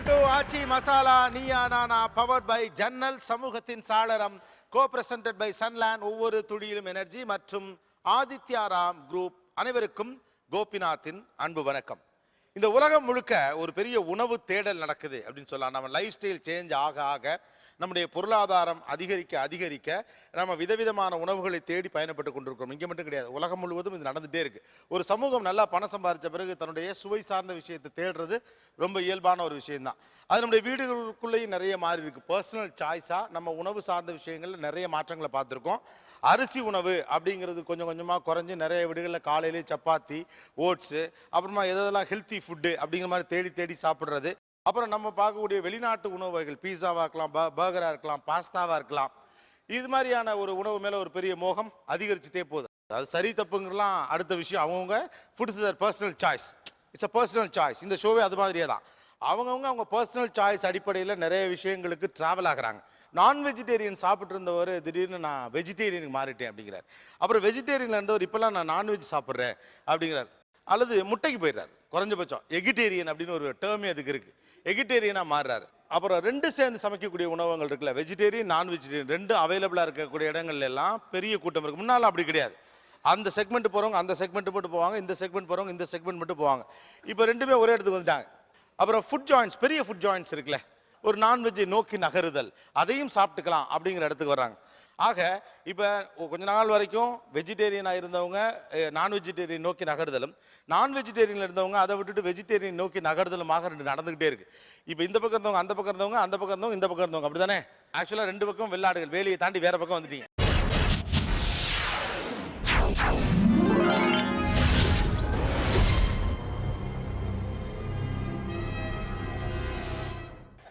To Aachi Masala Neeya Naana powered by ஜன்னல் சமூகத்தின் சாளரம் கோ-பிரசன்டட் பை சன்லேண்ட் ஒவ்வொரு துளியிலும் எனர்ஜி மற்றும் ஆதித்யாராம் குரூப். அனைவருக்கும் கோபிநாத்தின் அன்பு வணக்கம். இந்த உலகம் முழுக்க ஒரு பெரிய உணவு தேடல் நடக்குது அப்படின்னு சொல்லலாம். நம்ம லைஃப் ஸ்டைல் சேஞ்ச் ஆக ஆக நம்முடைய பொருளாதாரம் அதிகரிக்க நம்ம விதவிதமான உணவுகளை தேடி பயணப்பட்டு கொண்டிருக்கிறோம். இங்கே மட்டும் கிடையாது, உலகம் முழுவதும் இது நடந்துகிட்டே இருக்கு. ஒரு சமூகம் நல்லா பணம் சம்பாதிச்ச பிறகு தன்னுடைய சுவை சார்ந்த விஷயத்தை தேடுறது ரொம்ப இயல்பான ஒரு விஷயம்தான். அது நம்முடைய வீடுகளுக்குள்ளேயும் நிறைய மாறி இருக்கு. பர்சனல் சாய்ஸாக நம்ம உணவு சார்ந்த விஷயங்கள்ல நிறைய மாற்றங்களை பார்த்துருக்கோம். அரிசி உணவு அப்படிங்கிறது கொஞ்சம் கொஞ்சமாக குறைஞ்சி நிறைய வீடுகளில் காலையிலே சப்பாத்தி, ஓட்ஸு, அப்புறமா எதெல்லாம் ஹெல்த்தி ஃபுட்டு அப்படிங்கிற மாதிரி தேடி தேடி சாப்பிட்றது. அப்புறம் நம்ம பார்க்கக்கூடிய வெளிநாட்டு உணவு வகைகள், பீஸாவாக இருக்கலாம், பர்கராக இருக்கலாம், பாஸ்தாவாக இருக்கலாம், இது மாதிரியான ஒரு உணவு மேலே ஒரு பெரிய மோகம் அதிகரிச்சுட்டே போகுது. அது சரி தப்புங்கிறலாம் அடுத்த விஷயம். அவங்கவுங்க foods is personal choice. It's a personal choice. இந்த ஷோவே அது மாதிரியே தான். அவங்க பர்சனல் சாய்ஸ் அடிப்படையில் நிறைய விஷயங்களுக்கு ட்ராவல் ஆகுறாங்க. நான் வெஜிடேரியன் சாப்பிட்டு இருந்தவர் திடீர்னு நான் வெஜிடேரியனுக்கு மாறிட்டேன் அப்படிங்கிறார். அப்புறம் வெஜிடேரியனில் இருந்தவர் இப்போல்லாம் நான் நான்வெஜ் சாப்பிட்றேன் அப்படிங்கிறார். அல்லது முட்டைக்கு போயிடுறாரு. குறைஞ்சபட்சம் எகிட்டேரியன் அப்படின்னு ஒரு டேர்மே அதுக்கு இருக்குது. எகிட்டேரியனாக மாறுறாரு. அப்புறம் ரெண்டு சேர்ந்து சமைக்கக்கூடிய உணவகங்கள் இருக்குல்ல, வெஜிடேரியன் நான் வெஜிடேரியன் ரெண்டும் அவைலபிளாக இருக்கக்கூடிய இடங்கள்ல எல்லாம் பெரிய கூட்டம் இருக்குது. முன்னால் அப்படி கிடையாது. அந்த செக்மெண்ட் போகிறவங்க அந்த செக்மெண்ட் மட்டும் போவாங்க, இந்த செக்மெண்ட் போகிறவங்க இந்த செக்மெண்ட் மட்டும் போவாங்க. இப்போ ரெண்டுமே ஒரே இடத்துக்கு வந்துட்டாங்க. அப்புறம் ஃபுட் ஜாயின்ட்ஸ், பெரிய ஃபுட் ஜாயின்ட்ஸ் இருக்குல்ல, ஒரு நான்வெஜ்ஜை நோக்கி நகருதல், அதையும் சாப்பிட்டுக்கலாம் அப்படிங்கிற இடத்துக்கு வர்றாங்க. ஆக இப்போ கொஞ்ச நாள் வரைக்கும் வெஜிடேரியனாக இருந்தவங்க நான் வெஜிடேரியன் நோக்கி நகர்தலும், நான் வெஜிடேரியனில் இருந்தவங்க அதை விட்டுட்டு வெஜிடேரியன் நோக்கி நகர்தலுமாக ரெண்டு நடந்துகிட்டே இருக்கு. இப்போ இந்த பக்கம் இருந்தவங்க அந்த பக்கம் இருந்தவங்க, அந்த பக்கம் இருந்தவங்க இந்த பக்கம் இருந்தவங்க, அப்படி தானே? ஆக்சுவலாக ரெண்டு பக்கம் வெள்ளாடுகள், வேலியை தாண்டி வேற பக்கம் வந்துட்டீங்க.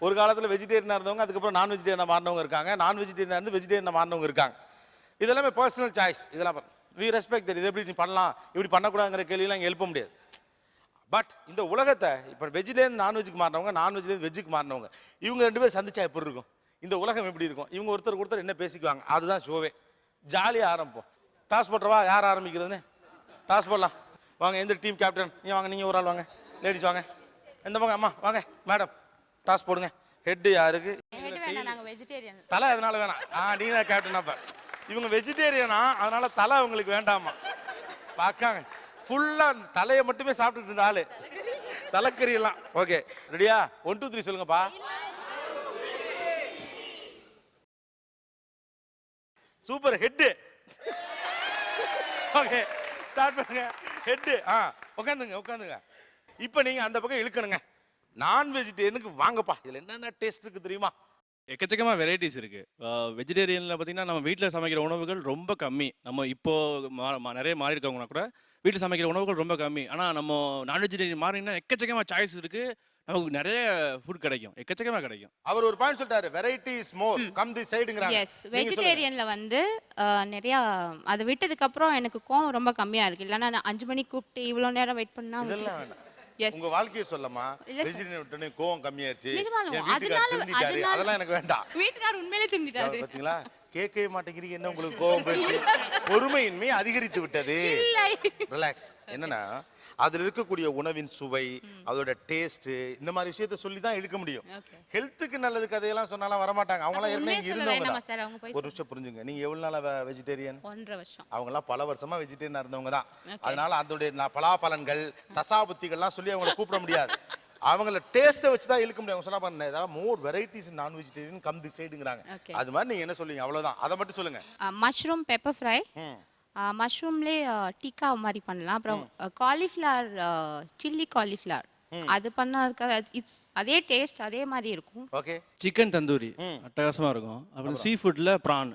ஒரு காலத்தில் வெஜிடேரியனாக இருந்தவங்க அதுக்கப்புறம் நான் வெஜிடேரியனாக மாறினவங்க இருக்காங்க, நான் வெஜிடேரியனாக இருந்து வெஜிடேரியனாக மாறினவங்க இருக்காங்க. இதெல்லாமே பர்சனல் சாய்ஸ். இதெல்லாம் வி ரெஸ்பெக்ட். இது எப்படி நீ பண்ணலாம், இப்படி பண்ணக்கூடாதுங்கிற கேள்வியெல்லாம் இங்கே எழுப்ப முடியாது. பட் இந்த உலகத்தை இப்போ வெஜிடேரியன் நான்வெஜ்ஜுக்கு மாறினவங்க, நான்வெஜ்லேருந்து வெஜ்ஜுக்கு மாறினவங்க, இவங்க ரெண்டு பேரும் சந்திச்சா எப்படி இருக்கும், இந்த உலகம் எப்படி இருக்கும், இவங்க ஒருத்தர் என்ன பேசிக்குவாங்க, அதுதான் ஷோவே. ஜாலியாக ஆரம்பிப்போம். டாஸ் போட்டுறவா, யார் ஆரம்பிக்கிறதுன்னு டாஸ் போடலாம். வாங்க, எந்த டீம் கேப்டன்? நீங்கள் வாங்க, நீங்கள் ஒரு ஆள் வாங்க, லேடிஸ் வாங்க, எந்த வாங்க, அம்மா வாங்க, மேடம் டாஸ் போடுங்க. ஹெட் யாருக்கு? தலை அதனால வேணாம். நீங்க தான் கேப்டன். அப்ப இவங்க வெஜிடேரியனா, அதனால தலை அவங்களுக்கு வேண்டாமா? பார்க்காங்க ஃபுல்லா தலையை மட்டுமே சாப்பிட்டுட்டு இருந்த ஆளு, தலைக்கறி எல்லாம். ஓகே, ரெடியா? 1 2 3 சொல்லுங்கப்பா. சூப்பர். ஹெட். ஓகே, ஸ்டார்ட் பண்ணுங்க. ஹெட். உட்காந்துங்க. இப்போ நீங்க அந்த பக்கம் இழுக்கணுங்க. நான் வெஜிடேரியனுக்கு வாங்கப்பா. இதில் என்னென்ன டேஸ்ட் இருக்குது தெரியுமா? எக்கச்சக்கமாக வெரைட்டிஸ் இருக்குது. வெஜிடேரியனில் பார்த்தீங்கன்னா நம்ம வீட்டில் சமைக்கிற உணவுகள் ரொம்ப கம்மி. நம்ம இப்போது நிறைய மாறி இருக்கவங்கன்னா கூட வீட்டில் சமைக்கிற உணவுகள் ரொம்ப கம்மி. ஆனால் நம்ம நான் வெஜிடேரியன் மாறினா எக்கச்சக்கமாக சாய்ஸ் இருக்குது. நமக்கு நிறைய ஃபுட் கிடைக்கும், எக்கச்சக்கமாக கிடைக்கும். அவர் ஒரு பாயிண்ட் சொல்லிட்டாரு, variety is more, come the சைடுங்கறாங்க. எஸ், வெஜிடேரியன்ல வந்து நிறைய அதை விட்டதுக்கு அப்புறம் எனக்கு கோவம் ரொம்ப கம்மியா இருக்கு. இல்லைன்னா நான் 5 மணிக்கு கூப்பிட்டு இவ்வளோ நேரம் வெயிட் பண்ணா இதெல்லாம் வேண்டாம். உங்க வாழ்க்கையை சொல்லமா, வெஜிடேரியன் விட்டனே கோவம் கம்மியாச்சு, அதெல்லாம் எனக்கு வேண்டாம். வீட்டுக்கார் உண்மையிலே திருந்திட்டாரு. பாத்தீங்களா, கேட்கவே மாட்டேங்கிறீங்க. என்ன உங்களுக்கு கோவம் போயிடுச்சு, பொறுமையின்மை அதிகரித்து விட்டது. ரிலாக்ஸ். என்னன்னா அதில் இருக்கக்கூடிய உணவின் சுவை, அதோட டேஸ்ட், இந்த மாதிரி விஷயத்த சொல்லி தான் இழுக்க முடியும். ஹெல்த்துக்கு நல்லது கதையெல்லாம் சொன்னாலும் வரமாட்டாங்க. அவங்களாம் ஏற்கனவே இருந்தவங்க. ஒரு விஷயம் புரிஞ்சுங்க, நீங்க எவ்வளவு நாளா வெஜிடேரியன்? 1.5 வருஷம். அவங்களாம் பல வருஷமா வெஜிடேரியனா இருந்தவங்க தான். அதனால அதோடைய பலாபலன்கள், தசாபுத்திகள்லாம் சொல்லி அவங்களை கூப்பிட முடியாது. அவங்கள டேஸ்ட்டை வச்சு தான் இழுக்க முடியும். அவங்க சொன்னா பாருங்க, ஏதாவது மோர் வெரைட்டிஸ் நான் வெஜிடேரியன் கம் தி சைடுங்கறாங்க. அது மாதிரி நீங்க என்ன சொல்லுவீங்க? அவ்வளவுதான், அதை மட்டும் சொல்லுங்க. மஷ்ரூம் பெப்பர் ஃப்ரை, மஷ்ரூம்லேயே டிக்கா மாதிரி பண்ணலாம். அப்புறம் காலிஃப்ளவர், சில்லி காலிஃப்ளவர், அது பண்ணாதுக்கு இட்ஸ் அதே டேஸ்ட் அதே மாதிரி இருக்கும். ஓகே. சிக்கன் தந்தூரி அட்டகாசமாக இருக்கும். அப்புறம் சீ ஃபுட்டில் ப்ரான்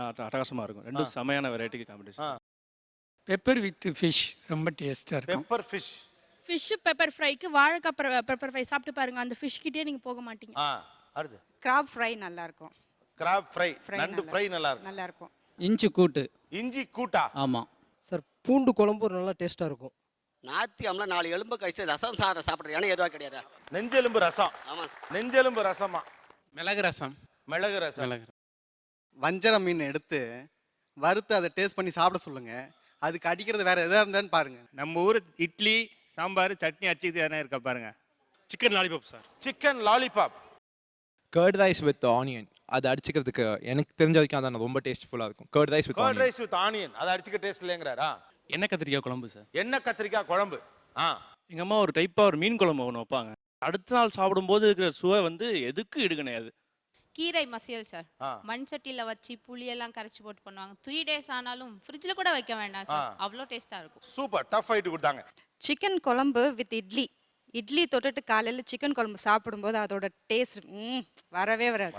அட்டகாசமாக இருக்கும். ரெண்டும் செமையான வெரைட்டிக்கு காம்படிஷன். பெப்பர் வித் ஃபிஷ் ரொம்ப டேஸ்ட்டாக இருக்கும். Pepper fish. ஃபிஷ் பெப்பர் ஃப்ரைக்கு வாழைக்காய் பெப்பர் ஃப்ரை சாப்பிட்டு பாருங்க, அந்த ஃபிஷ் கிட்டே நீங்க போக மாட்டீங்க. அடுத்து கிராப் ஃப்ரை நல்லா இருக்கும். கிராப் ஃப்ரை, நண்டு ஃப்ரை நல்லா இருக்கும். இஞ்சி கூட்டு. இஞ்சி கூட்டா? ஆமாம் சார். பூண்டு குழம்பு நல்லா டேஸ்ட்டாக இருக்கும். நாத்தியம்ல 4 எலும்பு கழிச்சு ரசம் சாதம் சாப்பிட்றேன். ஏன்னா எதுவாக கிடையாது. நெஞ்செலும்பு ரசம். ஆமாம், நெஞ்செலும்பு ரசமா? மிளகு ரசம். மிளகு ரசம். வஞ்சர மீன் எடுத்து வறுத்து அதை டேஸ்ட் பண்ணி சாப்பிட சொல்லுங்க. அதுக்கு அடிக்கிறது வேற எதாக இருந்தான்னு பாருங்க. நம்ம ஊர் இட்லி, சாம்பார், சட்னி அச்சு தானே இருக்க பாருங்க. Chicken lollipop sir. Chicken lollipop. Curd rice with onion. அது அடிச்சுக்கிறதுக்கு எனக்கு தெரிஞ்ச வரைக்கும் அதான் ரொம்ப டேஸ்ட்ஃபுல்லாக இருக்கும். Curd rice with curd onion. Rice with onion. அது அடிச்சுக்க டேஸ்ட் இல்லைங்கிறாரா? எண்ணெய் கத்திரிக்காய் குழம்பு சார். எண்ணெய் கத்திரிக்காய் குழம்பு. எங்கள் அம்மா ஒரு டைப்பாக ஒரு மீன் குழம்பு ஒன்று வைப்பாங்க. அடுத்த நாள் சாப்பிடும்போது இருக்கிற சுவை வந்து எதுக்கு கிடையாது. கீரை மசியல் சார். மண் சட்டியில வச்சு புளியெல்லாம் கரைச்சி போட்டு பண்ணுவாங்க. 3 days ஆனாலும் ஃப்ரிட்ஜில் கூட வைக்க வேண்டாம் சார். அவ்வளோ டேஸ்ட்டாக இருக்கும். சூப்பர் டஃப் ஃபைட் கொடுத்தாங்க. சிக்கன் குழம்பு வித் இட்லி. இட்லி தொட்டுட்டு காலையில் சிக்கன் குழம்பு சாப்பிடும்போது அதோட டேஸ்ட் வரவே வராது.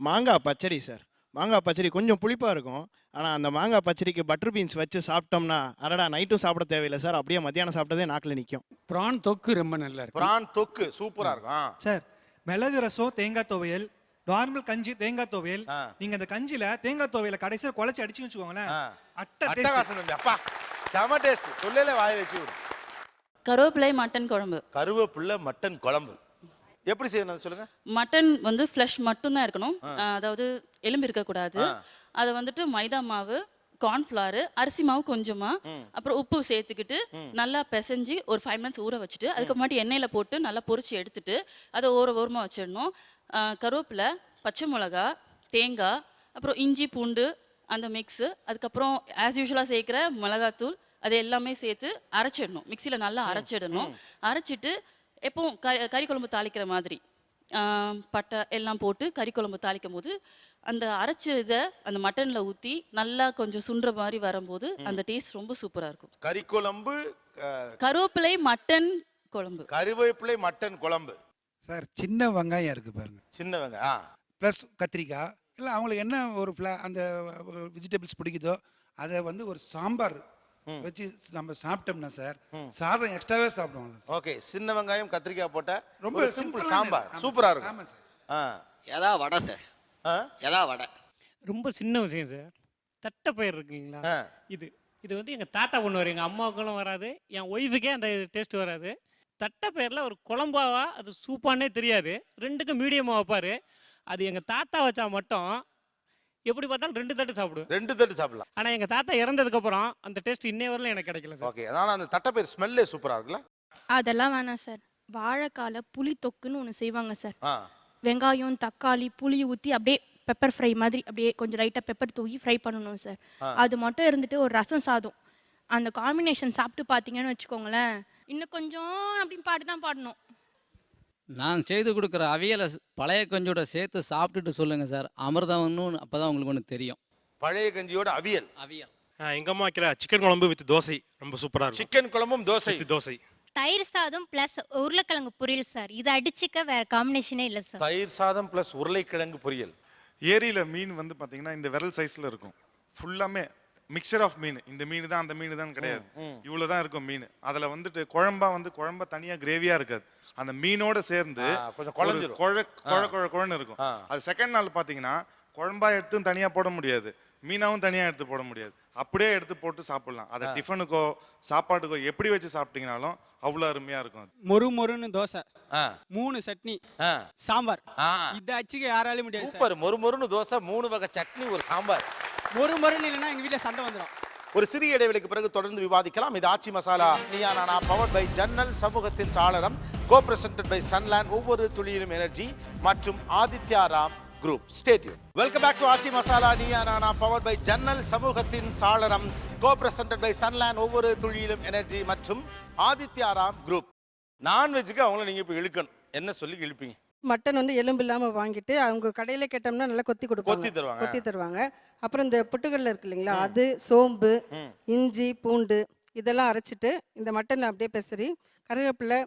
மாங்காய் பச்சடி சார். மாங்காய் பச்சடி கொஞ்சம் புளிப்பாக இருக்கும். ஆனால் அந்த மாங்காய் பச்சடிக்கு பட்டர் பீன்ஸ் வச்சு சாப்பிட்டோம்னா அடடா நைட்டும் சாப்பிட தேவையில்லை சார். அப்படியே மத்தியானம் சாப்பிட்டதே நாக்கில் நிற்கும். ப்ரான் தொக்கு ரொம்ப நல்லா இருக்கும். ப்ரான் தொக்கு சூப்பராக இருக்கும் சார். மிளகு ரசம் தேங்காய் துவையல், நார்மல் கஞ்சி தேங்காய் துவையல். நீங்க அந்த கஞ்சில தேங்காய் துவையல கடைசியில் குழச்சி அடிச்சு வச்சுக்கோங்களேன். அட்டகாசம் தம்பி. அப்பா செம டேஸ்ட். சொல்லல வாயில வச்சு விடு. கருவேப்பிலை மட்டன் குழம்பு. கருவேப்பிலை மட்டன் குழம்பு எப்படி செய்யணும் சொல்லுங்க. மட்டன் வந்து ஃப்ளஷ் மட்டும்தான் இருக்கணும், அதாவது எலும்பு இருக்கக்கூடாது. அதை வந்துட்டு மைதா மாவு, கார்ன்ஃப்ளவர், அரிசி மாவு கொஞ்சமா, அப்புறம் உப்பு சேர்த்துக்கிட்டு நல்லா பிசைஞ்சு ஒரு 5 minutes ஊற வச்சுட்டு அதுக்கப்புறமாட்டி எண்ணெயில் போட்டு நல்லா பொரிச்சு எடுத்துட்டு அதை ஓரமாக வச்சிடணும். கருவேப்பிலை, பச்சை மிளகா, தேங்காய், அப்புறம் இஞ்சி பூண்டு அந்த மிக்ஸு, அதுக்கப்புறம் ஆஸ் யூஷுவலாக சேர்க்குற மிளகாத்தூள் அது எல்லாமே சேர்த்து அரைச்சிடணும். மிக்சியில் நல்லா அரைச்சிடணும். அரைச்சிட்டு எப்பவும் கறி குழம்பு தாளிக்கிற மாதிரி பட்டை எல்லாம் போட்டு கறி குழம்பு தாளிக்கும் போது அந்த அரைச்ச இதை அந்த மட்டனில் ஊற்றி நல்லா கொஞ்சம் சுண்டுற மாதிரி வரும்போது அந்த டேஸ்ட் ரொம்ப சூப்பராக இருக்கும். கறி குழம்பு, கருவேப்பிலை மட்டன் குழம்பு. கருவேப்பிலை மட்டன் குழம்பு சார். சின்ன வெங்காயம் இருக்கு பாருங்க. சின்ன வெங்காயம் ப்ளஸ் கத்திரிக்காய். இல்லை அவங்களுக்கு என்ன ஒரு அந்த வெஜிடபிள்ஸ் பிடிக்குதோ அதை வந்து ஒரு சாம்பார் வச்சு நம்ம சாப்பிட்டோம்னா சார் சாதம் எக்ஸ்ட்ராவே சாப்பிடுவாங்க. ஓகே. சின்ன வெங்காயம் கத்திரிக்காய் போட்ட ரொம்ப சிம்பிள் சாம்பார் சூப்பரா இருக்கும். ஆமாம் சார். எதா வடை சார். எதா வடை ரொம்ப சின்ன விஷயம் சார். தட்டைப்பயிர் இருக்குங்களா, இது வந்து எங்கள் தாத்தா பண்ணுவார். எங்கள் அம்மாவுக்கும் வராது, என் ஒய்ஃபுக்கே அந்த டேஸ்ட் வராது. தட்டைப்பயிரில் ஒரு குழம்பாவா அது சூப்பானே தெரியாது, ரெண்டுக்கும் மீடியமாக வைப்பார். அது எங்கள் தாத்தா வச்சா மட்டும் எப்படி பார்த்தாலும் 2 தட்டு சாப்பிடுவேன். 2 தட்டு சாப்பிடலாம். ஆனால் எங்கள் தாத்தா இறந்ததுக்கப்புறம் அந்த டேஸ்ட் இன்னே வரல எனக்கு கிடைக்கல சார். ஓகே. அதனால அந்த தட்டைப்பயிர் ஸ்மெல்லே சூப்பராக இருக்குல்ல. அதெல்லாம் வேணாம் சார். வாழைக்கால புளி தொக்குன்னு ஒன்று செய்வாங்க சார். வெங்காயம், தக்காளி, புளி ஊற்றி அப்படியே பெப்பர் ஃப்ரை மாதிரி அப்படியே கொஞ்சம் லைட்டாக பெப்பர் தூக்கி ஃப்ரை பண்ணணும் சார். அது மட்டும் இருந்துட்டு ஒரு ரசம் சாதம், அந்த காம்பினேஷன் சாப்பிட்டு பார்த்தீங்கன்னு வச்சுக்கோங்களேன், இன்னும் கொஞ்சம் அப்படின்னு பாட்டு தான் பாடணும். நான் செய்து கொடுக்குற அவியலை பழைய கஞ்சியோட சேர்த்து சாப்பிட்டுட்டு சொல்லுங்கள் சார். அமிர்தம் ஒன்று அப்போ தான் உங்களுக்கு ஒன்று தெரியும். பழைய கஞ்சியோட அவியல். எங்கள் அம்மா வைக்கிற சிக்கன் குழம்பு வித் தோசை ரொம்ப சூப்பராக இருக்கும். சிக்கன் குழம்பும் தோசை. தோசை. தயிர் சாதம் ப்ளஸ் உருளைக்கிழங்கு பொரியல் சார். இது அடிச்சுக்க வேற காம்பினேஷனே இல்லை சார். தயிர் சாதம் ப்ளஸ் உருளைக்கிழங்கு பொரியல். ஏரியில் மீன் வந்து பார்த்தீங்கன்னா இந்த விரல் சைஸில் இருக்கும். ஃபுல்லாமே மிக்சர் ஆஃப் மீன். இந்த மீன் தான் அந்த மீன் தான் கிடையாது, இவ்வளோ தான் இருக்கும் மீன். அதில் வந்துட்டு குழம்பா தனியாக கிரேவியாக இருக்காது, அந்த மீனோட சேர்ந்து கொஞ்சம் குழன்னு இருக்கும். அது செகண்ட் நாள் பார்த்தீங்கன்னா குழம்பா எடுத்து தனியாக போட முடியாது, மீனாவும் தனியாக எடுத்து போட முடியாது, அப்படியே எடுத்து போட்டு சாப்பிடலாம். அதை டிஃபனுக்கோ சாப்பாட்டுக்கோ எப்படி வச்சு சாப்பிட்டீங்கனாலும் அவ்வளோ அருமையாக இருக்கும். மொறுன்னு தோசை, 3 சட்னி, சாம்பார், இதை அச்சுக்க யாராலையும் முடியாது. சூப்பர். மொறுன்னு தோசை, 3 வகை சட்னி, ஒரு சாம்பார். மொறுன்னு இல்லைன்னா எங்கள் வீட்டில் சண்டை வந்துடும். ஒரு சிறிய இடைவெளிக்கு பிறகு தொடர்ந்து விவாதிக்கலாம். இது ஆச்சி மசாலா நீயா நானா, பவர்ட் பை ஜன்னல் சமூகத்தின் சாளரம், கோ பிரசன்டட் பை சன்லேண்ட் ஒவ்வொரு துளியிலும் எனர்ஜி மற்றும் Aditya Ram group. Stay tune. Welcome back to Aachi Masala Neeya Naana, powered by ஜன்னல் சமூகத்தின் சாளரம், கோ பிரசன்டட் பை சன்லேண்ட் ஒவ்வொரு துளியிலும் எனர்ஜி மற்றும் ஆதித்யா ராம் குரூப். நான்வெஜ்ஜுக்கு அவங்கள நீங்க இப்ப இழுக்கணும், என்ன சொல்லி இழுப்பீங்க? மட்டன் வந்து எலும்பு இல்லாமல் வாங்கிட்டு அவங்க கடையில் கேட்டோம்னா நல்லா கொத்தி தருவாங்க. அப்புறம் இந்த பொட்டுக்கடலை இருக்கு இல்லைங்களா, அது சோம்பு, இஞ்சி, பூண்டு இதெல்லாம் அரைச்சிட்டு இந்த மட்டன் அப்படியே பெசரி கருவேப்பிலை,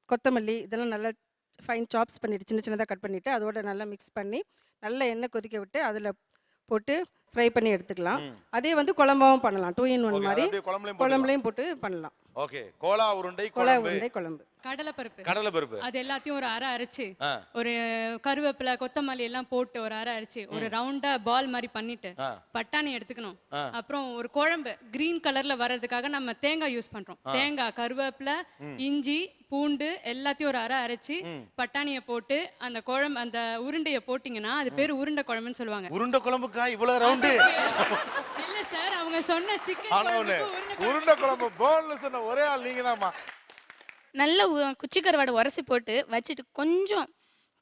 கொத்தமல்லி இதெல்லாம் நல்லா ஃபைன் சாப்ஸ் பண்ணிவிட்டு சின்ன சின்னதாக கட் பண்ணிவிட்டு அதோட நல்லா மிக்ஸ் பண்ணி நல்லா எண்ணெய் கொதிக்க விட்டு அதில் போட்டு ஃப்ரை பண்ணி எடுத்துக்கலாம். அதே வந்து குழம்பாவும் பண்ணலாம், 2 in 1 மாதிரி குழம்புலையும் போட்டு பண்ணலாம். ஓகே. கோலா உருண்டை குழம்பு, கடலைப்பருப்பு அது எல்லாத்தையும் ஒரு அரை அரைச்சு, ஒரு கருவேப்பிலை, கொத்தமல்லி எல்லாம் போட்டு ஒரு அரை அரைச்சு ஒரு ரவுண்டா பால் மாதிரி பண்ணிட்டு பட்டாணி எடுத்துக்கணும். அப்புறம் ஒரு குழம்பு கிரீன் கலர்ல வர்றதுக்காக நம்ம தேங்காய் யூஸ் பண்றோம். தேங்காய், கருவேப்பிலை, இஞ்சி, பூண்டு எல்லாத்தையும் ஒரு அரை அரைச்சு பட்டாணியை போட்டு அந்த குழம்பு அந்த உருண்டையை போட்டீங்கன்னா அது பேர் உருண்டை குழம்புன்னு சொல்லுவாங்க. உருண்டை குழம்புக்கா இவ்வளவு ரவுண்டு? இல்ல சார், அவங்க சொன்ன சிக்கன் உருண்டை குழம்பு போல்னு சொன்ன ஒரே ஆள் நீங்க தான்மா. நல்ல குச்சி கருவாடை உரசி போட்டு வச்சுட்டு கொஞ்சம்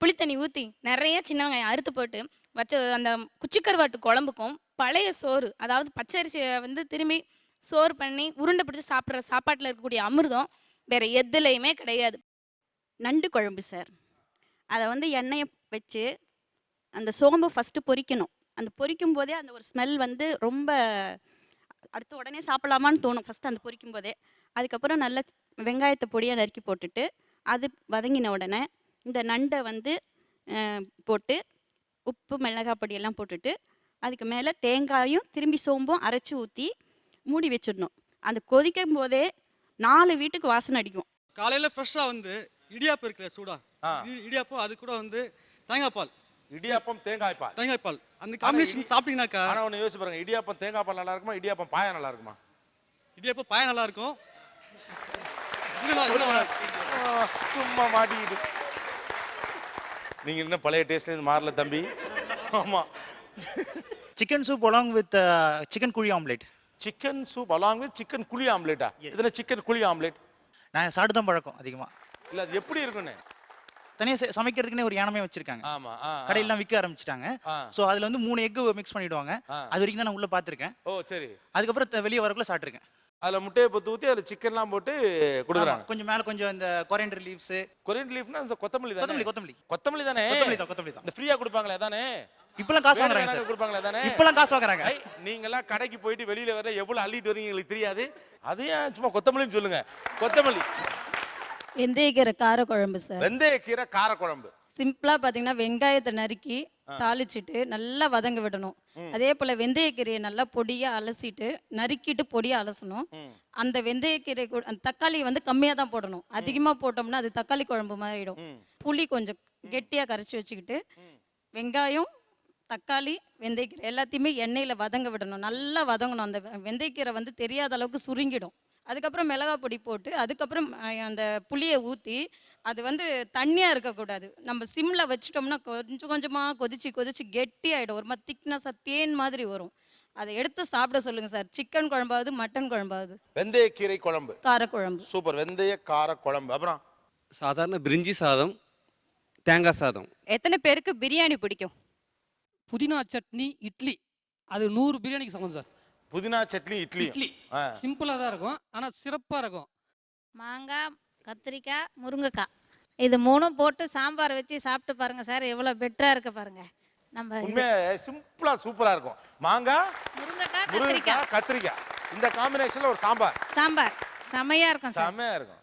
புளித்தண்ணி ஊற்றி நிறைய சின்ன வெங்காயம் அறுத்து போட்டு வச்ச அந்த குச்சி கருவாட்டு குழம்புக்கும் பழைய சோறு, அதாவது பச்சரிசியை வந்து திரும்பி சோறு பண்ணி உருண்டை பிடிச்சி சாப்பிட்ற சாப்பாட்டில் இருக்கக்கூடிய அமிர்தம் வேற எதுலையுமே கிடையாது. நண்டு குழம்பு சார். அதை வந்து எண்ணெயை வச்சு அந்த சோம்பு ஃபஸ்ட்டு பொரிக்கணும். அந்த பொரிக்கும் போதே அந்த ஒரு ஸ்மெல் வந்து ரொம்ப அடுத்து உடனே சாப்பிடலாமான்னு தோணும் ஃபஸ்ட்டு அந்த பொரிக்கும் போதே. அதுக்கப்புறம் நல்ல வெங்காயத்தை பொடியாக நறுக்கி போட்டுட்டு அது வதங்கின உடனே இந்த நண்டை வந்து போட்டு உப்பு மிளகாய் பொடியெல்லாம் போட்டுட்டு அதுக்கு மேலே தேங்காயும் திரும்பி சோம்பும் அரைச்சி ஊற்றி மூடி வச்சிடணும். அந்த கொதிக்கும் போதே 4 வீட்டுக்கு வாசனை அடிக்கும். காலையில் ஃப்ரெஷ்ஷாக வந்து இடியாப்பம் இருக்குல்ல சூடா, இடியாப்பம் அது கூட வந்து தேங்காய் பால். இடியாப்பம் தேங்காய் பால் அந்த காம்பினேஷன் சாப்பிட்டீங்கன்னாக்கா. ஆனா ஒன்று யோசிச்சு பாருங்க, இடியாப்பம் தேங்காய் பால் நல்லா இருக்குமா, இடியாப்பம் பாயா நல்லா இருக்குமா? இடியாப்பம் பாயா நல்லா இருக்கும். சும்மா மாட்டிக்கிட்டு நீங்க இன்னும் பழைய டேஸ்ட்லேருந்து மாறல தம்பி. ஆமா. Chicken soup along with chicken குழி omelette. Chicken soup along with chicken குழி ஆம்லேட்டா? இதுல சிக்கன் குழி ஆம்லேட் நான் சாப்பிட்டு தான் பழக்கம் அதிகமா. இல்ல அது எப்படி இருக்குன்னு தனியாக சமைக்கிறதுக்குன்னே ஒரு யானமே வச்சிருக்காங்க. ஆமா. கடையெல்லாம் விற்க ஆரம்பிச்சிட்டாங்க. ஸோ அதுல வந்து 3 எக் மிக்ஸ் பண்ணிடுவாங்க. அது வரைக்கும் தான் நான் உள்ள பார்த்துருக்கேன். ஓ சரி. அதுக்கப்புறம் வெளியே வரக்குள்ள சாப்பிட்ருக்கேன். அதுல முட்டையை பொத்து ஊற்றி அதில் சிக்கன்லாம் போட்டு கொடுக்குறாங்க. கொஞ்சம் மேலே கொஞ்சம் இந்த கொரியண்டர் லீவ்ஸ். கொரியண்டர் லீஃப்னா அந்த கொத்தமல்லி தானே? கொத்தமல்லி தானே? கொத்தமல்லி தான். இந்த ஃப்ரீயா கொடுப்பாங்களே தானே? இப்பெல்லாம் காசு வாங்குறாங்க சார். கொடுப்பாங்களே தானே? இப்பெல்லாம் காசு வாங்குறாங்க. நீங்கெல்லாம் கடைக்கு போயிட்டு வெளியில வர எவ்வளவு அள்ளிட்டு வரீங்க எங்களுக்கு தெரியாது. அதையும் சும்மா கொத்தமல்லின்னு சொல்லுங்க. கொத்தமல்லி. வெந்தயக்கீரை காரக்குழம்பு சார். வெந்தயக்கீரை காரக்குழம்பு சிம்பிளா பாத்தீங்கன்னா வெங்காயத்தை நறுக்கி தாளிச்சிட்டு நல்லா வதங்க விடணும். அதே போல வெந்தயக்கீரையை நல்லா பொடியா அலசிட்டு நறுக்கிட்டு பொடியா அலசணும். அந்த வெந்தயக்கீரை அந்த தக்காளியை வந்து கம்மியா தான் போடணும். அதிகமா போட்டோம்னா அது தக்காளி குழம்பு மாறிடும். புளி கொஞ்சம் கெட்டியா கரைச்சி வச்சுக்கிட்டு வெங்காயம் தக்காளி வெந்தயக்கீரை எல்லாத்தையுமே எண்ணெயில் வதங்க விடணும். நல்லா வதங்கணும். அந்த வெந்தயக்கீரை வந்து தெரியாத அளவுக்கு சுருங்கிடும். அதுக்கப்புறம் மிளகாய் பொடி போட்டு அதுக்கப்புறம் அந்த புளியை ஊற்றி அது வந்து தண்ணியாக இருக்கக்கூடாது. நம்ம சிம்மில் வச்சிட்டோம்னா கொஞ்சம் கொஞ்சமாக கொதிச்சு கெட்டி ஆகிடும். ஒரு மாதிரி திக்னஸாக தேன் மாதிரி வரும். அதை எடுத்து சாப்பிட சொல்லுங்க சார். சிக்கன் குழம்பாவது மட்டன் குழம்பாவது. வெந்தயக்கீரை குழம்பு காரக்குழம்பு சூப்பர். வெந்தய கார குழம்பு. அப்புறம் சாதாரண பிரிஞ்சி சாதம், தேங்காய் சாதம். எத்தனை பேருக்கு பிரியாணி பிடிக்கும்? புதினா சட்னி இட்லி அது 100 பிரியாணிக்கு சமம் சார். புதினா சட்னி இட்லி சிம்பிளா தான் இருக்கும், ஆனா சிறப்பா இருக்கும். மாங்காய், கத்திரிக்காய், முருங்கைக்காய் இது 3 போட்டு சாம்பார் வச்சு சாப்பிட்டு பாருங்க சார், எவ்வளவு பெட்டரா இருக்கு பாருங்க. நம்ம சிம்பிளா சூப்பரா இருக்கும். மாங்காய், முருங்கைக்காய், கத்திரிக்காய் இந்த காம்பினேஷன்ல ஒரு சாம்பார் செமையா இருக்கும் சார். செமையா இருக்கும்.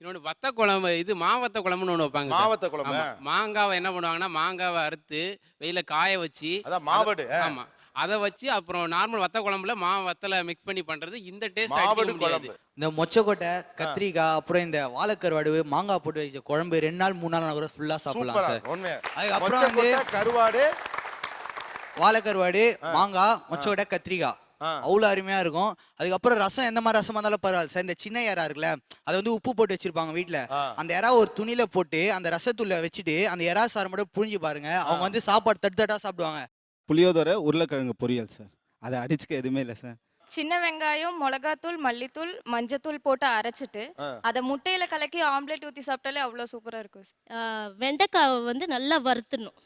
இன்னொன்று வத்த குழம்பு, இது மாவத்த குழம்புன்னு ஒன்று வைப்பாங்க. மாவத்த குழம்பு. மாங்காவை என்ன பண்ணுவாங்கன்னா மாங்காவை அறுத்து வெயில காய வச்சு மாவடு. ஆமா, அதை வச்சு அப்புறம் நார்மல் வத்த குழம்புல வத்தல மிக்ஸ் பண்ணி பண்றது. இந்த டேஸ்ட் மாவடு குழம்பு. இந்த மொச்சக்கொட்டை, கத்திரிக்காய், அப்புறம் இந்த வாழைக்கருவாடு, மாங்காய் போட்டு வச்ச குழம்பு 2 நாள் 3 நாள் கூட ஃபுல்லா சாப்பிடலாம் சார். அதுக்கப்புறம் வந்து கருவாடு, வாழைக்கருவாடு, மாங்காய், மொச்சக்கொட்டை, கத்திரிக்காய் அவ்வளோ அருமையா இருக்கும். அதுக்கப்புறம் ரசம் எந்த மாதிரி ரசமா இருந்தாலும் பரவாயில்ல சார். இந்த சின்ன இறா இருக்குல்ல, அதை வந்து உப்பு போட்டு வச்சிருப்பாங்க வீட்டுல. அந்த இறா ஒரு துணியில போட்டு அந்த ரசத்துள்ள வச்சுட்டு அந்த இறா சாரை மட்டும் புழிஞ்சு பாருங்க, அவங்க வந்து சாப்பாடு தட்டா சாப்பிடுவாங்க. புளியோதரை, உருளைக்கிழங்கு பொரியல் சார். அதை அடிச்சுக்க எதுவுமே இல்லை சார். சின்ன வெங்காயம், மிளகாத்தூள், மல்லித்தூள், மஞ்சத்தூள் போட்டு அரைச்சிட்டு அதை முட்டையில கலக்கி ஆம்லெட் ஊற்றி சாப்பிட்டாலே அவ்வளோ சூப்பரா இருக்கும். வெண்டைக்காவை வந்து நல்லா வறுத்துடணும்.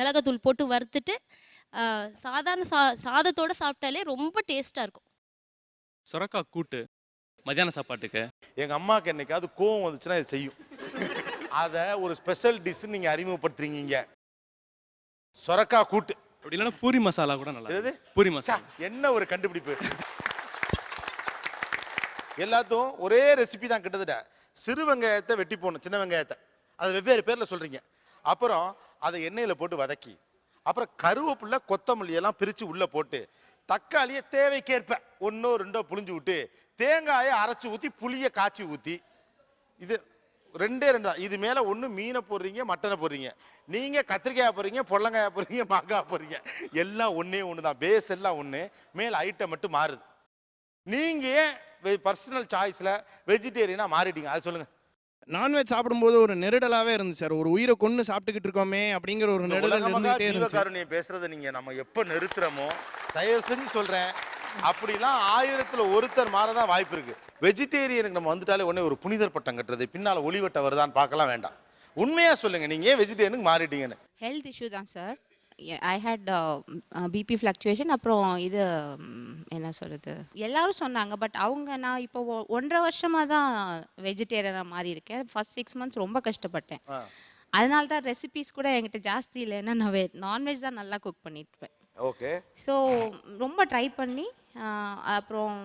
மிளகாத்தூள் போட்டு வறுத்துட்டு சாதாரண சாதத்தோட சாப்பிட்டாலே ரொம்ப டேஸ்டா இருக்கும். சொரக்காய் கூட்டு மத்தியான சாப்பாட்டுக்கு எங்க அம்மாக்கு என்னைக்காவது கோவம் வந்துச்சுன்னா இது செய்யும். அதை ஒரு ஸ்பெஷல் டிஷ் நீங்க அறிமுகப்படுத்துறீங்க. சொரக்காய் கூட்டு. அப்படி இல்லைன்னா பூரி மசாலா கூட நல்லா. பூரி மசாலா என்ன ஒரு கண்டுபிடிப்பு. எல்லாத்தும் ஒரே ரெசிபி தான் கிட்டத்தட்ட. சிறு வெங்காயத்தை வெட்டி போடணும், சின்ன வெங்காயத்தை. அது வெவ்வேறு பேர்ல சொல்றீங்க. அப்புறம் அதை எண்ணெயில போட்டு வதக்கி, அப்புறம் கருவேப்பிலை, கொத்தமல்லி எல்லாம் பிரிச்சு உள்ள போட்டு, தக்காளியை தேவைக்கேற்ப 1 2 புளிஞ்சு விட்டு, தேங்காயை அரைச்சி ஊற்றி, புளியை காய்ச்சி ஊற்றி, இது 2 தான். இது மேல ஒன்று மீனை போடுறீங்க, மட்டனை போடுறீங்க, நீங்க கத்திரிக்காய் போடுறீங்க, பொள்ளங்காய் போடுறீங்க, மாங்காய் போடுறீங்க. எல்லாம் ஒன்னே ஒன்று தான். பேஸ் எல்லாம் ஒன்று, மேல ஐட்டம் மட்டும் மாறுது. நீங்க ஏன் பர்சனல் சாய்ஸ்ல வெஜிடேரியனா மாறிட்டீங்க, அதை சொல்லுங்க. நான்வெஜ் சாப்பிடும்போது ஒரு நெருடலாவே இருந்துச்சு சார். ஒரு உயிரை கொண்டு சாப்பிட்டுக்கிட்டு இருக்கோமே அப்படிங்கிற ஒரு நெருடல் இருந்துட்டே இருந்துச்சு. பேசுறதை நீங்க நம்ம எப்ப நிறுத்துறோமோ, தயவு செஞ்சு சொல்றேன், அப்படிலாம் 1000த்துல ஒருத்தர் மாறதான் வாய்ப்பு இருக்கு. வெஜிடேரியனுக்கு நம்ம வந்துட்டாலே உடனே ஒரு புனிதர் பட்டம் கட்டுறது, பின்னால ஒளிவட்ட வருதான்னு பார்க்கலாம் வேண்டாம். உண்மையா சொல்லுங்க, நீங்க ஏன் வெஜிடேரியனுக்கு மாறிட்டீங்கன்னு? ஹெல்த் இஷ்யூ தான் sir. I had BP fluctuation. அப்புறம் இது என்ன சொல்கிறது, எல்லாரும் சொன்னாங்க. பட் நான் இப்போ 1.5 வருஷமாக தான் வெஜிடேரியனாக மாறி இருக்கேன். ஃபர்ஸ்ட் 6 மந்த்ஸ் ரொம்ப கஷ்டப்பட்டேன். அதனால தான் ரெசிபீஸ் கூட என்கிட்ட ஜாஸ்தி இல்லை. ஏன்னா நான் நான்வெஜ் தான் நல்லா குக் பண்ணிட்டுப்பேன். ஓகே. ஸோ ரொம்ப ட்ரை பண்ணி அப்புறம்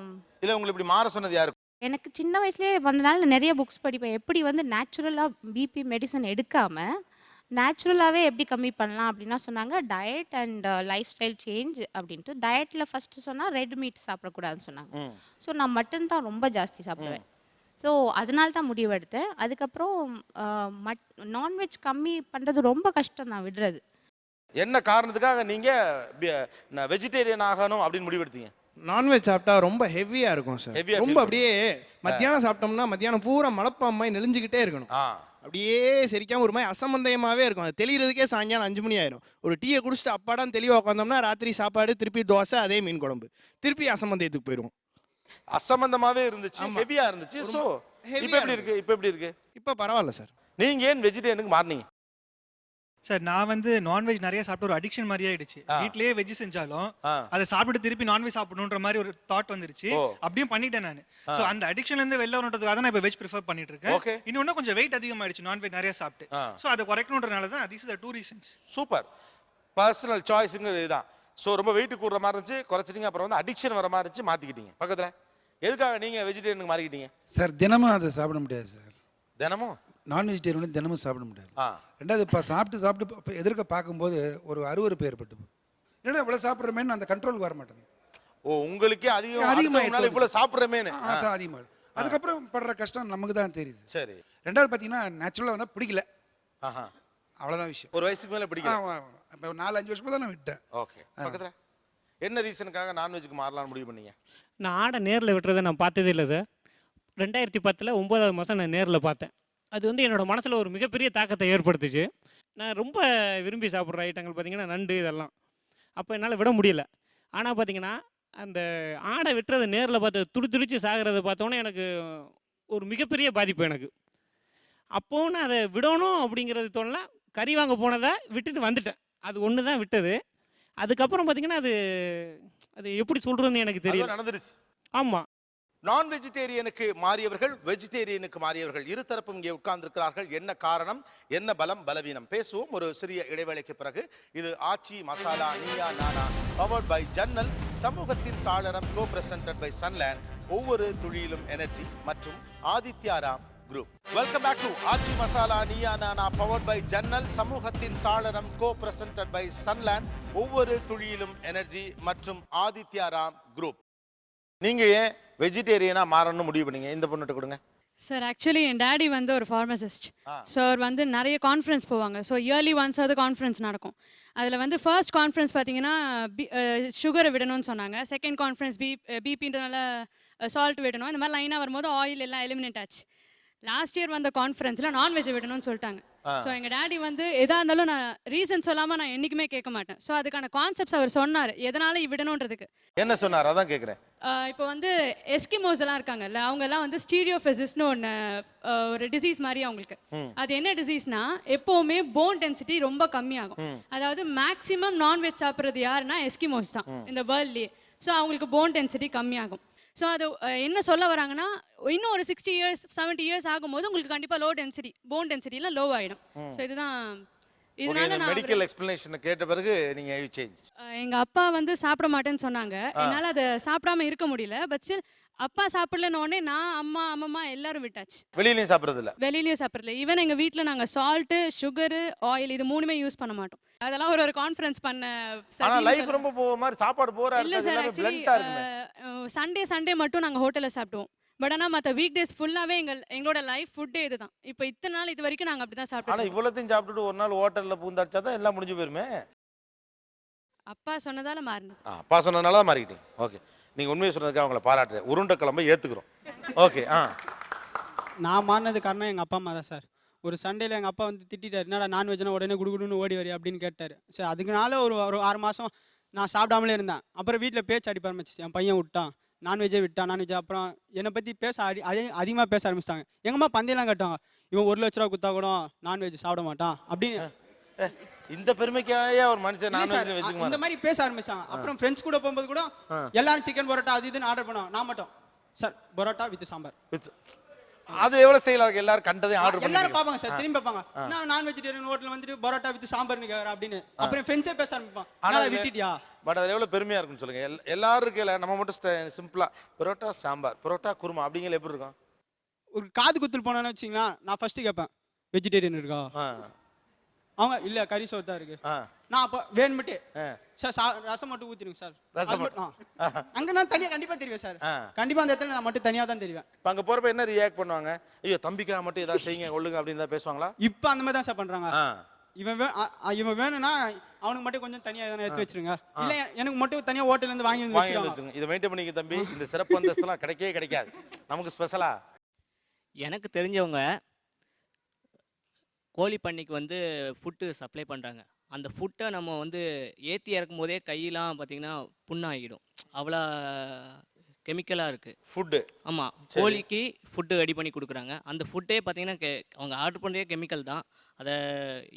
இல்லை, உங்களுக்கு இப்படி மாற சொன்னது யாரு? எனக்கு சின்ன வயசுலேயே வந்தனால நிறைய புக்ஸ் படிப்பேன். எப்படி வந்து நேச்சுரலாக பிபி மெடிசன் எடுக்காமல் நேச்சுரலாகவே எப்படி கம்மி பண்ணலாம் அப்படின்னா சொன்னாங்க, diet and life style change அப்படின்ட்டு. டயட்டில் ஃபஸ்ட்டு சொன்னால் ரெட் மீட் சாப்பிடக்கூடாதுன்னு சொன்னாங்க. ஸோ நான் மட்டன் தான் ரொம்ப ஜாஸ்தி சாப்பிடுவேன். ஸோ அதனால தான் முடிவு எடுத்தேன். அதுக்கப்புறம் நான்வெஜ் கம்மி பண்ணுறது ரொம்ப கஷ்டம் தான் விடுறது. என்ன காரணத்துக்காக நீங்க வெஜிடேரியன் ஆகணும் அப்படின்னு முடிவெடுத்தீங்க? நான்வெஜ் சாப்பிட்டா ரொம்ப ஹெவியா இருக்கும் சார். ரொம்ப அப்படியே மத்தியானம் சாப்பிட்டோம்னா மத்தியானம் பூரா மலப்பாம்மாய் நெளிஞ்சுக்கிட்டே இருக்கணும். அப்படியே செரிக்காம ஒரு மாதிரி அசம்பந்தயமாவே இருக்கும். அது தெளிகிறதுக்கே சாயங்காலம் 5 மணி ஆயிரும். ஒரு டீயை குடிச்சிட்டு அப்பாடான்னு தெளிவாக உட்காந்தோம்னா ராத்திரி சாப்பாடு, திருப்பி தோசை, அதே மீன் குழம்பு, திருப்பி அசம்பந்தயத்துக்கு போயிடும். அசம்பந்தமாவே இருந்துச்சு, ஹெவியா இருந்துச்சு. ஸோ இப்போ எப்படி இருக்கு? இப்போ எப்படி இருக்கு? இப்போ பரவாயில்ல சார். நீங்க ஏன் வெஜிடேரியனுக்கு மாறினீங்க? சார் நான் வந்து நான்வெஜ் நிறைய சாப்பிட்டு ஒரு அடிக்ஷன் மாதிரியே ஆயிடுச்சு. வீட்லயே வெஜ் செஞ்சாலும் அதை சாப்பிட்டு திருப்பி நான்வெஜ் சாப்பிடணுன்ற மாதிரி ஒரு தாட் வந்துருச்சு. அப்படியும் பண்ணிட்டேன் நான். ஸோ அந்த அடிக்ஷன்ல இருந்து வெளில வரணுன்றதுக்காக தான் நான் இப்போ வெஜ் ப்ரிஃபர் பண்ணிட்டு இருக்கேன். இன்னொன்னு கொஞ்சம் வெயிட் அதிகமாயிடுச்சு நான்வெஜ் நிறைய சாப்பிட்டு. ஸோ அதை குறைக்கணுன்றனால தான் this is the 2 reasons. Super. Personal சாய்ஸுங்கிறது இதுதான். ஸோ ரொம்ப வெயிட் கூடுற மாதிரி இருந்துச்சு, குறைச்சிட்டீங்க. அப்புறம் வந்து அடிக்ஷன் வர மாதிரி இருந்துச்சு, மாத்திக்கிட்டீங்க. பக்கத்தில் எதுக்காக நீங்க வெஜிடேரியனுக்கு மாறிக்கிட்டீங்க? சார் தினமும் அதை சாப்பிட முடியாது சார். தினமும் நான் வெஜிடேரியன் தினமும் சாப்பிட முடியாது. ரெண்டாவது இப்போ சாப்பிட்டு எதிர்க்க பார்க்கும்போது ஒரு அருவருப்பு ஏற்பட்டு, ஏன்னா இவ்வளோ சாப்பிட்றமேன்னு அந்த கண்ட்ரோலுக்கு வர மாட்டேன். ஓ, உங்களுக்கே அதிகமாக இவ்வளோ சாப்பிட்றமேன்னு அதிகமாக. அதுக்கப்புறம் படுற கஷ்டம் நமக்கு தான் தெரியுது. சரி. ரெண்டாவது பார்த்தீங்கன்னா நேச்சுரலாக வந்தால் பிடிக்கல. அவ்வளோதான் விஷயம். ஒரு வயசுக்கு மேலே பிடிக்கல. இப்போ 4-5 வருஷமா தான் நான் விட்டேன். ஓகே. பக்கத்தில் என்ன ரீசனுக்காக நான்வெஜ்ஜுக்கு மாறலாம்னு முடிவு பண்ணீங்க? நான் ஆடை நேரில் விட்டுறதை நான் பார்த்ததே இல்லை சார். 2010 9வது மாதம் நான் நேரில் பார்த்தேன். அது வந்து என்னோடய மனசில் ஒரு மிகப்பெரிய தாக்கத்தை ஏற்படுத்துச்சு. நான் ரொம்ப விரும்பி சாப்பிட்ற ஐட்டங்கள் பார்த்திங்கன்னா நண்டு, இதெல்லாம். அப்போ என்னால் விட முடியல. ஆனால் பார்த்திங்கன்னா அந்த ஆடை விட்டுறதை நேரில் பார்த்து துடிச்சு சாகிறத பார்த்தோன்னே எனக்கு ஒரு மிகப்பெரிய பாதிப்பு எனக்கு. அப்போது நான் அதை விடணும் அப்படிங்கிறது தோணல. கறி வாங்க போனதை விட்டுட்டு வந்துட்டேன். அது ஒன்று தான் விட்டது. அதுக்கப்புறம் பார்த்திங்கன்னா அது எப்படி சொல்கிறதுன்னு எனக்கு தெரியல. நடந்துருச்சு. ஆமாம். நான் வெஜிடேரியனுக்கு மாறியவர்கள், வெஜிடேரியனுக்கு மாறியவர்கள் இருதரப்பும் இங்கே உட்கார்ந்திருக்கிறார்கள். என்ன காரணம், என்ன பலம், பலவீனம் பேசுவோம் ஒரு சிறிய இடைவேளைக்கு பிறகு. இது ஆச்சி மசாலா நீயா நானா, பவர்ட் பை ஜன்னல், சமூகத்தின் சாளரம், கோ பிரசன்டட் பை சன்லேண்ட், ஒவ்வொரு துளியிலும் எனர்ஜி மற்றும் Adityaram group. Welcome back to Aachi Masala Neeya Naana, powered by ஜன்னல், சமூகத்தின் சாளரம், கோ பிரசன்டட் பை சன்லேண்ட், ஒவ்வொரு துளியிலும் எனர்ஜி மற்றும் ஆதித்யாராம் குரூப். நீங்க ஏன் வெஜிடேரியனா மாறணும்னு முடிவு பண்ணீங்க? இந்த பொண்ணுகிட்ட கொடுங்க. சார் ஆக்சுவலி என் டேடி வந்து ஒரு ஃபார்மசிஸ்ட். ஸோ அவர் வந்து நிறைய கான்ஃபரன்ஸ் போவாங்க. ஸோ இயர்லி ஒன்ஸ் அது கான்ஃபரன்ஸ் நடக்கும். அதில் வந்து ஃபர்ஸ்ட் கான்ஃபரன்ஸ் பார்த்தீங்கன்னா சுகரை விடணும்னு சொன்னாங்க. செகண்ட் கான்ஃபரன்ஸ் பிபின்றனால சால்ட் விடணும். இந்த மாதிரி லைனாக வரும்போது ஆயில் எல்லாம் எலிமினேட் ஆச்சு. லாஸ்ட் இயர் வந்த கான்ஃபரன்ஸில் நான்வெஜ் விடணும்னு சொல்லிட்டாங்க. ஸோ எங்கள் டேடி வந்து எதாக இருந்தாலும் நான் ரீசன் சொல்லாமல் நான் என்றைக்குமே கேட்க மாட்டேன். ஸோ அதுக்கான கான்செப்ட்ஸ் அவர் சொன்னார், எதனால விடணுன்றதுக்கு. என்ன சொன்னார் அதான் கேட்குறேன். இப்போ வந்து எஸ்கிமோஸ் எல்லாம் இருக்காங்கல்ல, அவங்க எல்லாம் வந்து ஸ்டீரியோஃபெசிஸ்னு ஒன்று ஒரு டிசீஸ் மாதிரி அவங்களுக்கு. அது என்ன டிசீஸ்னா, எப்போவுமே போன் டென்சிட்டி ரொம்ப கம்மியாகும். அதாவது மேக்ஸிமம் நான்வெஜ் சாப்பிட்றது யாருன்னா எஸ்கிமோஸ் தான் இந்த வேர்ல்ட்லேயே. ஸோ அவங்களுக்கு போன் டென்சிட்டி கம்மியாகும். ஸோ அது என்ன சொல்ல வராங்கன்னா, இன்னும் ஒரு 60 இயர்ஸ் 70 இயர்ஸ் ஆகும்போது உங்களுக்கு கண்டிப்பாக லோ டென்சிட்டி போன் டென்சிட்டிலாம் லோ ஆகிடும். ஸோ இதுதான் இதனால நான் மெடிக்கல் எக்ஸ்பிளனேஷன் கேட்ட பிறகு நீங்க சேஞ்ச். எங்க அப்பா வந்து சாப்பிட மாட்டேன்னு சொன்னாங்க. என்னால அதை சாப்பிடாம இருக்க முடியல. பட் ஸ்டில் அப்பா சாப்பிடலன்னு உடனே நான் அம்மா எல்லாரும் விட்டாச்சு. வெளியிலயும் சாப்பிடுறது இல்ல. வெளியிலயும் சாப்பிடுறது. ஈவன் எங்க வீட்ல நாங்க சால்ட், சுகர், ஆயில் இது மூணுமே யூஸ் பண்ண மாட்டோம். அதெல்லாம் ஒரு கான்ஃபரன்ஸ் பண்ண. ஆனா லைஃப் ரொம்ப மாதிரி சாப்பாடு போறா இல்ல சார். ஆக்சுவலி சண்டே மட்டும் நாங்க ஹோட்டல்ல சாப்பிடுவோம். பட் ஆனால் மற்ற வீக் டேஸ் ஃபுல்லாகவே எங்களோட லைஃப் ஃபுட்டே இதுதான். இப்போ இத்தனை நாள் இது வரைக்கும் நாங்கள் அப்படி தான் சாப்பிட்டோம். ஆனால் இவ்வளோத்தையும் சாப்பிட்டுட்டு ஒரு நாள் ஹோட்டலில் பூந்தாச்சா தான் எல்லாம் முடிஞ்சு போயிருமே. அப்பா சொன்னதால மாறினது. அப்பா சொன்னதுனால தான் மாறிக்கிட்டீங்க. ஓகே, நீங்கள் உண்மையை சொன்னதுக்காக அவங்கள பாராட்டுறேன். உருண்டை கிளம்ப ஏற்றுக்கிறோம். ஓகே. நான் மாறினது காரணம் எங்கள் அப்பா அம்மா தான் சார். ஒரு சண்டேல எங்கள் அப்பா வந்து திட்டார், என்னடா நான்வெஜ்னா உடனே குடுகுடுன்னு ஓடி வரி அப்படின்னு கேட்டார். சரி, அதுக்குனால ஒரு 6 மாதம் நான் சாப்பிடாமலே இருந்தேன். அப்புறம் வீட்டில் பேச்சு அடிப்ப ஆரம்பிச்சிச்சு. என் பையன் விட்டான், நான்வெஜ்ஜே விட்டான், நான்வெஜ். அப்புறம் என்னை பற்றி பேச அதிகமாக பேச ஆரம்பிச்சிட்டாங்க. எங்கம்மா பந்தயம்லாம் கட்டுவாங்க, இவன் 1 லட்ச ரூபா கொடுத்தா கூட நான்வெஜ் சாப்பிட மாட்டான் அப்படின்னு. இந்த பெருமைக்காக ஒரு மனுஷன் இல்லை சார், நான்வெஜ் வச்சுக்க இந்த மாதிரி பேச ஆரம்பிச்சாங்க. அப்புறம் ஃப்ரெண்ட்ஸ் கூட போகும்போது கூட எல்லாரும் சிக்கன் பரோட்டா அது இதுன்னு ஆர்டர் பண்ணுவாங்க. நான் மட்டும் சார் பரோட்டா வித் சாம்பார். அது எவ்வளவு செய்யலாம்? எல்லாரும் கண்டதையும் ஆர்டர் பண்ணி எல்லாரும் பார்ப்பாங்க சார், திரும்பி பார்ப்பாங்க. நான் நான் வெஜிடேரியன் ஹோட்டல் வந்துட்டு பரோட்டா வித் சாம்பார்னு கேட்குறேன் அப்படின்னு. அப்புறம் ஃப்ரெண்ட்ஸே பேச ஆரம்பிப்பான், ஆனால் விட்டுட்டியா. பட் அது எவ்வளவு பெருமையா இருக்குன்னு சொல்லுங்க. எல்லாரும் இருக்கல, நம்ம மட்டும் சிம்பிளா பரோட்டா சாம்பார், பரோட்டா குருமா அப்படிங்கிற எப்படி இருக்கும்? ஒரு காது குத்தல் போனான்னு வச்சிங்களா, நான் ஃபர்ஸ்ட் கேட்பேன் வெஜிடேரியன் இருக்கா, அவங்க இல்ல கறி சோறு தான் இருக்கு. நான் அப்போ வேணுமிட்டு சார் ரசம் மட்டும் ஊற்றிடுங்க சார். அங்கே நான் தனியாக கண்டிப்பாக தெரியும் சார், கண்டிப்பாக அந்த இடத்துல நான் மட்டும் தனியாக தான் தெரிவேன். இப்போ அங்கே போகிறப்ப என்ன ரியாக்ட் பண்ணுவாங்க? ஐயோ தம்பிக்கா மட்டும் ஏதாவது செய்யுங்க ஒழுங்கு அப்படின்னு தான் பேசுவாங்களா? இப்போ அந்த மாதிரி தான் சார் பண்ணுறாங்க. இவன் வேணும்னா அவனுக்கு மட்டும் கொஞ்சம் தனியாக எதனா எடுத்து வச்சிருங்க, இல்லை எனக்கு மட்டும் தனியாக ஹோட்டல்லேருந்து வாங்கி வச்சுருங்க. இதை மெயின்டைன் பண்ணிக்க தம்பி, இந்த சிறப்பு அந்தஸ்தெல்லாம் கிடைக்கவே கிடைக்காது நமக்கு ஸ்பெஷலா. எனக்கு தெரிஞ்சவங்க கோழி பண்ணைக்கு வந்து ஃபுட்டு சப்ளை பண்ணுறாங்க. அந்த ஃபுட்டை நம்ம வந்து ஏற்றி இறக்கும் போதே கையெல்லாம் பார்த்திங்கன்னா புண்ணாகிடும், அவ்வளோ கெமிக்கலாக இருக்குது ஃபுட்டு. ஆமாம், கோழிக்கு ஃபுட்டு ரெடி பண்ணி கொடுக்குறாங்க. அந்த ஃபுட்டே பார்த்திங்கன்னா அவங்க ஆர்டர் பண்ணுறதே கெமிக்கல் தான். அதை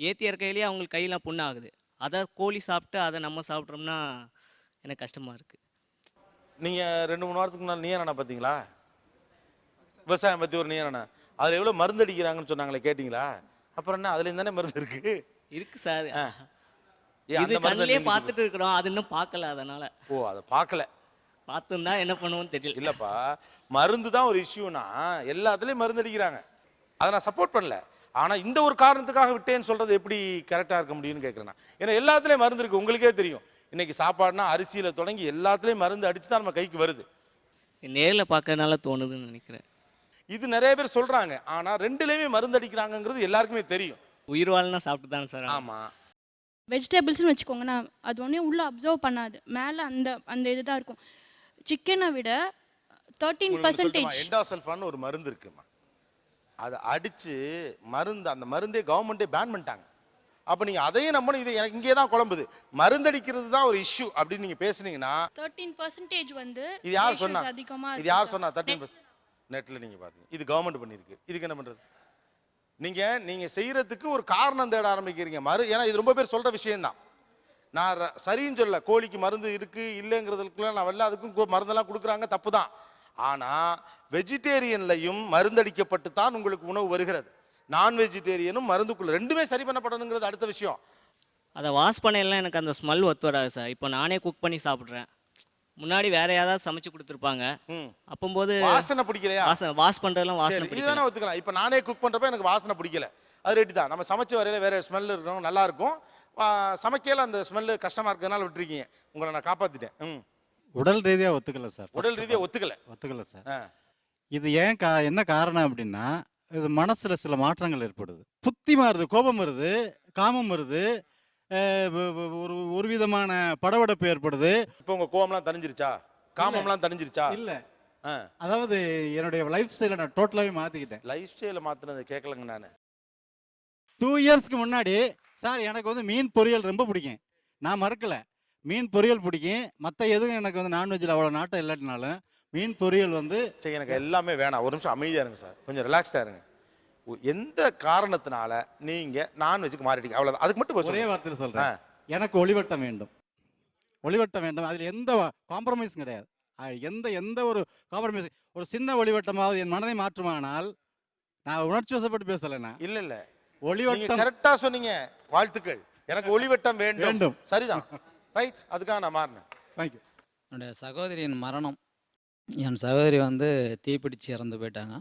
ஏற்றி இறக்கையிலேயே அவங்களுக்கு கையெல்லாம் புண்ணாகுது. அதை கோழி சாப்பிட்டு அதை நம்ம சாப்பிட்றோம்னா எனக்கு கஷ்டமாக இருக்குது. நீங்கள் 2-3 வாரத்துக்கு முன்னாடி நீயானா பார்த்தீங்களா? விவசாயம் பற்றி ஒரு நீயானா, அதில் எவ்வளோ மருந்து அடிக்கிறாங்கன்னு சொன்னாங்களே, கேட்டிங்களா? அப்புறம் என்ன அதுலேயும் தானே மருந்து இருக்கு சார். இது கண்ணிலே பார்த்துட்டு இருக்கிறோம், அது இன்னும் பார்க்கல, அதனால. ஓ, அதை பார்க்கல. பார்த்துருந்தா என்ன பண்ணுவோம்னு தெரியல. இல்லப்பா, மருந்து தான் ஒரு இஷ்யூனா எல்லாத்துலேயும் மருந்து அடிக்கிறாங்க, அதை நான் சப்போர்ட் பண்ணல. ஆனால் இந்த ஒரு காரணத்துக்காக விட்டேன்னு சொல்றது எப்படி கரெக்டாக இருக்க முடியும்னு கேட்குறேன். ஏன்னா எல்லாத்துலேயும் மருந்து இருக்கு, உங்களுக்கே தெரியும். இன்னைக்கு சாப்பாடுனா அரிசியில் தொடங்கி எல்லாத்துலேயும் மருந்து அடிச்சு தான் நம்ம கைக்கு வருது. நேரில் பார்க்கறதுனால தோணுதுன்னு நினைக்கிறேன். இது நிறைய பேர் சொல்றாங்க, ஆனா 2லேயுமே மருந்து அடிக்கிறாங்கிறது எல்லாருக்குமே தெரியும். உயிர் வாழ்னா சாப்பிட்டு தானே சார். ஆமா, வெஜிடபிள்ஸ்னு வச்சுக்கோங்கண்ணா, அது ஒன்றே உள்ளே அப்சர்வ் பண்ணாது, மேலே அந்த இதுதான் இருக்கும். சிக்கனை விட 13% எண்டோசல்ஃபான் ஒரு மருந்து இருக்குமா, அதை அடிச்சு மருந்து, அந்த மருந்தே கவர்மெண்டே பேன் பண்ணிட்டாங்க. அப்போ நீங்கள் அதையும் நம்பணும். இது எனக்கு இங்கே தான் குழம்புது, மருந்தடிக்கிறது தான் ஒரு இஷ்யூ அப்படின்னு நீங்கள் பேசுனீங்கன்னா 13% வந்து இது யார் சொன்னா? அதிகமாக இது யார் சொன்னா? 13% நெட்டில் நீங்கள் பார்த்தீங்க, இது கவர்மெண்ட் பண்ணியிருக்கு. இதுக்கு என்ன பண்ணுறது? நீங்கள் செய்கிறதுக்கு ஒரு காரணம் தேட ஆரம்பிக்கிறீங்க. ஏன்னா இது ரொம்ப பேர் சொல்கிற விஷயம்தான். நான் சரின்னு சொல்ல, கோழிக்கு மருந்து இருக்குது இல்லைங்கிறதுக்குலாம் நான் வரல, அதுக்கும் மருந்தெல்லாம் கொடுக்குறாங்க, தப்பு தான். ஆனால் வெஜிடேரியன்லையும் மருந்தடிக்கப்பட்டு தான் உங்களுக்கு உணவு வருகிறது. நான் வெஜிடேரியனும் மருந்துக்குள்ள ரெண்டுமே சரி பண்ணப்படணுங்கிறது அடுத்த விஷயம். அதை வாஷ் பண்ணலாம் எனக்கு அந்த ஸ்மெல் ஒத்து வராது சார். இப்போ நானே குக் பண்ணி சாப்பிட்றேன், முன்னாடி வேற யாராவது சமைச்சு கொடுத்துருப்பாங்க, அப்போது வாசனை பிடிக்கலையா? வாஷ் பண்ணுறதுலாம் வாசனை இதுதானே ஒத்துக்கலாம். இப்போ நானே குக் பண்ணுறப்ப எனக்கு வாசனை பிடிக்கல, அது ரெடி தான். நம்ம சமைச்ச வரையில வேற ஸ்மெல் இருக்கும், நல்லா இருக்கும். சமைக்கல அந்த ஸ்மெல்லு கஷ்டமா இருக்கிறதுனால விட்டுருக்கீங்க, உங்களை நான் காப்பாத்திட்டேன். உடல் ரீதியாக ஒத்துக்கல சார். உடல் ரீதியாக ஒத்துக்கல சார். இது ஏன் என்ன காரணம் அப்படின்னா, இது மனசுல சில மாற்றங்கள் ஏற்படுது, புத்தி மாறுது, கோபம் வருது, காமம் வருது, ஒரு விதமான படபடப்பு ஏற்படுது. இப்போ உங்க கோபம்லாம் தணிஞ்சிருச்சா? காமம்லாம் தணிஞ்சிருச்சா? இல்ல, அதாவது என்னுடைய லைஃப் ஸ்டைலை நான் டோட்டலாகவே மாற்றிக்கிட்டேன். லைஃப் ஸ்டைலை மாற்றினதை கேட்கலங்க நான். 2 இயர்ஸ்க்கு முன்னாடி சார் எனக்கு வந்து மீன் பொரியல் ரொம்ப பிடிக்கும், நான் மறக்கலை, மீன் பொரியல் பிடிக்கும். மற்ற எதுவும் எனக்கு வந்து நான்வெஜ்ஜில் அவ்வளோ நாட்டம் இல்லாட்டினாலும் மீன் பொரியல் வந்து சரி, எனக்கு எல்லாமே வேணாம். ஒரு நிமிஷம் அமைதியாக இருங்க சார், கொஞ்சம் ரிலாக்ஸ்டாக இருங்க. எந்த காரணத்தினால நீங்கள் நான்வெஜ்ஜுக்கு மாறிட்டீங்க? அவ்வளோதான், அதுக்கு மட்டும் ஒரே வார்த்தையில் சொல்கிறேன், எனக்கு ஒளிவட்டம் வேண்டும், ஒளிவட்டம் வேண்டும். அதில் எந்த காம்ப்ரமைஸும் கிடையாது, எந்த ஒரு காம்ப்ரமைஸ். ஒரு சின்ன ஒளிவட்டமாவது என் மனதை மாற்றுமானால், நான் உணர்ச்சி வசப்பட்டு பேசலைண்ணா. இல்லை, ஒளிவட்டம் கரெக்டாக சொன்னீங்க, வாழ்த்துக்கள். எனக்கு ஒளிவட்டம் வேண்டும், சரிதான், ரைட், அதுக்காக நான் மாறினேன். தேங்க்யூ. என்னுடைய சகோதரியின் மரணம், என் சகோதரி வந்து தீப்பிடிச்சு இறந்து போயிட்டாங்க.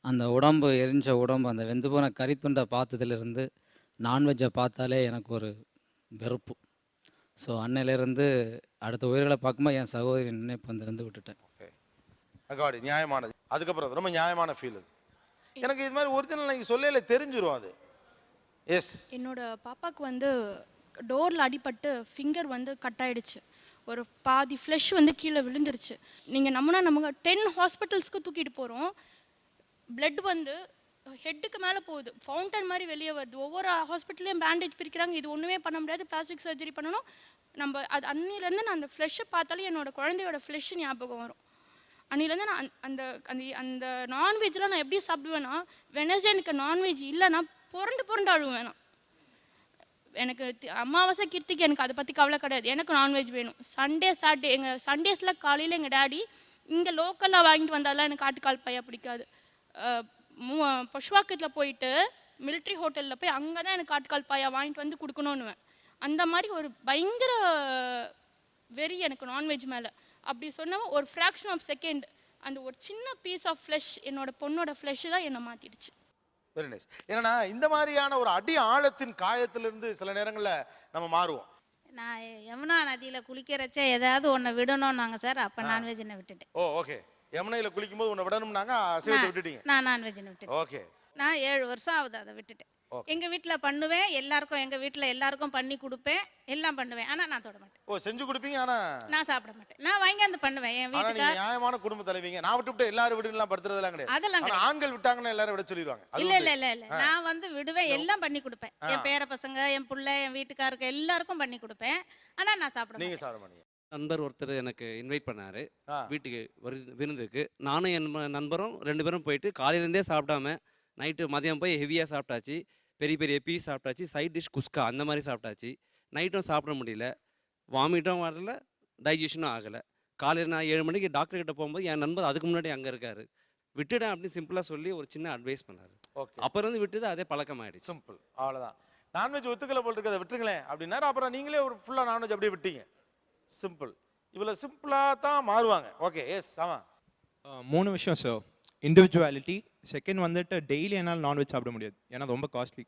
அந்த உடம்பு எரிஞ்ச உடம்பு, அந்த வெந்து போன கறித்துண்டை பார்த்ததுலேருந்து நான்வெஜ்ஜை பார்த்தாலே எனக்கு ஒரு வெறுப்பு. ஸோ அன்னையிலேருந்து அடுத்த உயிர்களை பார்க்கும்போது என் சகோதரி நினைப்பு வந்து விட்டுட்டேன். ஓகே, நியாயமானது. அதுக்கப்புறம் ரொம்ப நியாயமான ஃபீல் அது. எனக்கு இது மாதிரி ஒரிஜினல் நீங்கள் சொல்லல தெரிஞ்சிரும் அது. எஸ், என்னோட பாப்பாவுக்கு வந்து டோரில் அடிபட்டு ஃபிங்கர் வந்து கட் ஆயிடுச்சு, ஒரு பாதி ஃப்ளஷ் வந்து கீழே விழுந்துருச்சு. நீங்கள் நம்பினா நமக்கு 10 ஹாஸ்பிட்டல்ஸ்க்கு தூக்கிட்டு போகிறோம், பிளட் வந்து ஹெட்டுக்கு மேலே போகுது, ஃபவுண்டன் மாதிரி வெளியே வருது. ஒவ்வொரு ஹாஸ்பிட்டல்லையும் பேண்டேஜ் பிரிக்கிறாங்க, இது ஒன்றுமே பண்ண முடியாது, பிளாஸ்டிக் சர்ஜரி பண்ணணும். நம்ம அது அன்னிலேருந்து நான் அந்த ஃப்ளெஷ்ஷை பார்த்தாலே என்னோட குழந்தையோட ஃப்ளெஷ் ஞாபகம் வரும். அன்னிலேருந்து நான் அந்த அந்த அந்த நான்வெஜ்லாம் நான் எப்படி சாப்பிடுவேன்னா, வெனஸ்டே எனக்கு நான்வெஜ் இல்லைன்னா புரண்டு அழுவேன் நான். எனக்கு அமாவாசை கிருத்திக்கு எனக்கு அதை பற்றி கவலை கிடையாது, எனக்கு நான்வெஜ் வேணும். சண்டே சாட்டர்டே எங்கள் சண்டேஸில் காலையில் எங்கள் டேடி இங்கே லோக்கலில் வாங்கிட்டு வந்தாலாம் எனக்கு ஆட்டுக்கால் பையா பிடிக்காது. பசுவாக்கத்தில் போயிட்டு மிலிட்ரி ஹோட்டலில் போய் அங்கே தான் எனக்கு ஆட்டுக்கால் பாயா வாங்கிட்டு வந்து கொடுக்கணுன்னுவேன். அந்த மாதிரி ஒரு பயங்கர வெறி எனக்கு நான்வெஜ் மேலே. அப்படி சொன்னவன் ஒரு ஃப்ராக்ஷன் ஆஃப் செகண்ட் அந்த ஒரு சின்ன பீஸ் ஆஃப் ஃப்ளஷ் என்னோட பொண்ணோட ஃப்ளஷ் தான் என்னை மாற்றிடுச்சு. Very nice. ஏன்னா இந்த மாதிரியான ஒரு அடி ஆழத்தின் காயத்திலிருந்து சில நேரங்களில் நம்ம மாறுவோம். நான் யமுனா நதியில் குளிக்கிறச்ச ஏதாவது ஒன்று விடணும்னாங்க சார், அப்போ நான்வெஜ்னை விட்டுட்டேன். ஓ ஓகே. யமுனையில் குளிக்கும்போது உன்னை விடணும்னாங்க, அசைவத்தை விட்டுட்டீங்க. நான் நான்வெஜ்னை விட்டுட்டேன். ஓகே. நான் 7 வருஷம் ஆகுது அதை விட்டுட்டேன். எங்கள் வீட்டில் பண்ணுவேன், எங்கள் வீட்டில் எல்லாருக்கும் பண்ணி கொடுப்பேன், எல்லாம் பண்ணுவேன். ஆனால் நான் தொட மாட்டேன். ஓ செஞ்சு கொடுப்பீங்க, ஆனால் நான் சாப்பிட மாட்டேன். நான் வாங்கியாந்து பண்ணுவேன் என் வீட்டுக்கு. நியாயமான குடும்ப தலைவிங்க. நான் விட்டு எல்லாரும் விடுலாம் படுத்துறதெல்லாம் கிடையாது. அதெல்லாம் ஆனா ஆண்கள் விட்டாங்கன்னா எல்லாரும் விட சொல்லிடுவாங்க. இல்ல நான் வந்து விடுவேன், எல்லாம் பண்ணி கொடுப்பேன். என் பேர பசங்க, என் புள்ள, என் வீட்டுக்காருக்கு எல்லாருக்கும் பண்ணி கொடுப்பேன். ஆனால் நான் சாப்பிட நீங்க சாப்பிட மாட்டீங்க. நண்பர் ஒருத்தர் எனக்கு இன்வைட் பண்ணாரு வீட்டுக்கு விருந்துக்கு. நானும் என் நண்பரும் 2 பேரும் போயிட்டு காலையிலேருந்தே சாப்பிடாம நைட்டு மதியம் போய் ஹெவியாக சாப்பிட்டாச்சு. பெரிய பெரிய பீஸ் சாப்பிட்டாச்சு, சைட் டிஷ் குஸ்கா அந்த மாதிரி சாப்பிட்டாச்சு. நைட்டும் சாப்பிட முடியல, வாமிட்டும் வரல, டைஜஷனும் ஆகலை. காலையில் நான் 7 மணிக்கு டாக்டர் கிட்ட போகும்போது என் நண்பர் அதுக்கு முன்னாடி அங்கே இருக்காரு. விட்டுடேன் அப்படின்னு சிம்பிளாக சொல்லி ஒரு சின்ன அட்வைஸ் பண்ணார். ஓகே. அப்புறம் வந்து விட்டுது, அதே பழக்கமாயிடுச்சு. சிம்பிள், அவ்வளோதான். நான்வெஜ் ஒத்துக்கலை போல் இருக்கிறத விட்டுருங்களேன் அப்படின்னாரு. அப்புறம் நீங்களே ஒரு ஃபுல்லாக நான்வெஜ் அப்படியே விட்டீங்க. சிம்பிள். இவ்வளோ சிம்பிளாக தான் மாறுவாங்க. ஓகே. எஸ். ஆமாம். 3 விஷயம் சார். இண்டிவிஜுவாலிட்டி, செகண்ட் வந்துட்டு டெய்லி என்னால் நான்வெஜ் சாப்பிட முடியாது, ஏன்னா ரொம்ப காஸ்ட்லி.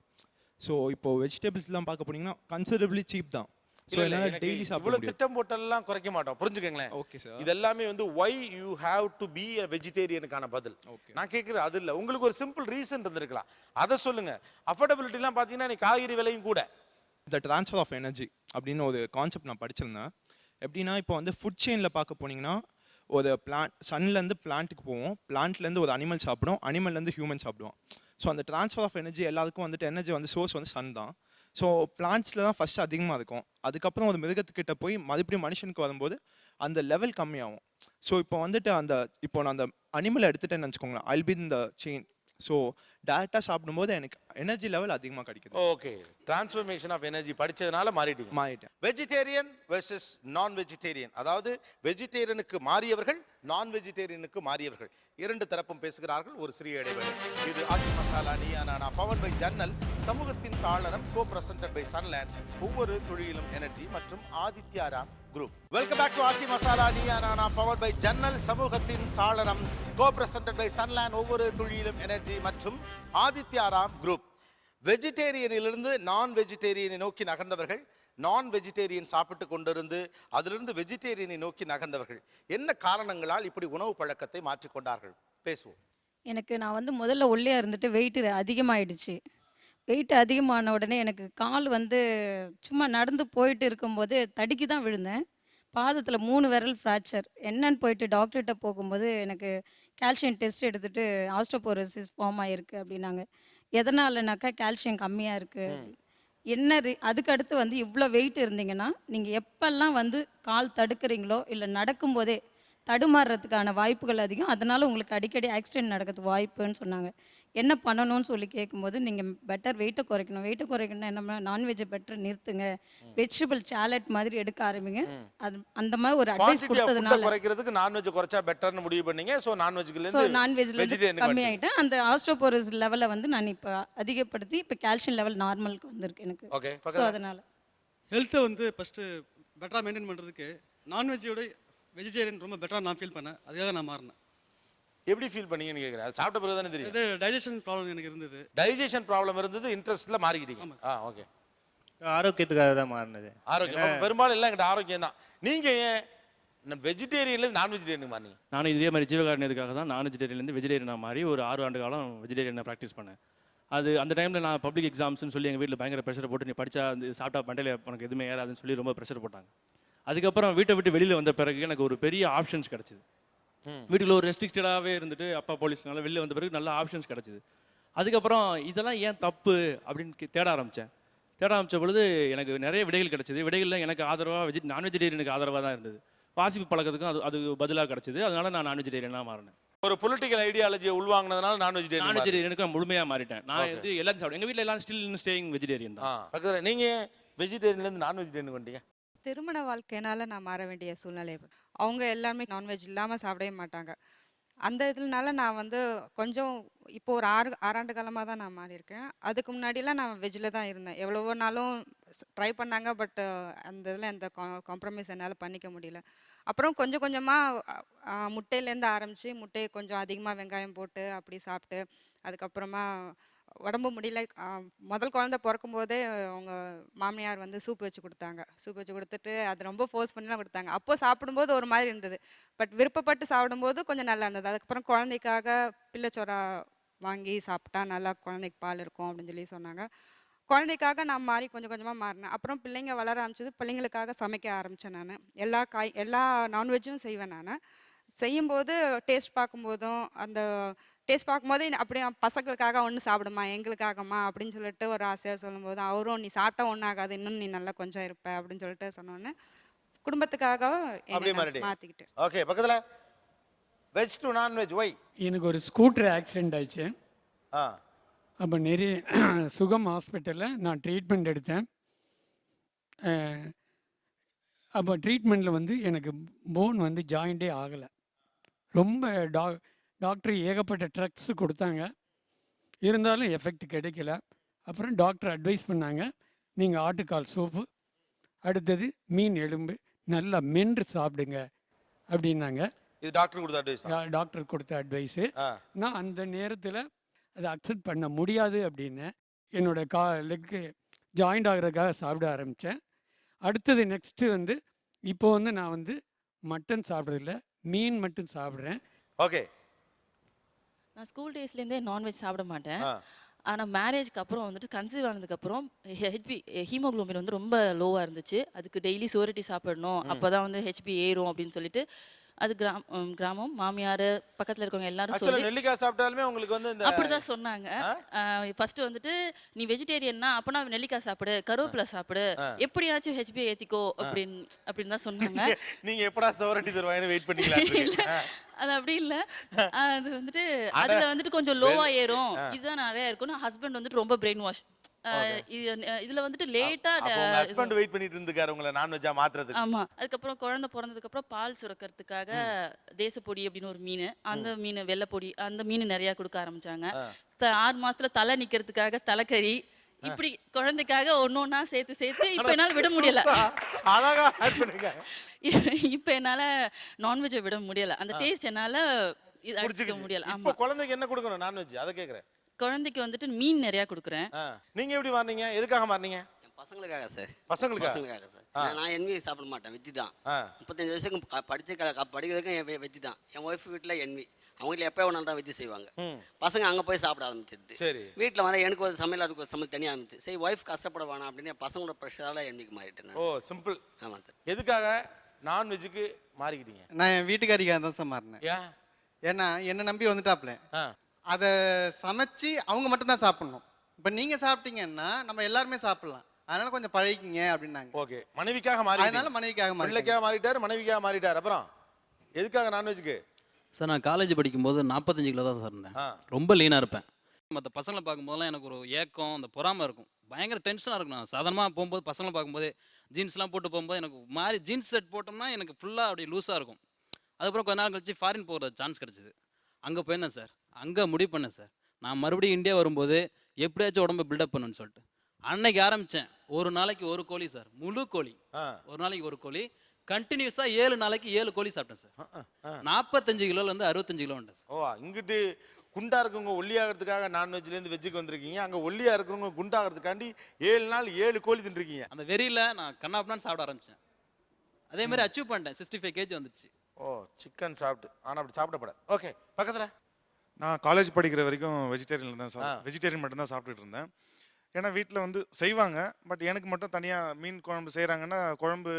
ஸோ இப்போ வெஜிடபிள்ஸ்லாம் பார்க்க போனீங்கன்னா கன்சிடரபிளி சீப் தான். ஸோ என்னால் டெய்லி சாப்பிட இவ்வளோ முடியாது. திட்டம் போட்டெல்லாம் குறைக்க மாட்டோம், புரிஞ்சுக்கங்களேன். Okay sir. இது எல்லாமே வந்து why you have to be a வெஜிடேரியனுக்கான பதில். நான் கேட்குறது அது இல்லை, உங்களுக்கு ஒரு சிம்பிள் ரீசன் இருந்திருக்கலாம், அதை சொல்லுங்க. அஃபோர்டபிலிட்டிலாம் பார்த்தீங்கன்னா நீ காய்கறி விலையும் கூட. த ட்ரான்ஸ்ஃபர் ஆஃப் எனர்ஜி அப்படின்னு ஒரு கான்செப்ட் நான் படிச்சிருந்தேன். எப்படின்னா இப்போ வந்து ஃபுட் செயினில் பார்க்க போனீங்கன்னா ஒரு சன்லேருந்து பிளான்ட்டுக்கு போவோம், பிளான்ட்லேருந்து ஒரு அனிமல் சாப்பிடும், அனிமல்லேருந்து ஹியூமன் சாப்பிடுவோம். ஸோ அந்த ட்ரான்ஸ்ஃபர் ஆஃப் எனர்ஜி எல்லாத்துக்கும் வந்துட்டு எனர்ஜி வந்து சோர்ஸ் வந்து சன் தான். ஸோ பிளான்ட்ஸில் தான் ஃபஸ்ட்டு அதிகமாக இருக்கும், அதுக்கப்புறம் ஒரு மிருகத்துக்கிட்ட போய் மறுபடியும் மனுஷனுக்கு வரும்போது அந்த லெவல் கம்மியாகும். ஸோ இப்போ வந்துட்டு இப்போ நான் அந்த அனிமலை எடுத்துட்டேன்னு வச்சுக்கோங்களேன், ஐல் பி இந்த செயின். ஸோ டேரெக்டாக சாப்பிடும்போது எனக்கு எனர்ஜி லெவல் அதிகமாக கிடைக்குது. ஓகே. டிரான்ஸ்ஃபர்மேஷன் ஆஃப் எனர்ஜி படிச்சதுனால மாறிட்டேன். வெஜிடேரியன் வெர்சஸ் நான் வெஜிடேரியன், அதாவது வெஜிடேரியனுக்கு மாறியவர்கள், நான் வெஜிடேரியனுக்கு மாறியவர்கள், 2 தரப்பும் பேசுகிறார்கள். ஒரு சிறிய இடைவேளை. இது ஆச்சி மசாலா நீயா நானா, பவர் பை ஜன்னல், சமூகத்தின் சாளரம், கோ பிரசன்டட் பை சன்லேண்ட், ஒவ்வொரு தொழிலும் எனர்ஜி மற்றும் Adityaram group. Welcome back to Aachi Masala Neeya நானா, பவர் பை ஜன்னல், சமூகத்தின் சாளரம், கோ பிரசன்டட் பை சன்லேண்ட், ஒவ்வொரு தொழிலும் எனர்ஜி மற்றும் ஆதித்யாராம் குரூப். வெஜிடேரியனிலிருந்து நான் வெஜிடேரியனை நோக்கி நகர்ந்தவர்கள், நான் வெஜிடேரியன் சாப்பிட்டு கொண்டிருந்து அதிலிருந்து வெஜிடேரியனை நோக்கி நகர்ந்தவர்கள், என்ன காரணங்களால் இப்படி உணவு பழக்கத்தை மாற்றிக்கொண்டார்கள்? பேசுவோம். நான் வந்து முதல்ல ஒல்லியாக இருந்துட்டு வெயிட் அதிகமாகிடுச்சு. வெயிட் அதிகமான உடனே எனக்கு கால் வந்து சும்மா நடந்து போயிட்டு இருக்கும்போது தடுக்கி தான் விழுந்தேன். பாதத்தில் 3 விரல் ஃப்ராக்சர். என்னன்னு போயிட்டு டாக்டர்கிட்ட போகும்போது எனக்கு கால்சியம் டெஸ்ட் எடுத்துகிட்டு ஆஸ்டோபோரோசிஸ் ஃபார்ம் ஆகிருக்கு அப்படின்னாங்க. எதனாலனாக்கா கால்சியம் கம்மியாக இருக்குது. அதுக்கு அடுத்து வந்து இவ்வளோ வெயிட் இருந்தீங்கன்னா நீங்கள் எப்பெல்லாம் வந்து கால் தடுக்கிறீங்களோ இல்லை நடக்கும்போதே தடுமாறுறதுக்கான வாய்ப்புகள் அதிகம், அதனால் உங்களுக்கு அடிக்கடி ஆக்சிடென்ட் நடக்கிறதுக்கு வாய்ப்புன்னு சொன்னாங்க. என்ன பண்ணணும்னு சொல்லி கேட்கும்போது நீங்கள் பெட்டர் வெயிட்டை குறைக்கணும்னா என்ன, நான்வெஜ்ஜை பெட்டர் நிறுத்துங்க, வெஜிடபிள் சாலட் மாதிரி எடுக்க ஆரம்பிங்க. அது அந்த மாதிரி ஒரு அட்வைஸ் கொடுத்ததுனால குறைக்கிறதுக்கு நான்வெஜ் குறைச்சா பெட்டர்னு முடிவு பண்ணீங்க. ஸோ நான்வெஜ்லேருந்து கம்மியாயிட்டேன். அந்த ஆஸ்டோபோரோசிஸ் லெவலை வந்து நான் இப்போ அதிகப்படுத்தி இப்போ கால்சியம் லெவல் நார்மலுக்கு வந்திருக்கு எனக்கு. ஸோ அதனால் ஹெல்த்தை வந்து ஃபஸ்ட்டு பெட்டராக மெயின்டைன் பண்ணுறதுக்கு நான்வெஜ்ஜோட வெஜிடேரியன் ரொம்ப பெட்டராக நான் ஃபீல் பண்ணேன். அதுக்காக நான் மாறினேன். எப்படி ஃபீல் பண்ணீங்கன்னு கேட்குறேன். சாப்பிட்ட பிறகு தானே தெரியும். இது டைஜஷன் ப்ராப்ளம் எனக்கு இருந்தது. டைஜஷன் ப்ராப்ளம் இருந்தது, இன்ட்ரெஸ்ட்டில் மாறிக்கிட்டீங்க. ஓகே. ஆரோக்கியத்துக்காக தான் மாறினது. ஆரோக்கியம் பெரும்பாலும் எல்லாம் எங்கிட்ட ஆரோக்கியம் தான். நீங்கள் ஏன் வெஜிடேரியன்லேருந்து நான் வெஜிடேரியனுக்கு மாறினீங்க? நானும் இதே மாதிரி ஜீவகாரணியதுக்காக தான் நான் வெஜிடேரியன்லேருந்து வெஜிடேரியனாக மாறி ஒரு 6 ஆண்டு காலம் வெஜிடேரியனை ப்ராக்டிஸ் பண்ணேன். அது அந்த டைமில் நான் பப்ளிக் எக்ஸாம்ஸ்னு சொல்லி எங்கள் வீட்டில் பயங்கர ப்ரெஷர் போட்டு, நீ படித்தா அந்த சாப்பிட்டா மண்டையில் உனக்கு எதுவுமே ஏறாதுன்னு சொல்லி ரொம்ப ப்ரெஷர் போட்டாங்க. அதுக்கப்புறம் வீட்டை விட்டு வெளியில் வந்த பிறகு எனக்கு ஒரு பெரிய ஆப்ஷன்ஸ் கிடச்சிது. வீட்டில் ஒரு ரெஸ்ட்ரிக்டடாகவே இருந்துட்டு அப்பா போலீஸ்னால வெளில வந்த பிறகு நல்ல ஆப்ஷன்ஸ் கிடச்சிது. அதுக்கப்புறம் இதெல்லாம் ஏன் தப்பு அப்படின்னு தேட ஆரம்பித்த பொழுது எனக்கு நிறைய விடைகள் கிடச்சிது. விடைகளில் எனக்கு ஆதரவாக நான் வெஜிடேரியனுக்கு ஆதரவாக தான் இருந்தது. வாசிப்பு பழக்கத்துக்கும் அது பதிலாக கிடச்சிது. அதனால நான் நான் வெஜிடேரியனாக மாறினேன். ஒரு பொலிட்டிக்கல் ஐடியாலஜியை உள்வாங்கினதுனால நான் வெஜிடேரியனுக்கு முழுமையாக மாறிட்டேன். நான் வந்து எல்லாத்தையும் சாப்பிடுவேன். எங்கள் வீட்டில் எல்லாரும் ஸ்டில் ஸ்டேயிங் வெஜிடேரியன் தான். பக்கத்தில் நீங்கள் வெஜிடேரியன்லேருந்து நான் வெஜிடேரியனுக்கு வந்துட்டீங்க? திருமண வாழ்க்கையினால நான் மாற வேண்டிய சூழ்நிலை. அவங்க எல்லாருமே நான்வெஜ் இல்லாமல் சாப்பிடவே மாட்டாங்க. அந்த இதனால நான் வந்து கொஞ்சம் இப்போ ஒரு 6 ஆண்டு காலமாக தான் நான் மாறியிருக்கேன். அதுக்கு முன்னாடிலாம் நான் வெஜ்ஜில் தான் இருந்தேன். எவ்வளவோ நாளும் ட்ரை பண்ணாங்க. பட் அந்த இதில் எந்த காம்ப்ரமைஸ் என்னால் பண்ணிக்க முடியல. அப்புறம் கொஞ்சம் கொஞ்சமாக முட்டையிலேருந்து ஆரம்பித்து முட்டையை கொஞ்சம் அதிகமாக வெங்காயம் போட்டு அப்படி சாப்பிட்டு அதுக்கப்புறமா உடம்பு முடியல. முதல் குழந்தை பிறக்கும் போதே அவங்க மாமியார் வந்து சூப் வச்சு கொடுத்தாங்க. சூப் வச்சு கொடுத்துட்டு அது ரொம்ப ஃபோர்ஸ் பண்ணிலாம் கொடுத்தாங்க. அப்போது சாப்பிடும்போது ஒரு மாதிரி இருந்தது. பட் விருப்பப்பட்டு சாப்பிடும்போது கொஞ்சம் நல்லா இருந்தது. அதுக்கப்புறம் குழந்தைக்காக பிள்ளைச்சோறா வாங்கி சாப்பிட்டா நல்லா குழந்தைக்கு பால் இருக்கும் அப்படின்னு சொல்லி சொன்னாங்க. குழந்தைக்காக நான் மாறி கொஞ்சம் கொஞ்சமாக மாறினேன். அப்புறம் பிள்ளைங்க வளர ஆரம்பிச்சது. பிள்ளைங்களுக்காக சமைக்க ஆரம்பித்தேன். நான் எல்லா நான்வெஜ்ஜும் செய்வேன். நான் செய்யும்போது டேஸ்ட் பார்க்கும்போதும் அந்த டேஸ்ட் பார்க்கும்போது அப்படியே பசங்களுக்காக ஒன்று சாப்பிடுமா எங்களுக்காகம்மா அப்படின்னு சொல்லிட்டு ஒரு ஆசையாக சொல்லும்போது அவரும் நீ சாப்பிட்டா ஒன்றும் ஆகாது, இன்னும் நீ நல்லா கொஞ்சம் இருப்ப அப்படின்னு சொல்லிட்டு சொன்னோன்னே குடும்பத்துக்காக மாற்றிக்கிட்டு. ஓகே, பக்கத்தில் வெஜ் டு நான்வெஜ் ஒய்? எனக்கு ஒரு ஸ்கூட்டர் ஆக்சிடெண்ட் ஆயிடுச்சு. அப்போ நிறைய சுகம் ஹாஸ்பிட்டலில் நான் ட்ரீட்மெண்ட் எடுத்தேன். அப்போ ட்ரீட்மெண்ட்டில் வந்து எனக்கு போன் வந்து ஜாயிண்டே ஆகலை. ரொம்ப டாக்டர் ஏகப்பட்ட ட்ரக்ஸ் கொடுத்தாங்க. இருந்தாலும் எஃபெக்ட் கிடைக்கல. அப்புறம் டாக்டர் அட்வைஸ் பண்ணாங்க, நீங்கள் ஆட்டுக்கால் சூப்பு, அடுத்தது மீன் எலும்பு நல்லா மென்று சாப்பிடுங்க அப்படின்னாங்க. இது டாக்டர் கொடுத்த அட்வைஸ்? டாக்டர் கொடுத்த அட்வைஸு. நான் அந்த நேரத்தில் அதை அக்செப்ட் பண்ண முடியாது அப்படின்னு என்னோடய லெக்கு ஜாயிண்ட் ஆகிறதுக்காக சாப்பிட ஆரம்பித்தேன். அடுத்தது நெக்ஸ்ட்டு வந்து இப்போ வந்து நான் வந்து மட்டன் சாப்பிட்றதில்ல, மீன் மட்டும் சாப்பிட்றேன். ஓகே. நான் ஸ்கூல் டேஸ்லேருந்தே நான்வெஜ் சாப்பிட மாட்டேன். ஆனால் மேரேஜ்க்கு அப்புறம் வந்துட்டு கன்சீவ் ஆனதுக்கப்புறம் ஹீமோக்ளோபின் வந்து ரொம்ப லோவாக இருந்துச்சு. அதுக்கு டெய்லி சோரட்டி சாப்பிடணும், அப்போ தான் வந்து ஹெச்பி ஏறும் அப்படின்னு சொல்லிட்டு அது கிராமம் மாமியார் பக்கத்தில் இருக்கவங்க எல்லாரும் சொல்லி நெல்லிக்காய் சாப்பிட்டாலுமே உங்களுக்கு வந்து அப்படிதான் சொன்னாங்க. ஃபர்ஸ்ட் வந்துட்டு நீ வெஜிடேரியன்னா அப்பனா நெல்லிக்காய் சாப்பிடு, கருவேப்பிலை சாப்பிடு, எப்படியாச்சும் ஹெச்பி ஏத்திக்கோ அப்படின்னு தான் சொன்னாங்க. நீங்க எப்படா சோரட்டி தருவாங்கன்னு வெயிட் பண்ணீங்களா? அது அப்படி இல்லை. அது வந்துட்டு அதில் வந்துட்டு கொஞ்சம் லோவாக ஏறும், இதுதான் நிறையா இருக்கும். ஹஸ்பண்ட் வந்துட்டு ரொம்ப பிரெயின் வாஷ். இதுல வந்துட்டு லேட்டா ஹஸ்பண்ட் வெயிட் பண்ணிட்டு இருந்துக்காரு உங்களை நான்வெஜ்ஜா மாத்துறதுக்கு. ஆமா. அதுக்கப்புறம் குழந்தை பிறந்ததுக்கு அப்புறம் பால் சுரக்கிறதுக்காக தேசப்பொடி அப்படின்னு ஒரு மீன், அந்த மீன் வெள்ளைப்பொடி, அந்த மீன் நிறைய கொடுக்க ஆரம்பிச்சாங்க. 6 மாசத்துல தலை நிக்கிறதுக்காக தலைக்கறி, இப்படி குழந்தைக்காக ஒன்னொன்னா சேர்த்து இப்ப என்னால விட முடியல. இப்ப என்னால நான்வெஜ்ஜை விட முடியல. அந்த டேஸ்ட் என்னால அடிச்சுக்க முடியல. ஆமா. குழந்தைக்கு என்ன கொடுக்கணும் நான்வெஜ் அதை கேக்குறேன். குழந்தைக்கு வந்துட்டு மீன் நிறைய கொடுக்குறேன். நீங்க எப்படி மாறீங்க? எதுக்காக மாறீங்க? பசங்களுக்காக சார். பசங்களுக்காக சார். நான் என்வி சாப்பிட மாட்டேன், வெஜ் தான். 35 வயசுக்கு படிக்கிறதுக்கும் வெஜ் தான். என் ஒய்ஃப் வீட்டில் என்வி, அவங்க வீட்டில் எப்போ வேணாலும் தான் வெஜ் செய்வாங்க. பசங்க அங்கே போய் சாப்பிட ஆரம்பிச்சிருது. சரி. வீட்டில் வர எனக்கு ஒரு சமையல் அதுக்கு ஒரு சமையல் தனியாக ஆரம்பிச்சு. சரி, ஒய்ஃப் கஷ்டப்பட வேணாம் அப்படின்னு பசங்களோட ப்ரெஷரால் என்விக்கு மாறிட்டேன். ஓ, சிம்பிள். ஆமாம் சார். எதுக்காக நான்வெஜ்ஜுக்கு மாறிக்கிட்டீங்க? நான் என் வீட்டுக்காரிக்காக தான் சார் மாறினேன். ஏன்னா என்னை நம்பி வந்துட்டாப்ல, அதை சமைச்சு அவங்க மட்டும்தான் சாப்பிடணும். இப்போ நீங்கள் சாப்பிட்டீங்கன்னா நம்ம எல்லாருமே சாப்பிடலாம், அதனால கொஞ்சம் பழகிக்கிங்க அப்படின்னாங்க. ஓகே. மனைவிக்காக மாறி, அதனால மனைவிக்காக பிள்ளைக்காக மாறிட்டார், மனைவிக்காக மாறிட்டார். அப்புறம் எதுக்காக நான்வெஜ்க்கு? சார் நான் காலேஜ் படிக்கும்போது 45 கிலோ தான் சார் இருந்தேன். ரொம்ப லீனாக இருப்பேன். மற்ற பசங்களை பார்க்கும்போதெல்லாம் எனக்கு ஒரு ஏக்கம், அந்த பொறாமை இருக்கும், பயங்கர டென்ஷனாக இருக்கும். நான் சாதாரணமாக போகும்போது பசங்களை பார்க்கும்போது ஜீன்ஸ்லாம் போட்டு போகும்போது எனக்கு மாதிரி ஜீன்ஸ் செட் போட்டோம்னா எனக்கு ஃபுல்லாக அப்படி லூஸாக இருக்கும். அதுக்கப்புறம் கொஞ்ச நாள் கழிச்சு ஃபாரின் போகிற சான்ஸ் கிடச்சிது. அங்கே போயிருந்தேன் சார். அங்கே முடிவு பண்ணேன் சார், நான் மறுபடியும் இந்தியா வரும்போது எப்படியாச்சும் உடம்பை பில்டப் பண்ணுன்னு சொல்லிட்டு அன்னைக்கு ஆரம்பித்தேன். ஒரு நாளைக்கு 1 கோழி சார், முழு கோழி. ஒரு நாளைக்கு 1 கோழி கண்டினியூஸாக 7 நாளைக்கு 7 கோழி சாப்பிட்டேன் சார். 45 கிலோலேருந்து 65 கிலோ வந்தேன் சார். ஓ, இங்கிட்டு குண்டா இருக்கவங்க ஒல்லியாகிறதுக்காக நான்வெஜ்லேருந்து வெஜ்ஜுக்கு வந்திருக்கீங்க, அங்கே ஒல்லியா இருக்கிறவங்க குண்டாகிறதுக்காண்டி 7 நாள் 7 கோழி தின்றுருக்கீங்க. அந்த வெறியில் நான் கண்ணாப்பண்ணான்னு சாப்பிட ஆரம்பித்தேன். அதே மாதிரி அச்சீவ் பண்ணிட்டேன். 65 kg வந்துச்சு. ஓ, சிக்கன் சாப்பிட்டு. ஆனால் அப்படி சாப்பிடப்படாது. ஓகே, பக்கத்தில் நான் காலேஜ் படிக்கிற வரைக்கும் வெஜிடேரியன் தான் சார். வெஜிடேரியன் மட்டும்தான் சாப்பிட்டுட்டு இருந்தேன். ஏன்னா வீட்டில் வந்து செய்வாங்க, பட் எனக்கு மட்டும் தனியாக மீன் குழம்பு செய்கிறாங்கன்னா குழம்பு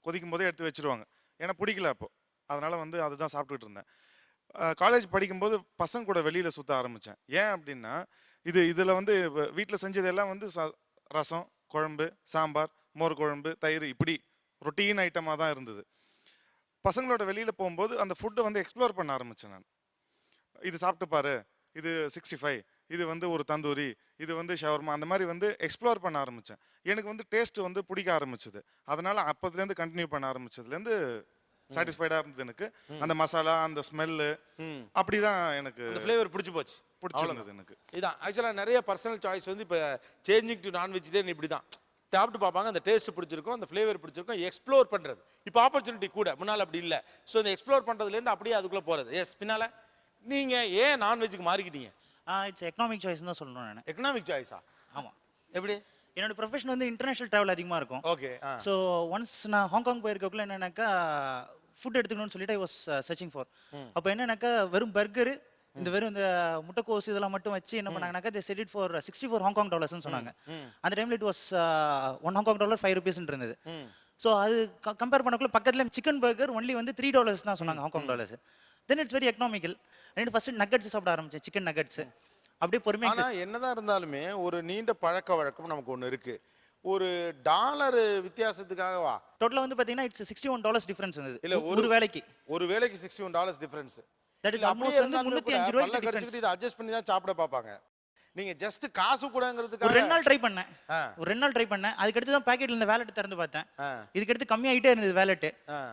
கொதிக்கும் போதே எடுத்து வச்சுருவாங்க. ஏன்னா பிடிக்கல அப்போது, அதனால் வந்து அதுதான் சாப்பிட்டுட்டு இருந்தேன். காலேஜ் படிக்கும்போது பசங்க கூட வெளியில் சுற்ற ஆரம்பித்தேன். ஏன் அப்படின்னா இதில் வந்து வீட்டில் செஞ்சதெல்லாம் வந்து ரசம், குழம்பு, சாம்பார், மோர் குழம்பு, தயிர், இப்படி ரொட்டீன் ஐட்டமாக தான் இருந்தது. பசங்களோட வெளியில் போகும்போது அந்த ஃபுட்டை வந்து எக்ஸ்ப்ளோர் பண்ண ஆரம்பித்தேன் நான். இது சாப்பிட்டு பாரு, இது 65, இது வந்து ஒரு தந்தூரி, இது வந்து ஷவர்மா, அந்த மாதிரி வந்து எக்ஸ்ப்ளோர் பண்ண ஆரம்பித்தேன். எனக்கு வந்து டேஸ்ட்டு வந்து பிடிக்க ஆரம்பிச்சது. அதனால் அப்போதுலேருந்து கண்டினியூ பண்ண ஆரம்பிச்சதுலேருந்து சாட்டிஸ்ஃபைடாக இருந்தது எனக்கு. அந்த மசாலா, அந்த ஸ்மெல்லு, அப்படி தான் எனக்கு அந்த ஃப்ளேவர் பிடிச்சி போச்சு, பிடிச்சிருந்தது எனக்கு. இதான் ஆக்சுவலாக நிறைய பர்சனல் சாய்ஸ் வந்து இப்போ சேஞ்சிங் டு நான் வெஜிடேரியன் இப்படி தான் சாப்பிட்டு பார்ப்பாங்க, அந்த டேஸ்ட் பிடிச்சிருக்கும், அந்த ஃப்ளேவர் பிடிச்சிருக்கும், எக்ஸ்ப்ளோர் பண்ணுறது. இப்போ ஆப்பர்ச்சுனிட்டி கூட, முன்னால் அப்படி இல்லை. ஸோ இந்த எக்ஸ்ப்ளோர் பண்ணுறதுலேருந்து அப்படியே அதுக்குள்ளே போகிறது. எஸ், பின்னால் நீங்கள் ஏன் நான்வெஜ்ஜுக்கு மாறிக்கிட்டீங்க? இட்ஸ் எக்கனாமிக் சாய்ஸ் தான் சொல்லணும். நான் எக்கனாமிக் சாய்ஸா? ஆமாம். எப்படி? என்னோட ப்ரொஃபஷன் வந்து இன்டர்நேஷனல் ட்ராவல் அதிகமாக இருக்கும். ஓகே. ஸோ ஒன்ஸ் நான் ஹாங்காங் போயிருக்கக்குள்ள என்னன்னாக்கா ஃபுட் எடுத்துக்கணும்னு சொல்லிட்டு ஐ வாஸ் சர்ச்சிங் ஃபார். அப்போ என்னன்னாக்கா வெறும் பர்கரு, இந்த வெறும் இந்த முட்டைக்கோஸ் இதெல்லாம் மட்டும் வச்சு என்ன பண்ணாங்கனாக்கா they said it for 64 Hong Kong டாலர்ஸ்னு சொன்னாங்க. அந்த டைமில் இட் வாஸ் 1 ஹாங்காங் டாலர் 5 ரூபீஸ்ன்னு இருந்தது. ஸோ அது கம்பேர் பண்ணக்குள்ள பக்கத்தில் சிக்கன் பர்கர் ஒன்லி வந்து $3 தான் சொன்னாங்க, Hong Kong dollars. Then it's very economical. And first nuggets சாப்பிட ஆரம்பிச்சேன், சிக்கன் நக்கட்ஸ். அப்படியே பொறுமையாக. ஆனால் என்னதான் இருந்தாலுமே ஒரு நீண்ட பழக்க வழக்கம் நமக்கு ஒன்று இருக்கு. ஒரு டாலர் வித்தியாசத்துக்காகவா? டோட்டலாக வந்து பார்த்தீங்கன்னா இட்ஸ் $61 டிஃபரன்ஸ் வந்தது. இல்லை, ஒரு வேலைக்கு $61 டிஃபரன்ஸ். தட் இஸ் ஆல்மோஸ்ட் வந்து 305 ரூபாய் டிஃபரன்ஸ். இதை அட்ஜஸ்ட் பண்ணி தான் சாப்பிட பார்ப்பாங்க. நீங்க ஜஸ்ட் காசு கூடங்கிறதுக்கு ஒரு 2 நாள் ட்ரை பண்ணேன். அதுக்கு அடுத்து தான் பாக்கெட்ல இருந்த வாலெட் திறந்து பார்த்தேன். இதுக்கு அடுத்து கம்மியாயிட்டே இருந்தது வாலெட்.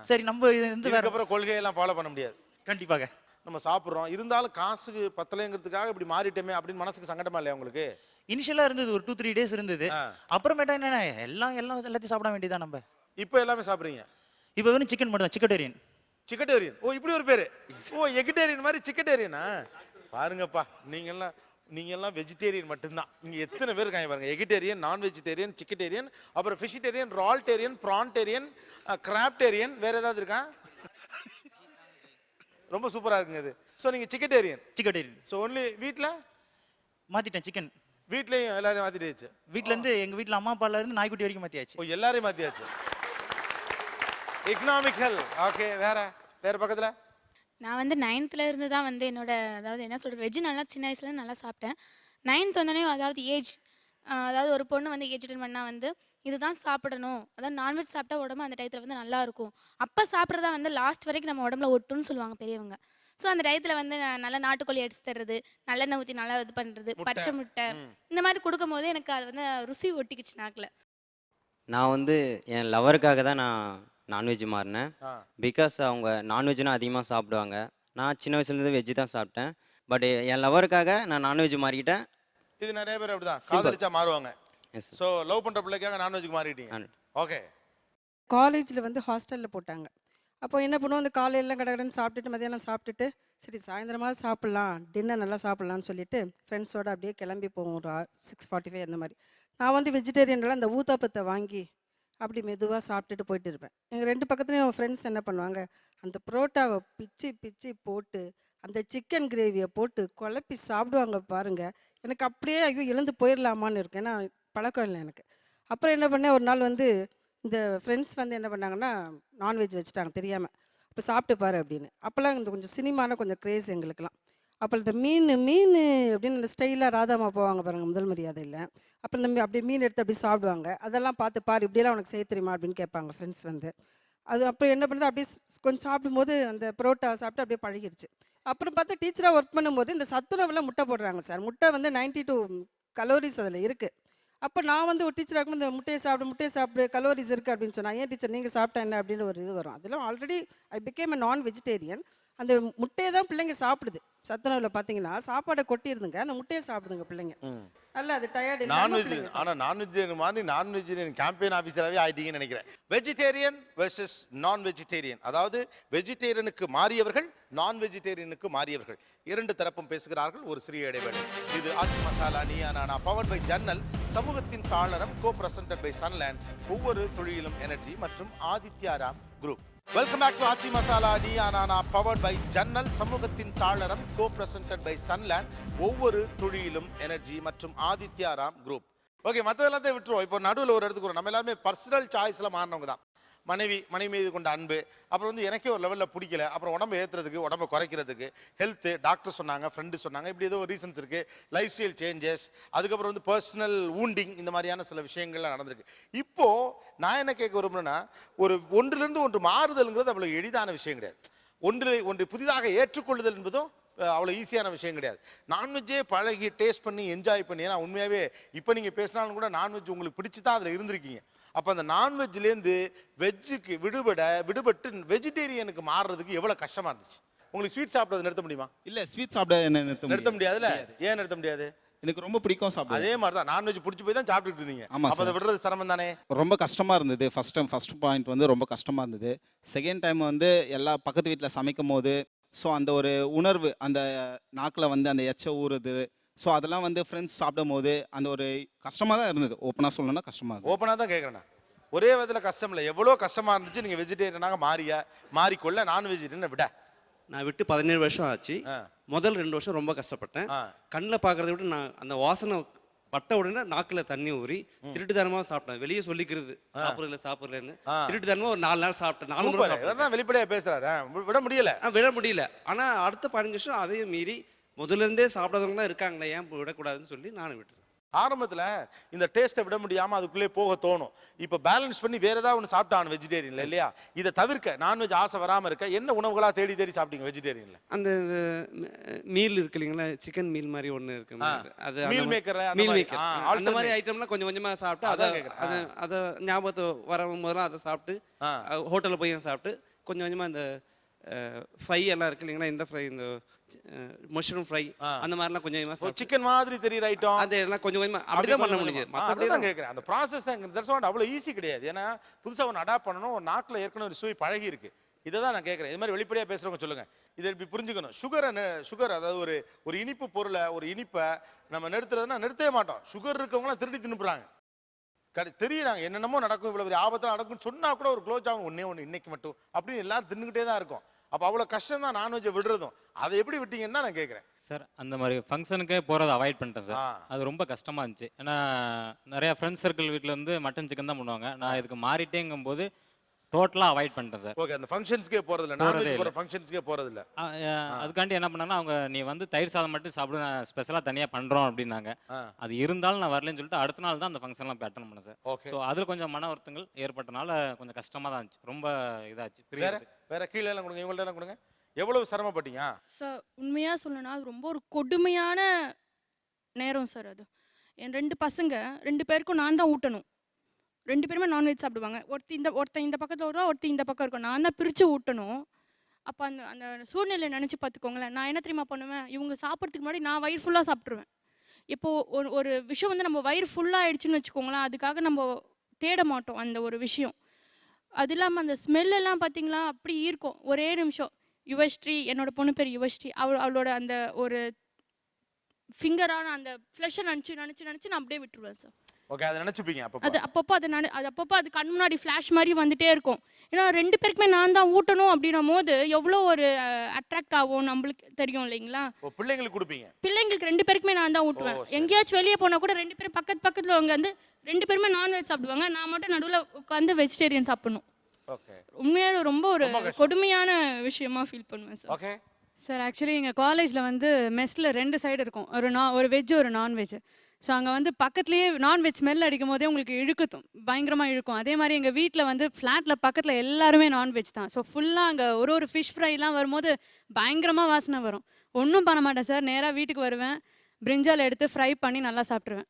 சரி, நம்ம இது வந்து இதுக்கு அப்புறம் கொள்கையெல்லாம் ஃபாலோ பண்ண முடியாது. கண்டிப்பாக நம்ம சாப்பிட்றோம், இருந்தாலும் காசுக்கு பத்தலைங்கிறதுக்காக இப்படி மாறிட்டோமே அப்படின்னு மனசுக்கு சங்கடமா இல்லையா உங்களுக்கு? இனிஷியலாக இருந்தது, ஒரு 2-3 டேஸ் இருந்தது. அப்புறமேட்டா என்ன எல்லாத்தையும் சாப்பிட வேண்டியதா நம்ம. இப்போ எல்லாமே சாப்பிட்றீங்க? இப்போ வெறும் சிக்கன் மட்டும் தான், சிக்கட்டேரியன். சிக்கட்டேரியன்? ஓ, இப்படி ஒரு பேரு. ஓ, எகிட்டேரியன் மாதிரி சிக்கட்டேரியனா? பாருங்கப்பா, நீங்க எல்லாம் வெஜிடேரியன் மட்டும்தான். இங்க எத்தனை பேர் இருக்காங்க பாருங்க. எகிட்டேரியன், நான் வெஜிடேரியன், சிக்கட்டேரியன், அப்புறம் ஃபிஷிடேரியன், ரால்டேரியன், ப்ரான்டேரியன், கிராப்டேரியன், வேற ஏதாவது இருக்கா? ரொம்ப சூப்பரா இருக்குங்க இது. ஸோ நீங்க சிக்கட்டேரியன். ஸோ ஒன்லி வீட்டில் மாத்திட்டேன் சிக்கன். வீட்லயும் எல்லாரையும் மாத்திடுச்சு. வீட்ல இருந்து எங்க வீட்ல அம்மா அப்பால இருந்து நாய்க்குட்டி வரைக்கும் மாத்தியாச்சு. ஓ, எல்லாரையும் மாத்தியாச்சு. எக்கனாமிக்கல். ஓகே. வேற பக்கத்துல நான் வந்து 9th இருந்து தான் வந்து என்னோட, அதாவது என்ன சொல்கிறது, வெஜ்ஜு நல்லா சின்ன வயசுலேருந்து நல்லா சாப்பிட்டேன். 9th வந்தோடனே, அதாவது ஏஜ், அதாவது ஒரு பொண்ணு வந்து ஏஜ் அட்டன் பண்ணால் வந்து இதுதான் சாப்பிடணும், அதாவது நான்வெஜ் சாப்பிட்டா உடம்பு அந்த டயத்தில் வந்து நல்லா இருக்கும், அப்போ சாப்பிட்றதா வந்து லாஸ்ட் வரைக்கும் நம்ம உடம்புல ஒட்டுன்னு சொல்லுவாங்க பெரியவங்க. ஸோ அந்த டயத்தில் வந்து நல்லா நாட்டுக்கோழி அடிச்சு தர்றது, நல்லெண்ணெய் ஊற்றி நல்லா இது பண்ணுறது, பச்சை முட்டை இந்த மாதிரி கொடுக்கும் போது எனக்கு அது வந்து ருசி ஒட்டிக்குச்சு நாக்கில். நான் வந்து என் லவருக்காக தான் நான் நான்வெஜ் மாறினேன். பிகாஸ் அவங்க நான்வெஜ்னா அதிகமாக சாப்பிடுவாங்க. நான் சின்ன வயசுலேருந்து வெஜ்ஜு தான் சாப்பிட்டேன். பட் என் லவருக்காக நான் நான்வெஜ் மாறிக்கிட்டேன். இது நிறைய பேர் அப்படிதான் காதலிச்சா மாறுவாங்க. ஸோ லவ் பண்ணுற பிள்ளைக்காக நான்வெஜ்க்கு மாறிட்டீங்க. ஓகே. காலேஜில் வந்து ஹாஸ்டலில் போட்டாங்க. அப்போ என்ன பண்ணுவோம், அந்த காலையிலாம் கடகடன்னு சாப்பிட்டுட்டு மதியானம் சாப்பிட்டுட்டு சரி சாயந்தரமாக சாப்பிட்லாம், டின்னர் நல்லா சாப்பிட்லான்னு சொல்லிட்டு ஃப்ரெண்ட்ஸோடு அப்படியே கிளம்பி போவோம். ஒரு 6:45 அந்த மாதிரி. நான் வந்து வெஜிடேரியனில் அந்த ஊத்தாப்பத்தை வாங்கி அப்படி மெதுவாக சாப்பிட்டுட்டு போயிட்டு இருப்பேன். எங்கள் 2 பக்கத்துலேயும் என் ஃப்ரெண்ட்ஸ் என்ன பண்ணுவாங்க, அந்த புரோட்டாவை பிச்சு பிச்சு போட்டு அந்த சிக்கன் கிரேவியை போட்டு குழப்பி சாப்பிடுவாங்க பாருங்கள். எனக்கு அப்படியே ஐயோ எழுந்து போயிடலாமான்னு இருக்கும், ஏன்னா பழக்கம் இல்லை எனக்கு. அப்புறம் என்ன பண்ணேன், ஒரு நாள் வந்து இந்த ஃப்ரெண்ட்ஸ் வந்து என்ன பண்ணாங்கன்னா நான்வெஜ் வச்சுட்டாங்க தெரியாமல். இப்போ சாப்பிட்டு பாரு அப்படின்னு. அப்போல்லாம் இந்த கொஞ்சம் சினிமான கொஞ்சம் க்ரேஸ் எங்களுக்கெல்லாம். அப்போ இந்த மீன் அப்படின்னு அந்த ஸ்டைலாக ராதாமா போவாங்க பாருங்கள் முதல் மரியாதையில். அப்புறம் இந்த அப்படியே மீன் எடுத்து அப்படியே சாப்பிடுவாங்க. அதெல்லாம் பார்த்து பாரு இப்படியெல்லாம் உனக்கு செய்ய தெரியுமா அப்படின்னு கேட்பாங்க ஃப்ரெண்ட்ஸ் வந்து. அது அப்புறம் என்ன பண்ணுறது, அப்படியே கொஞ்சம் சாப்பிடும்போது அந்த புரோட்டா சாப்பிட்டு அப்படியே பழகிடுச்சு. அப்புறம் பார்த்தா டீச்சராக ஒர்க் பண்ணும்போது இந்த சத்துணவில் முட்டை போடுறாங்க சார். முட்டை வந்து 92 கலோரிஸ் அதில் இருக்குது. அப்போ நான் வந்து ஒரு டீச்சராக இருக்கும்போது இந்த முட்டையை சாப்பிடு கலோரிஸ் இருக்குது அப்படின்னு சொன்னால், ஏன் டீச்சர் நீங்கள் சாப்பிட்டா என்ன அப்படின்னு ஒரு இது வரும். அதெல்லாம் ஆல்ரெடி ஐ பிகேம் நான் வெஜிடேரியன். அந்த முட்டையை தான் பிள்ளைங்க சாப்பிடுது. சத்துணவில் பார்த்தீங்கன்னா சாப்பாடை கொட்டிடுதுங்க, அந்த முட்டையை சாப்பிடுதுங்க பிள்ளைங்க. அல்ல அது டயர்டு. நான்வெஜ், ஆனால் நான்வெஜிடேரியன் மாதிரி நான்வெஜிடேரியன் கேம்பெயின் ஆஃபீஸராகவே ஆயிட்டீங்கன்னு நினைக்கிறேன். வெஜிடேரியன் வெர்சஸ் நான் வெஜிடேரியன், அதாவது வெஜிடேரியனுக்கு மாறியவர்கள், நான் வெஜிடேரியனுக்கு மாறியவர்கள், 2 தரப்பும் பேசுகிறார்கள். ஒரு சிறிய இடைவேளை. இது ஆச்சி மசாலா நீயா நானா, பவர்ட் பை ஜன்னல், சமூகத்தின் சாளரம், கோ பிரசன்டட் பை சன்லேண்ட், ஒவ்வொரு தொழிலும் எனர்ஜி மற்றும் Adityaram group. Welcome back to Aachi Masala Neeya Naana, powered by ஜன்னல், சமூகத்தின் சாளரம், கோ பிரசன்டட் பை சன்லேண்ட், ஒவ்வொரு தொழிலும் எனர்ஜி மற்றும் ஆதித்யாராம் குரூப். ஓகே, மற்றதெல்லாத்தையும் விட்டுருவோம். இப்போ நடுவில் ஒரு இடத்துக்கு வரும். நம்ம எல்லாருமே பர்சனல் சாய்ஸில் மாறினவங்க தான். மனைவி மீது கொண்ட அன்பு, அப்புறம் வந்து எனக்கே ஒரு லெவலில் பிடிக்கல, அப்புறம் உடம்பு ஏற்றுறதுக்கு உடம்பை குறைக்கிறதுக்கு ஹெல்த்து, டாக்டர் சொன்னாங்க, ஃப்ரெண்டு சொன்னாங்க, இப்படி ஏதோ ரீசன்ஸ் இருக்குது, லைஃப் ஸ்டைல் சேஞ்சஸ், அதுக்கப்புறம் வந்து பர்சனல் வூண்டிங், இந்த மாதிரியான சில விஷயங்கள்லாம் நடந்திருக்கு. இப்போது நான் என்ன கேட்க விரும்புகிறேன்னா, ஒரு ஒன்றிலிருந்து ஒன்று மாறுதல்ங்கிறது அவ்வளோ எளிதான விஷயம் கிடையாது. ஒன்று புதிதாக ஏற்றுக்கொள்ளுதல் என்பதும் அவ்வளோ ஈஸியான விஷயம் கிடையாது. நான்வெஜ்ஜே பழகி டேஸ்ட் பண்ணி என்ஜாய் பண்ணி, ஏன்னா உண்மையாகவே இப்போ நீங்கள் பேசினாலும் கூட நான்வெஜ் உங்களுக்கு பிடிச்சி தான் அதில் இருந்திருக்கீங்க. அப்போ அந்த நான்வெஜ்லேருந்து வெஜ்ஜுக்கு விடுபட்டு வெஜிடேரியனுக்கு மாறுறதுக்கு எவ்வளோ கஷ்டமாக இருந்துச்சு? உங்களுக்கு ஸ்வீட் சாப்பிட்றது நிறுத்த முடியுமா? இல்லை, ஸ்வீட் சாப்பிட என்ன நிறுத்த முடியாதுல்ல? ஏன் நிறுத்த முடியாது? எனக்கு ரொம்ப பிடிக்கும் சாப்பிட. அதே மாதிரி தான் நான்வெஜ் பிடிச்சி போய் தான் சாப்பிட்டுட்டு இருந்தீங்க. ஆமாம் அப்போ அதை விடுறது சிரமம் தானே? ரொம்ப கஷ்டமாக இருந்தது. ஃபர்ஸ்ட் பாயிண்ட் வந்து ரொம்ப கஷ்டமாக இருந்தது. செகண்ட் டைம் வந்து எல்லா பக்கத்து வீட்டில் சமைக்கும் போது ஸோ அந்த ஒரு உணர்வு, அந்த நாக்கில் வந்து அந்த எச்ச ஊறுது, ஸோ அதெல்லாம் வந்து ஃப்ரெண்ட்ஸ் சாப்பிடும் போது அந்த ஒரு கஷ்டமாக தான் இருந்தது. ஓப்பனாக சொல்லணும்னா கஷ்டமாக இருந்தது. ஓப்பனாக தான் கேட்குறேண்ணா, ஒரே விதத்தில் கஷ்டம் இல்லை, எவ்வளோ கஷ்டமாக இருந்துச்சு நீங்கள் வெஜிடேரியனாக மாறிக்கொள்ள நான் வெஜிடேரியனை விட? நான் விட்டு 17 வருஷம் ஆச்சு. முதல் 2 வருஷம் ரொம்ப கஷ்டப்பட்டேன். கண்ணில் பார்க்கறத விட நான் அந்த வாசனை பட்ட உடனே நாக்கில் தண்ணி ஊறி திருட்டுத்தனமாக சாப்பிட்டேன். வெளியே சொல்லிக்கிறது சாப்பிட்றதுன்னு திருட்டுத்தனமாக ஒரு 4 நாள் சாப்பிட்டேன். 4 முறை சாப்பிட்டேன். வெளிப்படையாக பேசுகிறாரு, விட முடியல. ஆனால் அடுத்த 15 வருஷம் அதையும் மீறி முதல்லேருந்தே சாப்பிடாதவங்களாம் இருக்காங்களே, ஏன் விடக்கூடாதுன்னு சொல்லி நானும் விட்டுறேன். ஆரம்பத்தில் இந்த டேஸ்ட்டை விட முடியாமல் அதுக்குள்ளே போக தோணும். இப்போ பேலன்ஸ் பண்ணி வேறு ஏதாவது ஒன்று சாப்பிட்டான் வெஜிடேரியனில் இல்லையா? இதை தவிர்க்க நான்வெஜ் ஆசை வராமல் இருக்க என்ன உணவுகளாக தேடி சாப்பிட்டீங்க வெஜிடேரியனில்? அந்த மீல் இருக்கு இல்லைங்களா, சிக்கன் மீல் மாதிரி ஒன்று இருக்கு, அது மீல் மேக்கர், அந்த மாதிரி ஐட்டம்லாம் கொஞ்சம் கொஞ்சமாக சாப்பிட்டு அதை ஞாபகத்தை வரும்போதெல்லாம் அதை சாப்பிட்டு ஹோட்டலில் போய் சாப்பிட்டு கொஞ்சம் கொஞ்சமாக இந்த ஃப்ரை எல்லாம் இருக்கு இல்லைங்களா, இந்த ஃப்ரை, இந்த மஷ்ரூம் ஃப்ரை, அந்த மாதிரிலாம் கொஞ்சம் கொஞ்சமாக சிக்கன் மாதிரி தெரியுற ஐட்டம் அது எல்லாம் கொஞ்சம் கொஞ்சமாக அப்படிதான் பண்ண முடியுது. மற்றபடி தான் கேட்குறேன், அந்த ப்ராசஸ் தான் தட்ஸ் அவ்வளோ ஈஸி கிடையாது. ஏன்னா புதுசாக ஒன்று அடாப்ட் பண்ணணும், ஒரு நாக்கில் ஏற்கனவே ஒரு சுவை பழகி இருக்கு. இதை தான் நான் கேட்குறேன். இது மாதிரி வெளிப்படையாக பேசுகிறவங்க சொல்லுங்கள், இதை இப்படி புரிஞ்சுக்கணும். சுகர் அதாவது ஒரு இனிப்பு பொருளை, ஒரு இனிப்பை நம்ம நிறுத்துறதுன்னா நிறுத்தவே மாட்டோம். சுகர் இருக்கவங்களாம் திருடி தின்னுப்புறாங்க, தெரியுறாங்க என்னென்னமோ நடக்கும், இவ்வளோ பெரிய ஆபத்தில் நடக்கும்னு சொன்னால் கூட ஒரு க்ளோஸ் ஆகும், ஒன்று இன்னைக்கு மட்டும் அப்படின்னு எல்லாரும் தின்னுக்கிட்டே தான் இருக்கும். அப்போ அவ்வளோ கஷ்டம் தான் நான்வெஜ்ஜை விடுறதும். அதை எப்படி விட்டீங்கன்னு தான் நான் கேட்குறேன். சார் அந்த மாதிரி ஃபங்க்ஷனுக்கே போகிறத அவாய்ட் பண்ணிட்டேன் சார். அது ரொம்ப கஷ்டமாக இருந்துச்சு. ஏன்னா நிறையா ஃப்ரெண்ட்ஸ் சர்க்கிள் வீட்டில் வந்து மட்டன் சிக்கன் தான் பண்ணுவாங்க. நான் இதுக்கு மாறிட்டேங்கும்போது டோட்டலாக அவாய்ட் பண்ணிட்டேன் சார். ஓகே, அந்த ஃபங்க்ஷன்ஸ்க்கே போகிறதில்ல, நான்வெஜ் போகிற ஃபங்க்ஷன்ஸ்க்கே போகிறதில்ல. அதுக்காண்டி என்ன பண்ணாங்கன்னா, அவங்க நீ வந்து தயிர் சாதம் மட்டும் சாப்பிடு, நான் ஸ்பெஷலாக தனியாக பண்ணுறோம் அப்படின்னாங்க. அது இருந்தாலும் நான் வரலன்னு சொல்லிட்டு அடுத்த நாள் தான் அந்த ஃபங்க்ஷன்லாம் போய் அட்டன் பண்ணேன் சார். ஸோ அதில் கொஞ்சம் மன வருத்தங்கள் ஏற்பட்டனால கொஞ்சம் கஷ்டமாக தான் இருந்துச்சு, ரொம்ப இதாச்சு. வேற கீழே எல்லாம் கொடுங்க, இவங்கள்ட்ட எல்லாம் கொடுங்க. எவ்வளவு சிரமப்பட்டீங்க சார்? உண்மையாக சொல்லணும்னா அது ரொம்ப ஒரு கொடுமையான நேரம் சார். அது என் 2 பசங்க 2 பேருக்கும் நான் தான் ஊட்டணும். 2 பேருமே நான்வெஜ் சாப்பிடுவாங்க. ஒருத்தன் இந்த பக்கத்தில் வருவா, ஒருத்தன் இந்த பக்கம் இருக்கும். நான் தான் பிரித்து ஊட்டணும். அப்போ அந்த சூழ்நிலையை நினச்சி பார்த்துக்கோங்களேன். நான் என்ன தெரியுமா பண்ணுவேன், இவங்க சாப்பிட்றதுக்கு முன்னாடி நான் வயிறு ஃபுல்லாக சாப்பிட்ருவேன். இப்போது ஒரு விஷயம் வந்து நம்ம வயிறு ஃபுல்லாக ஆயிடுச்சுன்னு வச்சுக்கோங்களேன், அதுக்காக நம்ம தேட மாட்டோம் அந்த ஒரு விஷயம். அது இல்லாமல் அந்த ஸ்மெல்லாம் பார்த்தீங்களா அப்படி இருக்கும். ஒரே நிமிஷம், யுவஸ்ரீ, என்னோட பொண்ணு பேர் யுவஸ்ரீ, அவளோட அந்த ஒரு ஃபிங்கரான அந்த ஃப்ளஷை நினச்சி நான் அப்படியே விட்டுருவேன் சார். ஓகே, அதை நினச்சிப்பீங்க அது அப்பப்போ அது கண் முன்னாடி ஃப்ளாஷ் மாதிரி வந்துட்டே இருக்கும். ஏன்னா 2 பேருக்குமே நான் தான் ஊட்டணும் அப்படின்னும் போது எவ்வளோ ஒரு அட்ராக்ட் ஆகும் நம்மளுக்கு தெரியும் இல்லைங்களா? பிள்ளைங்களுக்கு கொடுப்பீங்க? பிள்ளைங்களுக்கு 2 பேருக்குமே நான் தான் ஊட்டுவேன். எங்கேயாச்சும் வெளியே போனால் கூட 2 பேரும் பக்கத்தில் அவங்க வந்து 2 பேருமே நான்வெஜ் சாப்பிடுவாங்க, நான் மட்டும் நடுவில் உட்காந்து வெஜிடேரியன் சாப்பிடணும். உண்மையாக ரொம்ப ஒரு கொடுமையான விஷயமா ஃபீல் பண்ணுவேன் சார். ஓகே சார், ஆக்சுவலி எங்கள் காலேஜில் வந்து மெஸ்ஸில் 2 சைடு இருக்கும், ஒரு வெஜ் ஒரு நான்வெஜ். ஸோ அங்கே வந்து பக்கத்துலேயே நான்வெஜ் ஸ்மெல் அடிக்கும் போதே உங்களுக்கு இழுக்குத்தும், பயங்கரமாக இழுக்கும். அதே மாதிரி எங்கள் வீட்டில் வந்து ஃப்ளாட்டில் பக்கத்தில் எல்லாருமே நான்வெஜ் தான். ஸோ ஃபுல்லாக அங்கே ஒரு ஃபிஷ் ஃப்ரைலாம் வரும்போது பயங்கரமாக வாசனை வரும். ஒன்றும் பண்ண மாட்டேன் சார், நேராக வீட்டுக்கு வருவேன், பிரிஞ்சால் எடுத்து ஃப்ரை பண்ணி நல்லா சாப்பிட்ருவேன்.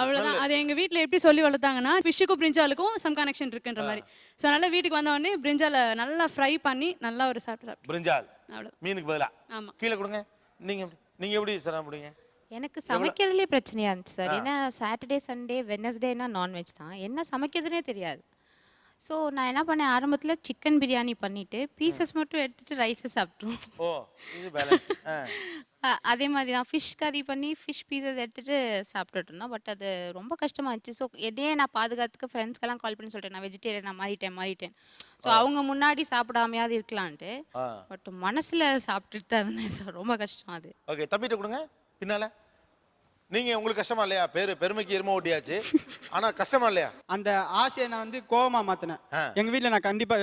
அவ்வளோதான். அது எங்கள் வீட்டில் எப்படி சொல்லி வளர்த்தாங்கன்னா, ஃபிஷ்ஷுக்கும் பிரிஞ்சாலுக்கும் சம் கனெக்ஷன் இருக்குன்ற மாதிரி. ஸோ நல்லா வீட்டுக்கு வந்த உடனே பிரிஞ்சாலை நல்லா ஃப்ரை பண்ணி நல்லா ஒரு சாப்பிட்டு பிரிஞ்சால் அவ்வளோ மீனுக்கு பதிலாக. ஆமாம், கீழே கொடுங்க. நீங்கள் எப்படி சிரமப்படுங்க? எனக்கு சமைக்கிறதுலே பிரச்சனையாக இருந்துச்சு சார். ஏன்னா சாட்டர்டே சண்டே வெனஸ்டேனா நான்வெஜ் தான், என்ன சமைக்கிறதுனே தெரியாது. ஸோ நான் என்ன பண்ணேன், ஆரம்பத்தில் சிக்கன் பிரியாணி பண்ணிவிட்டு பீசஸ் மட்டும் எடுத்துகிட்டு ரைஸை சாப்பிட்ருவோம். அதே மாதிரி தான் ஃபிஷ் கறி பண்ணி ஃபிஷ் பீசஸ் எடுத்துகிட்டு சாப்பிட்டுட்டு இருந்தோம். பட் அது ரொம்ப கஷ்டமாக இருந்துச்சு. ஸோ என்னையே நான் பாதுகாத்துக்கு ஃப்ரெண்ட்ஸ்க்கெல்லாம் கால் பண்ணி சொல்லிட்டேன், நான் வெஜிடேரியன், நான் மாறிட்டேன். ஸோ அவங்க முன்னாடி சாப்பிடாமையாவது இருக்கலான்ட்டு. பட் மனசில் சாப்பிட்டுட்டு தான் இருந்தேன் சார், ரொம்ப கஷ்டம் அது. ஓகே, தம்பிட்ட கொடுங்க பின்னால. நீங்க உங்களுக்கு கஷ்டமா இல்லையா? பெருமைக்கு எருமை ஓட்டியாச்சு. ஆனா கஷ்டமா இல்லையா? அந்த ஆசையை நான் வந்து கோவமா மாத்தினேன். எங்க வீட்ல நான் கண்டிப்பா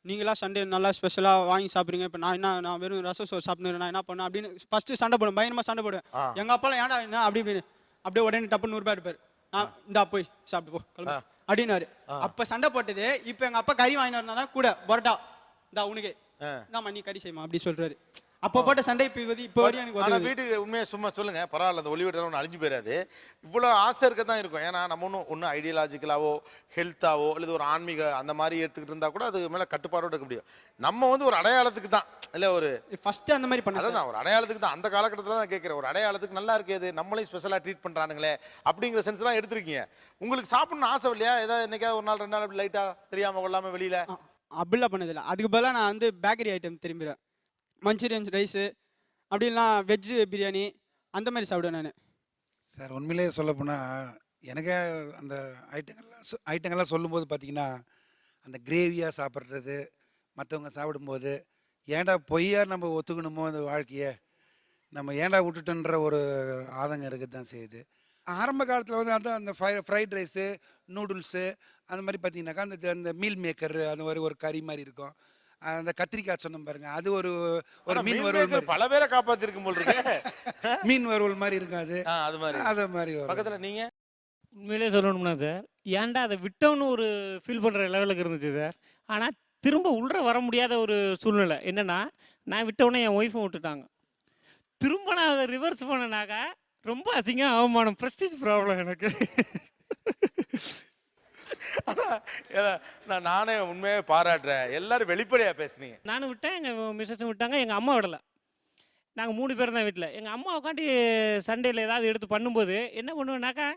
நீங்களா சண்டே நல்லா ஸ்பெஷலா வாங்கி சாப்பிடுறீங்க, இப்போ நான் வெறும் ரசம் சோறு சாப்பிடுறேன், நான் என்ன பண்ணேன் அப்படின்னு ஃபர்ஸ்ட் சண்டை போடுவேன், பயங்கரமா சண்டை போடுவேன். எங்க அப்பாலாம் ஏன்டா என்ன அப்படி இப்படின்னு அப்படியே உடனே டப்பு 100 ரூபாய் எடுப்பாரு. நான் இந்தா போய் சாப்பிட்டு போ கிளம்பு அப்படின்னாரு. அப்ப சண்டை போட்டது இப்போ எங்க அப்பா கறி வாங்கிட்டு வரனா கூட பரோட்டா இந்தா உனக்கு இந்தாம்மா நீ கறி செய்யுமா அப்படி சொல்றாரு. அப்போ போட்ட சண்டை இப்போ வரையும் எனக்கு ஆனா உதவுது. வீட்டுக்கு உண்மையை சும்மா சொல்லுங்க, பரவாயில்ல, அந்த ஒளிவீட்டெல்லாம் ஒன்று அழிஞ்சு போயிடாது. இவ்வளோ ஆசை இருக்க தான் இருக்கும். ஏன்னா நம்ம ஒன்றும் ஐடியாலஜிக்கலாவோ ஹெல்த்தாவோ அல்லது ஒரு ஆன்மீக அந்த மாதிரி எடுத்துக்கிட்டு இருந்தால் கூட அது மேலே கட்டுப்பாடோட இருக்க முடியும். நம்ம வந்து ஒரு அடையாளத்துக்கு தான், இல்லை ஒரு ஃபர்ஸ்ட் அந்த மாதிரி பண்ண அதான் ஒரு அடையாளத்துக்கு தான். அந்த காலகட்டத்தில் தான் கேட்குறேன், ஒரு அடையாளத்துக்கு நல்லா இருக்குது, நம்மளையும் ஸ்பெஷலாக ட்ரீட் பண்ணுறானுங்களே அப்படிங்கிற சென்ஸ் தான் எடுத்திருக்கீங்க. உங்களுக்கு சாப்பிடணும்னு ஆசை இல்லையா? ஏதாவது என்னைக்காவது ஒரு நாள் 2 நாள் அப்படி லைட்டாக தெரியாமல் கொள்ளாமல் வெளியில் அப்படிலாம் பண்ணதில்லை. அதுக்கு பதிலாக நான் வந்து பேக்கரி ஐட்டம் திரும்பிடுவேன். மஞ்சூரியன் ரைஸு அப்படி இல்லைனா வெஜ்ஜு பிரியாணி அந்த மாதிரி சாப்பிடுவேன் நான். சார் உண்மையிலேயே சொல்லப்போனால் எனக்கே அந்த ஐட்டங்கள்லாம் சொல்லும்போது பார்த்தீங்கன்னா, அந்த கிரேவியாக சாப்பிட்றது, மற்றவங்க சாப்பிடும்போது ஏன்டா பொய்யா நம்ம ஒத்துக்கணுமோ அந்த வாழ்க்கையை, நம்ம ஏன்டா விட்டுட்டோன்ற ஒரு ஆதங்கம் இருக்க தான் செய்யுது. ஆரம்ப காலத்தில் வந்து அதான் அந்த ஃப்ரைட் ரைஸு, நூடுல்ஸு அந்த மாதிரி பார்த்தீங்கன்னாக்கா அந்த மீல் மேக்கர் அந்த மாதிரி ஒரு கறி மாதிரி இருக்கும். அந்த கத்திரிக்காய் சொன்னோம் பாருங்க, அது ஒரு மீன் வறுவல் மாதிரி பல பேரை காப்பாத்திருக்கும் போல் இருக்கு. மீன் வறுவல் மாதிரி இருக்காது, அது மாதிரி அது மாதிரி வரும். பக்கத்தில் நீங்க உண்மையிலே சொல்லணும்னா சார், ஏன்டா அதை விட்டோன்னு ஒரு ஃபீல் பண்ணுற லெவலுக்கு இருந்துச்சு சார். ஆனால் திரும்ப உள்ள வர முடியாத ஒரு சூழ்நிலை என்னென்னா, நான் விட்டவுடனே என் ஒய்ஃபும் விட்டுட்டாங்க. திரும்ப நான் அதை ரிவர்ஸ் பண்ணனாக்கா ரொம்ப அசிங்கம், அவமானம், ப்ரெஸ்டீஜ் ப்ராப்ளம் எனக்கு. நானே உண்மையே பாராட்டுறேன், எல்லாரும் வெளிப்படையா பேசுனீங்க. நானும் விட்டேன், எங்கள் மிஸ்ஸஸும் விட்டாங்க, எங்கள் அம்மா விடலை. நாங்கள் 3 பேர் தான் வீட்டில். எங்கள் அம்மா உட்காந்து சண்டேயில் ஏதாவது எடுத்து பண்ணும்போது என்ன பண்ணுவேன்னாக்கா,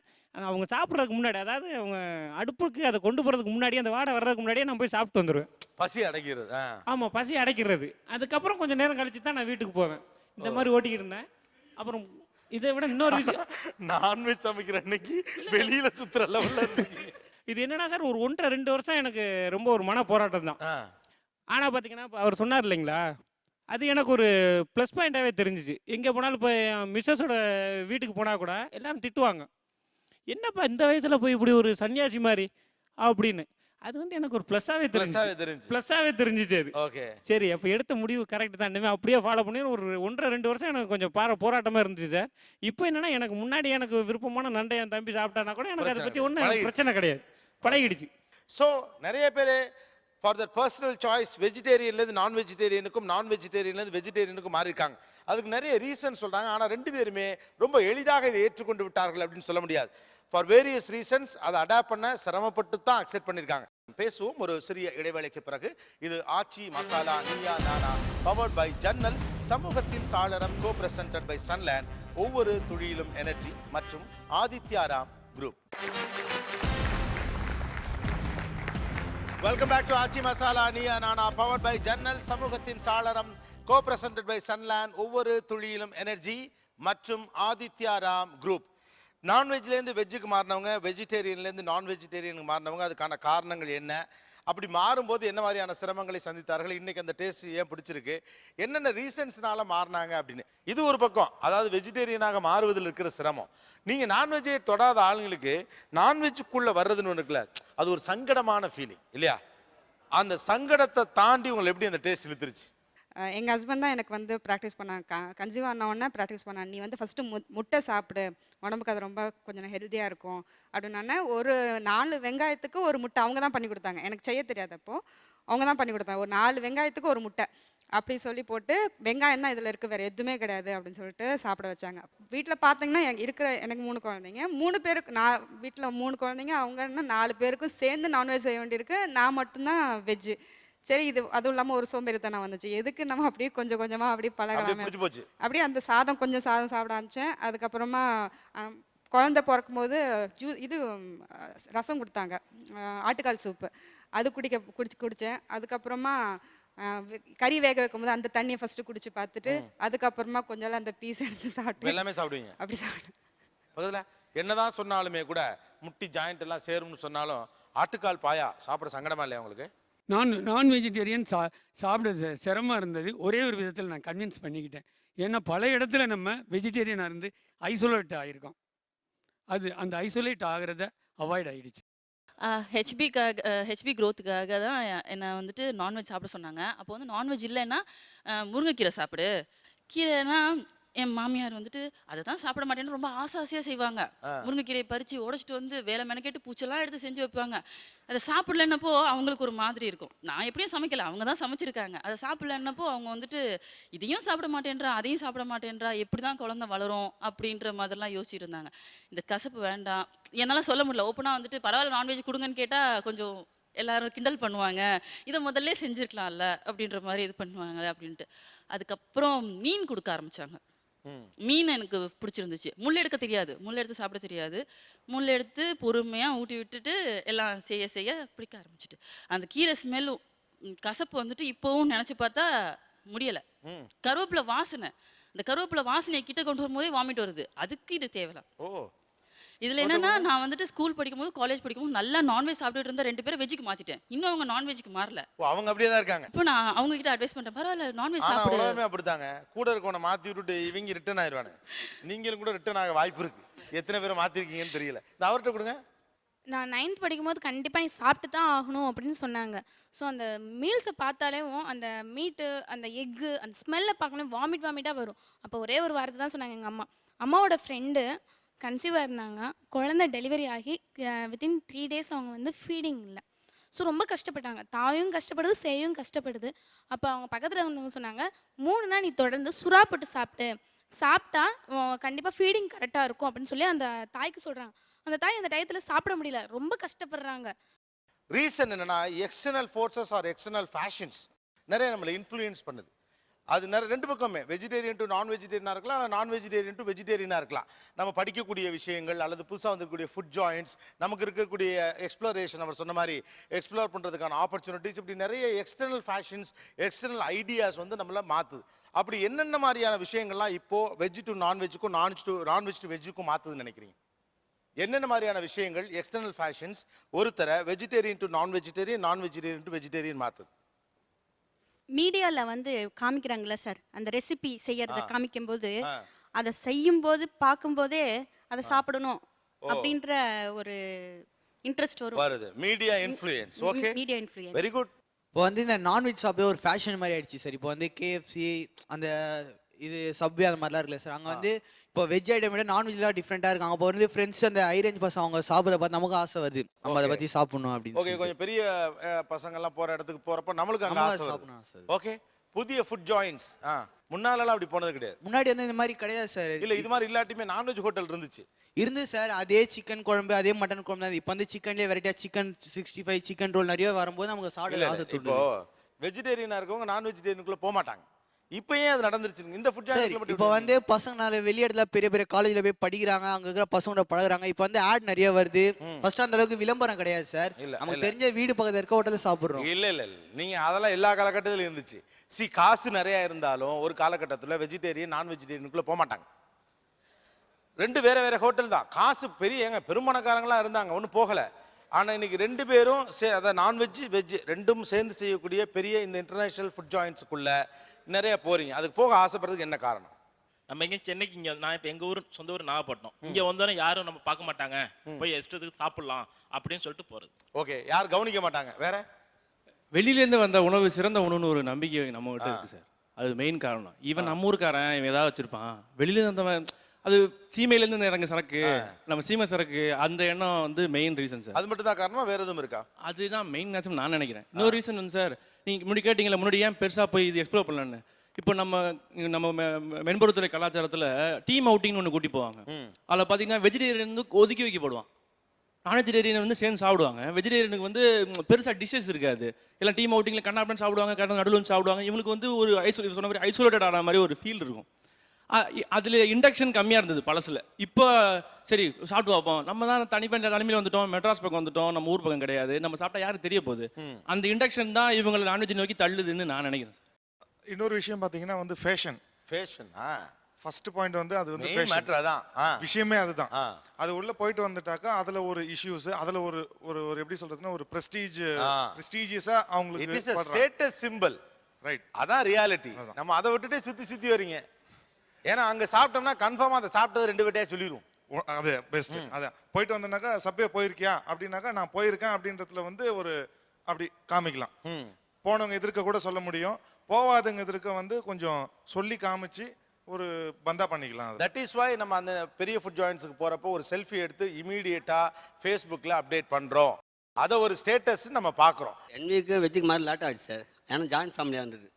அவங்க சாப்பிட்றதுக்கு முன்னாடி, அதாவது அவங்க அடுப்புக்கு அதை கொண்டு போகிறதுக்கு முன்னாடி, அந்த வாடை வர்றதுக்கு முன்னாடியே நான் போய் சாப்பிட்டு வந்துடுவேன். பசி அடைக்கிறது. ஆமாம், பசி அடைக்கிறது. அதுக்கப்புறம் கொஞ்சம் நேரம் கழிச்சு தான் நான் வீட்டுக்கு போவேன். இந்த மாதிரி ஓட்டிக்கிட்டு இருந்தேன். அப்புறம் இதை விட இன்னொரு விஷயம், நான்வெஜ் சமைக்கிற அன்னைக்கு வெளியில சுத்துற லெவல்ல இருக்கீங்க. இது என்னன்னா சார், ஒரு 1.5-2 வருஷம் எனக்கு ரொம்ப ஒரு மன போராட்டம் தான். ஆனால் பார்த்தீங்கன்னா இப்போ அவர் சொன்னார் இல்லைங்களா, அது எனக்கு ஒரு ப்ளஸ் பாயிண்ட்டாகவே தெரிஞ்சிச்சு. எங்கே போனாலும் இப்போ மிஸ்ஸஸோட வீட்டுக்கு போனால் கூட எல்லாரும் திட்டுவாங்க, என்னப்பா இந்த வயசில் போய் இப்படி ஒரு சன்னியாசி மாதிரி அப்படின்னு. அது வந்து எனக்கு ஒரு ப்ளஸ்ஸாகவே தெரிஞ்சிச்சு அது. ஓகே, சரி, அப்போ எடுத்த முடிவு கரெக்ட் தான், இனிமேல் அப்படியே ஃபாலோ பண்ணி ஒரு 1.5-2 வருஷம் எனக்கு கொஞ்சம் போராட்டமாக இருந்துச்சு சார். இப்போ என்னன்னா, எனக்கு முன்னாடி எனக்கு விருப்பமான நண்டை என் தம்பி சாப்பிட்டானா கூட எனக்கு அதை பற்றி ஒன்றும் பிரச்சனை கிடையாது, பழகிடுச்சு. ஸோ நிறைய பேர் ஃபார் தட் பர்சனல் சாய்ஸ் வெஜிடேரியன்லேருந்து நான் வெஜிடேரியனுக்கும், நான் வெஜிடேரியன்லேருந்து வெஜிடேரியனுக்கும் மாறி இருக்காங்க. அதுக்கு நிறைய ரீசன் சொல்கிறாங்க. ஆனால் 2 பேருமே ரொம்ப எளிதாக இதை ஏற்றுக்கொண்டு விட்டார்கள் அப்படின்னு சொல்ல முடியாது. ஃபார் வேரியஸ் ரீசன்ஸ் அதை அடாப்ட் பண்ண சிரமப்பட்டு தான் அக்செப்ட் பண்ணியிருக்காங்க. பேசுவோம் ஒரு சிறிய இடைவேளைக்கு பிறகு. இது ஆச்சி மசாலா நீயா நானா, பவர்ட் பை ஜன்னல், சமூகத்தின் சாளரம், கோ பிரசன்டட் பை சன்லேண்ட், ஒவ்வொரு துளியிலும் எனர்ஜி மற்றும் Adityaram group. Welcome back to Aachi Masala Neeya Naana, powered by ஜன்னல், சமூகத்தின் சாளரம், கோ பிரசன்டட் பை சன்லேண்ட், ஒவ்வொரு துளியிலும் எனர்ஜி மற்றும் ஆதித்யாராம் குரூப். நான்வெஜ்லேருந்து வெஜ்ஜுக்கு மாறினவங்க, வெஜிடேரியன்லேருந்து நான் வெஜிடேரியனுக்கு மாறினவங்க, அதுக்கான காரணங்கள் என்ன, அப்படி மாறும்போது என்ன மாதிரியான சிரமங்களை சந்தித்தார்கள், இன்னைக்கு அந்த டேஸ்ட் ஏன் பிடிச்சிருக்கு, என்னென்ன ரீசன்ஸ்னால மாறினாங்க அப்படின்னு. இது ஒரு பக்கம், அதாவது வெஜிடேரியனாக மாறுவதில் இருக்கிற சிரமம். நீங்கள் நான்வெஜ்ஜை தொடாத ஆளுங்களுக்கு நான்வெஜ்ஜுக்குள்ளே வர்றதுன்னு ஒன்று இருக்குல்ல, அது ஒரு சங்கடமான ஃபீலிங் இல்லையா? அந்த சங்கடத்தை தாண்டி உங்களை எப்படி அந்த டேஸ்ட் இழுத்துருச்சு? எங்கள் ஹஸ்பண்ட் தான் எனக்கு வந்து ப்ராக்டிஸ் பண்ணாங்க. கன்சீவ் ஆன உடனே ப்ராக்டிஸ் பண்ணாங்க, நீ வந்து ஃபஸ்ட்டு முட்டை சாப்பிடு, உடம்புக்கு அது ரொம்ப கொஞ்சம் ஹெல்த்தியாக இருக்கும் அப்படின்னோடனே. ஒரு 4 வெங்காயத்துக்கு ஒரு முட்டை அவங்க தான் பண்ணி கொடுத்தாங்க. எனக்கு செய்ய தெரியாது, அப்போது அவங்க தான் பண்ணி கொடுத்தாங்க. ஒரு 4 வெங்காயத்துக்கு ஒரு முட்டை அப்படி சொல்லி போட்டு, வெங்காயம் தான் இதில் இருக்குது, வேறு எதுவுமே கிடையாது அப்படின்னு சொல்லிட்டு சாப்பிட வச்சாங்க. வீட்டில் பார்த்தீங்கன்னா எனக்கு 3 குழந்தைங்க, 3 பேருக்கு, நான் வீட்டில் 3 குழந்தைங்க, அவங்க என்ன 4 பேருக்கும் சேர்ந்து நான்வெஜ் செய்ய வேண்டியிருக்கு, நான் மட்டும்தான் வெஜ்ஜு. சரி, இது அதுவும் இல்லாமல் ஒரு சோம்பேறித்தனம் வந்துச்சு, எதுக்கு நம்ம அப்படியே கொஞ்சம் கொஞ்சமாக அப்படியே பழகலாமே, அப்படியே அந்த கொஞ்சம் சாதம் சாப்பிட ஆரம்பித்தேன். அதுக்கப்புறமா குழந்தை பிறக்கும் போது இது ரசம் கொடுத்தாங்க, ஆட்டுக்கால் சூப்பு, அது குடித்தேன். அதுக்கப்புறமா கறி வேக வைக்கும் போது அந்த தண்ணியை ஃபஸ்ட்டு குடிச்சு பார்த்துட்டு, அதுக்கப்புறமா கொஞ்சம் அந்த பீஸ் எடுத்து சாப்பிட்டு எல்லாமே சாப்பிடுவீங்க? அப்படி சாப்பிட்டேன். பக்கத்தில் என்னதான் சொன்னாலுமே கூட, முட்டி ஜாயிண்ட் எல்லாம் சேரும்னு சொன்னாலும் ஆட்டுக்கால் பாயா சாப்பிட சங்கடமா இல்லையா உங்களுக்கு? நான் வெஜிடேரியன் சாப்பிட சிரமமாக இருந்தது. ஒரே ஒரு விதத்தில் நான் கன்வின்ஸ் பண்ணிக்கிட்டேன். ஏன்னா பல இடத்துல நம்ம வெஜிடேரியனாக இருந்து ஐசோலேட் ஆகிருக்கோம். அது அந்த ஐசோலேட் ஆகிறத அவாய்ட் ஆகிடுச்சு. ஹெச்பி க்ரோத்துக்காக தான் என்னை வந்துட்டு நான்வெஜ் சாப்பிட சொன்னாங்க. அப்போ வந்து நான்வெஜ் இல்லைன்னா முருங்கைக்கீரை சாப்பிடு. கீரைனா என் மாமியார் வந்துட்டு அதை தான் சாப்பிட மாட்டேன்னு ரொம்ப ஆசையாக செய்வாங்க. முருங்கைக்கீரையை பறித்து உடச்சிட்டு வந்து வேலை மெனக்கெட்டு பூச்செல்லாம் எடுத்து செஞ்சு வைப்பாங்க. அதை சாப்பிடலன்னப்போ அவங்களுக்கு ஒரு மாதிரி இருக்கும். நான் எப்படியும் சமைக்கல, அவங்க தான் சமைச்சிருக்காங்க. அதை சாப்பிடலன்னப்போ அவங்க வந்துட்டு இதையும் சாப்பிட மாட்டேன்றா, அதையும் சாப்பிட மாட்டேன்றா, எப்படி தான் குழந்தை வளரும் அப்படின்ற மாதிரிலாம் யோசிச்சுட்டு இருந்தாங்க. இந்த கசப்பு வேண்டாம், என்னால் சொல்ல முடியல. ஓப்பனாக வந்துட்டு பரவாயில்ல நான்வெஜ் கொடுங்கன்னு கேட்டால் கொஞ்சம் எல்லாரும் கிண்டல் பண்ணுவாங்க. இதை முதல்ல செஞ்சுருக்கலாம்ல அப்படின்ற மாதிரி இது பண்ணுவாங்க அப்படின்ட்டு. அதுக்கப்புறம் மீன் கொடுக்க ஆரம்பித்தாங்க. மீன் எனக்கு பிடிச்சிருந்துச்சு. முள் எடுக்க தெரியாது, முள் எடுத்து சாப்பிட தெரியாது. முள் எடுத்து பொறுமையாக ஊட்டி விட்டுட்டு எல்லாம் செய்ய செய்ய பிடிக்க ஆரம்பிச்சிட்டு அந்த கீரை ஸ்மெல்லும் கசப்பு வந்துட்டு இப்போவும் நினச்சி பார்த்தா முடியலை. கருவேப்பிலை வாசனை, இந்த கருவேப்பிலை வாசனையை கிட்ட கொண்டு வரும்போதே வாமிட் வருது. அதுக்கு இது தேவையில்ல. இதில் என்னன்னா, நான் வந்துட்டு ஸ்கூல் படிக்கும்போது காலேஜ் படிக்கும்போது நல்லா நான்வெஜ் சாப்பிட்டுட்டு இருந்த 2 பேரை வெஜ்ஜுக்கு மாற்றிட்டேன். இன்னும் அவங்க நான்வெஜ்ஜுக்கு மாறல. அவங்க அப்படியே தான் இருக்காங்க. இப்போ நான் அவங்க கிட்ட அட்வைஸ் பண்ணுறேன், பரவாயில்ல நான்வெஜ் ஆனா சாப்பிடு. உலகமே அப்படித்தாங்க. கூட இருக்கவனை மாற்றி விட்டுட்டு இவங்க ரிட்டர்ன் ஆயிடுவானு. நீங்களும் கூட ரிட்டர்ன் ஆக வாய்ப்பு இருக்கு. எத்தனை பேரை மாற்றிருக்கீங்கன்னு தெரியல. இந்த அவர்கிட்ட கொடுங்க. நான் 9th படிக்கும்போது கண்டிப்பாக நீ சாப்பிட்டு தான் ஆகணும் அப்படின்னு சொன்னாங்க. ஸோ அந்த மீல்ஸை பார்த்தாலேவும் அந்த மீட்டு, அந்த எக்கு, அந்த ஸ்மெல்லை பார்க்கணும் வாமிட்டாக வரும். அப்போ ஒரே ஒரு வாரத்தை தான் சொன்னாங்க எங்கள் அம்மா. அம்மாவோட ஃப்ரெண்டு கன்சீவாக இருந்தாங்க. குழந்தை டெலிவரி ஆகி வித்தின் 3 days அவங்க வந்து ஃபீடிங் இல்லை. ஸோ ரொம்ப கஷ்டப்பட்டாங்க. தாயும் கஷ்டப்படுது, சேயும் கஷ்டப்படுது. அப்போ அவங்க பக்கத்தில் இருந்தவங்க சொன்னாங்க, 3 நாள் நீ தொடர்ந்து சுறா போட்டு சாப்பிட்டா கண்டிப்பாக ஃபீடிங் கரெக்டாக இருக்கும் அப்படின்னு சொல்லி அந்த தாய்க்கு சொல்கிறாங்க. அந்த தாய் அந்த டயத்தில் சாப்பிட முடியல, ரொம்ப கஷ்டப்படுறாங்க. ரீசன் என்னன்னா, external forces are external fashions நிறைய நம்மளை இன்ஃப்ளூயன்ஸ் பண்ணுது. அது நிறைய 2 பக்கமே, வெஜிடேரியன் டு நான் வெஜிடேரியனாக இருக்கலாம், நான் வெஜிடேரியன் டு வெஜிடேரியனாக இருக்கலாம். நம்ம படிக்கக்கூடிய விஷயங்கள் அல்லது புதுசாக வந்துக்கூடிய ஃபுட் ஜாயின்ட்ஸ், நமக்கு இருக்கக்கூடிய எக்ஸ்ப்ளோரேஷன், அவர் சொன்ன மாதிரி எக்ஸ்ப்ளோர் பண்ணுறதுக்கான ஆப்பர்ச்சுனிட்டிஸ், இப்படி நிறைய எக்ஸ்டர்னல் ஃபேஷன்ஸ், எக்ஸ்டர்னல் ஐடியாஸ் வந்து நம்மளை மாற்றுது. அப்படி என்னென்ன மாதிரியான விஷயங்கள்லாம் இப்போது வெஜ் டு நான்வெஜ்ஜுக்கும் நான்வெஜ் டு வெஜ்ஜுக்கும் மாற்றுதுன்னு நினைக்கிறீங்க? என்னென்ன மாதிரியான விஷயங்கள் எக்ஸ்டர்னல் ஃபேஷன்ஸ் ஒருத்தரை வெஜிடேரியன் டு நான் வெஜிடேரியன் டு வெஜிடேரியன் மாற்றுது? மீடியாவில் வந்து காமிக்கிறாங்களா சார், அந்த ரெசிபி செய்யறத காமிக்கும்போது அதை செய்யும்போது பார்க்கும்போதே அதை சாப்பிடணும் அப்படின்ற ஒரு இன்ட்ரெஸ்ட் வருது. Media influence. Okay, media influence. Very good. இப்போ வந்து இந்த நான்வெஜ் சாப்பிட ஒரு ஃபேஷன் மாதிரி ஆயிடுச்சு சார். இப்போ வந்து KFC அந்த இது சப்வே அந்த மாதிரிலாம் இருக்குல்ல சார், அங்கே வந்து இப்போ வெஜ் ஐட்டம் விட நான்வெஜ்லாம் டிஃப்ரெண்ட்டாக இருக்கும். அங்கே வந்து ஃப்ரெண்ட்ஸ் அந்த ஐரேஞ்ச் பசங்க அவங்க சாப்பிட பார்த்து நமக்கு ஆசை வருது, நம்ம அதை பற்றி சாப்பிடணும் அப்படின்னு. ஓகே, கொஞ்சம் பெரிய பசங்கள்லாம் போகிற இடத்துக்கு போகிறப்ப நம்மளுக்கு அங்கே ஆசை சாப்பிடணும் சார். ஓகே, புதிய ஃபுட் ஜாயின்ட்ஸ் முன்னாலலாம் அப்படி போனது கிடையாது. முன்னாடி வந்து இந்த மாதிரி கிடையாது சார். இல்லை, இது மாதிரி இல்லாட்டியுமே நான்வெஜ் ஹோட்டல் இருந்துச்சு சார். அதே சிக்கன் குழம்பு, அதே மட்டன் குழம்பு தான். இப்போ வந்து சிக்கன்லேயே வெரைட்டியாக சிக்கன் 65, சிக்கன் ரோல் நிறைய வரும்போது நமக்கு சாப்பிட ஆசை. இப்போ வெஜிடேரியனாக இருக்கவங்க நான் வெஜிடேரியனுக்குள்ளே போக மாட்டாங்க. இப்போ ஏன் அது நடந்துருச்சு? இந்த ஃபுட் ஜாயின்ட்ல இப்போ வந்து பசங்க வெளிய இடத்துல பெரிய பெரிய காலேஜ்ல போய் படிக்கிறாங்க, அங்க இருக்கிற பசங்களோட பழகுறாங்க. இப்போ வந்து ஆட் நிறைய வருது. ஃபர்ஸ்ட் அந்த அளவுக்கு விளம்பரம் கிடையாது சார். நமக்கு தெரிஞ்ச வீடு பக்கத்துல இருக்க ஹோட்டல்ல சாப்பிடுறோம். இல்ல நீங்க அதெல்லாம் எல்லா காலகட்டத்திலும் இருந்துச்சு. காசு நிறைய இருந்தாலும் ஒரு காலகட்டத்துல வெஜிடேரியன் நான் வெஜிடேரியனுக்குள்ள போக மாட்டாங்க. 2 வேற ஹோட்டல் தான். காசு பெருமணக்காரங்களா இருந்தாங்க, ஒன்றும் போகல. ஆனா இன்னைக்கு 2 பேரும் அதாவது நான்வெஜ் வெஜ் ரெண்டும் சேர்ந்து செய்யக்கூடிய பெரிய இந்த இன்டர்நேஷனல் ஃபுட் ஜாயின்ட்ஸுக்குள்ள நிறைய போறீங்க. அதுக்கு போக ஆசைப்படுறதுக்கு என்ன காரணம்? நம்ம இங்கே சென்னைக்கு இங்கே நான் இப்போ எங்கள் ஊர் சொந்த ஊர் நாகப்பட்டினம். இங்கே வந்தோன்னே யாரும் நம்ம பார்க்க மாட்டாங்க, போய் இஷ்டத்துக்கு சாப்பிடலாம் அப்படின்னு சொல்லிட்டு போகிறது. ஓகே, யாரும் கவனிக்க மாட்டாங்க. வேற வெளியிலேருந்து வந்த உணவு சிறந்த உணவுன்னு ஒரு நம்பிக்கை நம்ம கிட்ட இருக்கு சார். அது மெயின் காரணம். ஈவன் நம்ம ஊருக்காரன் இவன் ஏதாவது வச்சிருப்பான், வெளியிலேருந்து வந்தவன் அது சீமையிலேருந்து இறங்க சரக்கு, நம்ம சீமை சரக்கு, அந்த எண்ணம் வந்து மெயின் ரீசன் சார். அது மட்டும் தான் காரணமா, வேற எதுவும் இருக்கா? அதுதான் மெயின் காரணம் நான் நினைக்கிறேன். இன்னொரு ரீசன் வந்து சார், நீங்கள் முன்னாடி கேட்டீங்களா முன்னாடி ஏன் பெருசாக போய் இது எக்ஸ்ப்ளோர் பண்ணலான்னு. இப்போ நம்ம மென்பொருத்துறை கலாச்சாரத்தில் டீம் அவுட்டிங்னு ஒன்று கூட்டி போவாங்க. அதில் பார்த்தீங்கன்னா வெஜிடேரியன் வந்து ஒதுக்கி வைக்கப்படுவான், நான் வெஜிடேரியன் வந்து சேர்ந்து சாப்பிடுவாங்க. வெஜிடேரியனுக்கு வந்து பெருசாக டிஷ்ஷஸ் இருக்காது. எல்லாம் டீம் அவுட்டிங்கில் கண்ணாப்பன் சாப்பிடுவாங்க, நடுவில் வந்து சாப்பிடுவாங்க. இவங்களுக்கு வந்து ஒரு சொன்ன மாதிரி ஐசோலேட்டட் ஆன மாதிரி ஒரு ஃபீல் இருக்கும். அதில் இண்டக்ஷன் கம்மியாக இருந்தது பழசில். இப்போ சரி சாப்பிட்டு பார்ப்போம், நம்ம தான் தனிமையில் வந்துட்டோம், மெட்ராஸ் பக்கம் வந்துட்டோம், நம்ம ஊர் பக்கம் கிடையாது, நம்ம சாப்பிட்டா யாரும் தெரிய போகுது. அந்த இண்டக்ஷன் தான் இவங்களை நான்வெஜ் நோக்கி தள்ளுதுன்னு நான் நினைக்கிறேன். இன்னொரு விஷயம் பார்த்தீங்கன்னா வந்து ஃபேஷன். ஃபர்ஸ்ட் பாயிண்ட் வந்து அது வந்து விஷயமே அதுதான். அது உள்ள போயிட்டு வந்துட்டாக்கா அதுல ஒரு இஷ்யூஸ், அதுல ஒரு ஒரு எப்படி சொல்றதுன்னா ஒரு பிரஸ்டீஜியஸா அவங்களுக்கு ஸ்டேட்டஸ் சிம்பல். ரைட், அதான் ரியாலிட்டி. நம்ம அதை விட்டுட்டு சுத்தி வரீங்க. ஏன்னா அங்க சாப்பிட்டோம்னா கன்ஃபார்மா அதை சாப்பிட்டது 2 பேட்டையா சொல்லிடுவோம். அது பெஸ்ட். அதான் போயிட்டு வந்தனாக்கா சப்வே போயிருக்கியா அப்படின்னாக்கா நான் போயிருக்கேன் அப்படின்றதுல வந்து ஒரு அப்படி காமிக்கலாம். போனவங்க எதிர்க்க கூட சொல்ல முடியும், போவாதவங்க எதிர்க்க வந்து கொஞ்சம் சொல்லி காமிச்சு ஒரு பந்தா பண்ணிக்கலாம். தட் இஸ் வை நம்ம அந்த பெரிய ஃபுட் ஜாயின்ட்ஸுக்கு போறப்போ ஒரு செல்ஃபி எடுத்து இமீடியட்டா ஃபேஸ்புக்கில் அப்டேட் பண்றோம். அதை ஒரு ஸ்டேட்டஸ் நம்ம பார்க்குறோம். என்விக்கு வெஜ்ஜுக்கு மாதிரி லேட் ஆச்சு சார். ஏன்னா ஜாயின்ட் ஃபேமிலியாக இருந்தது.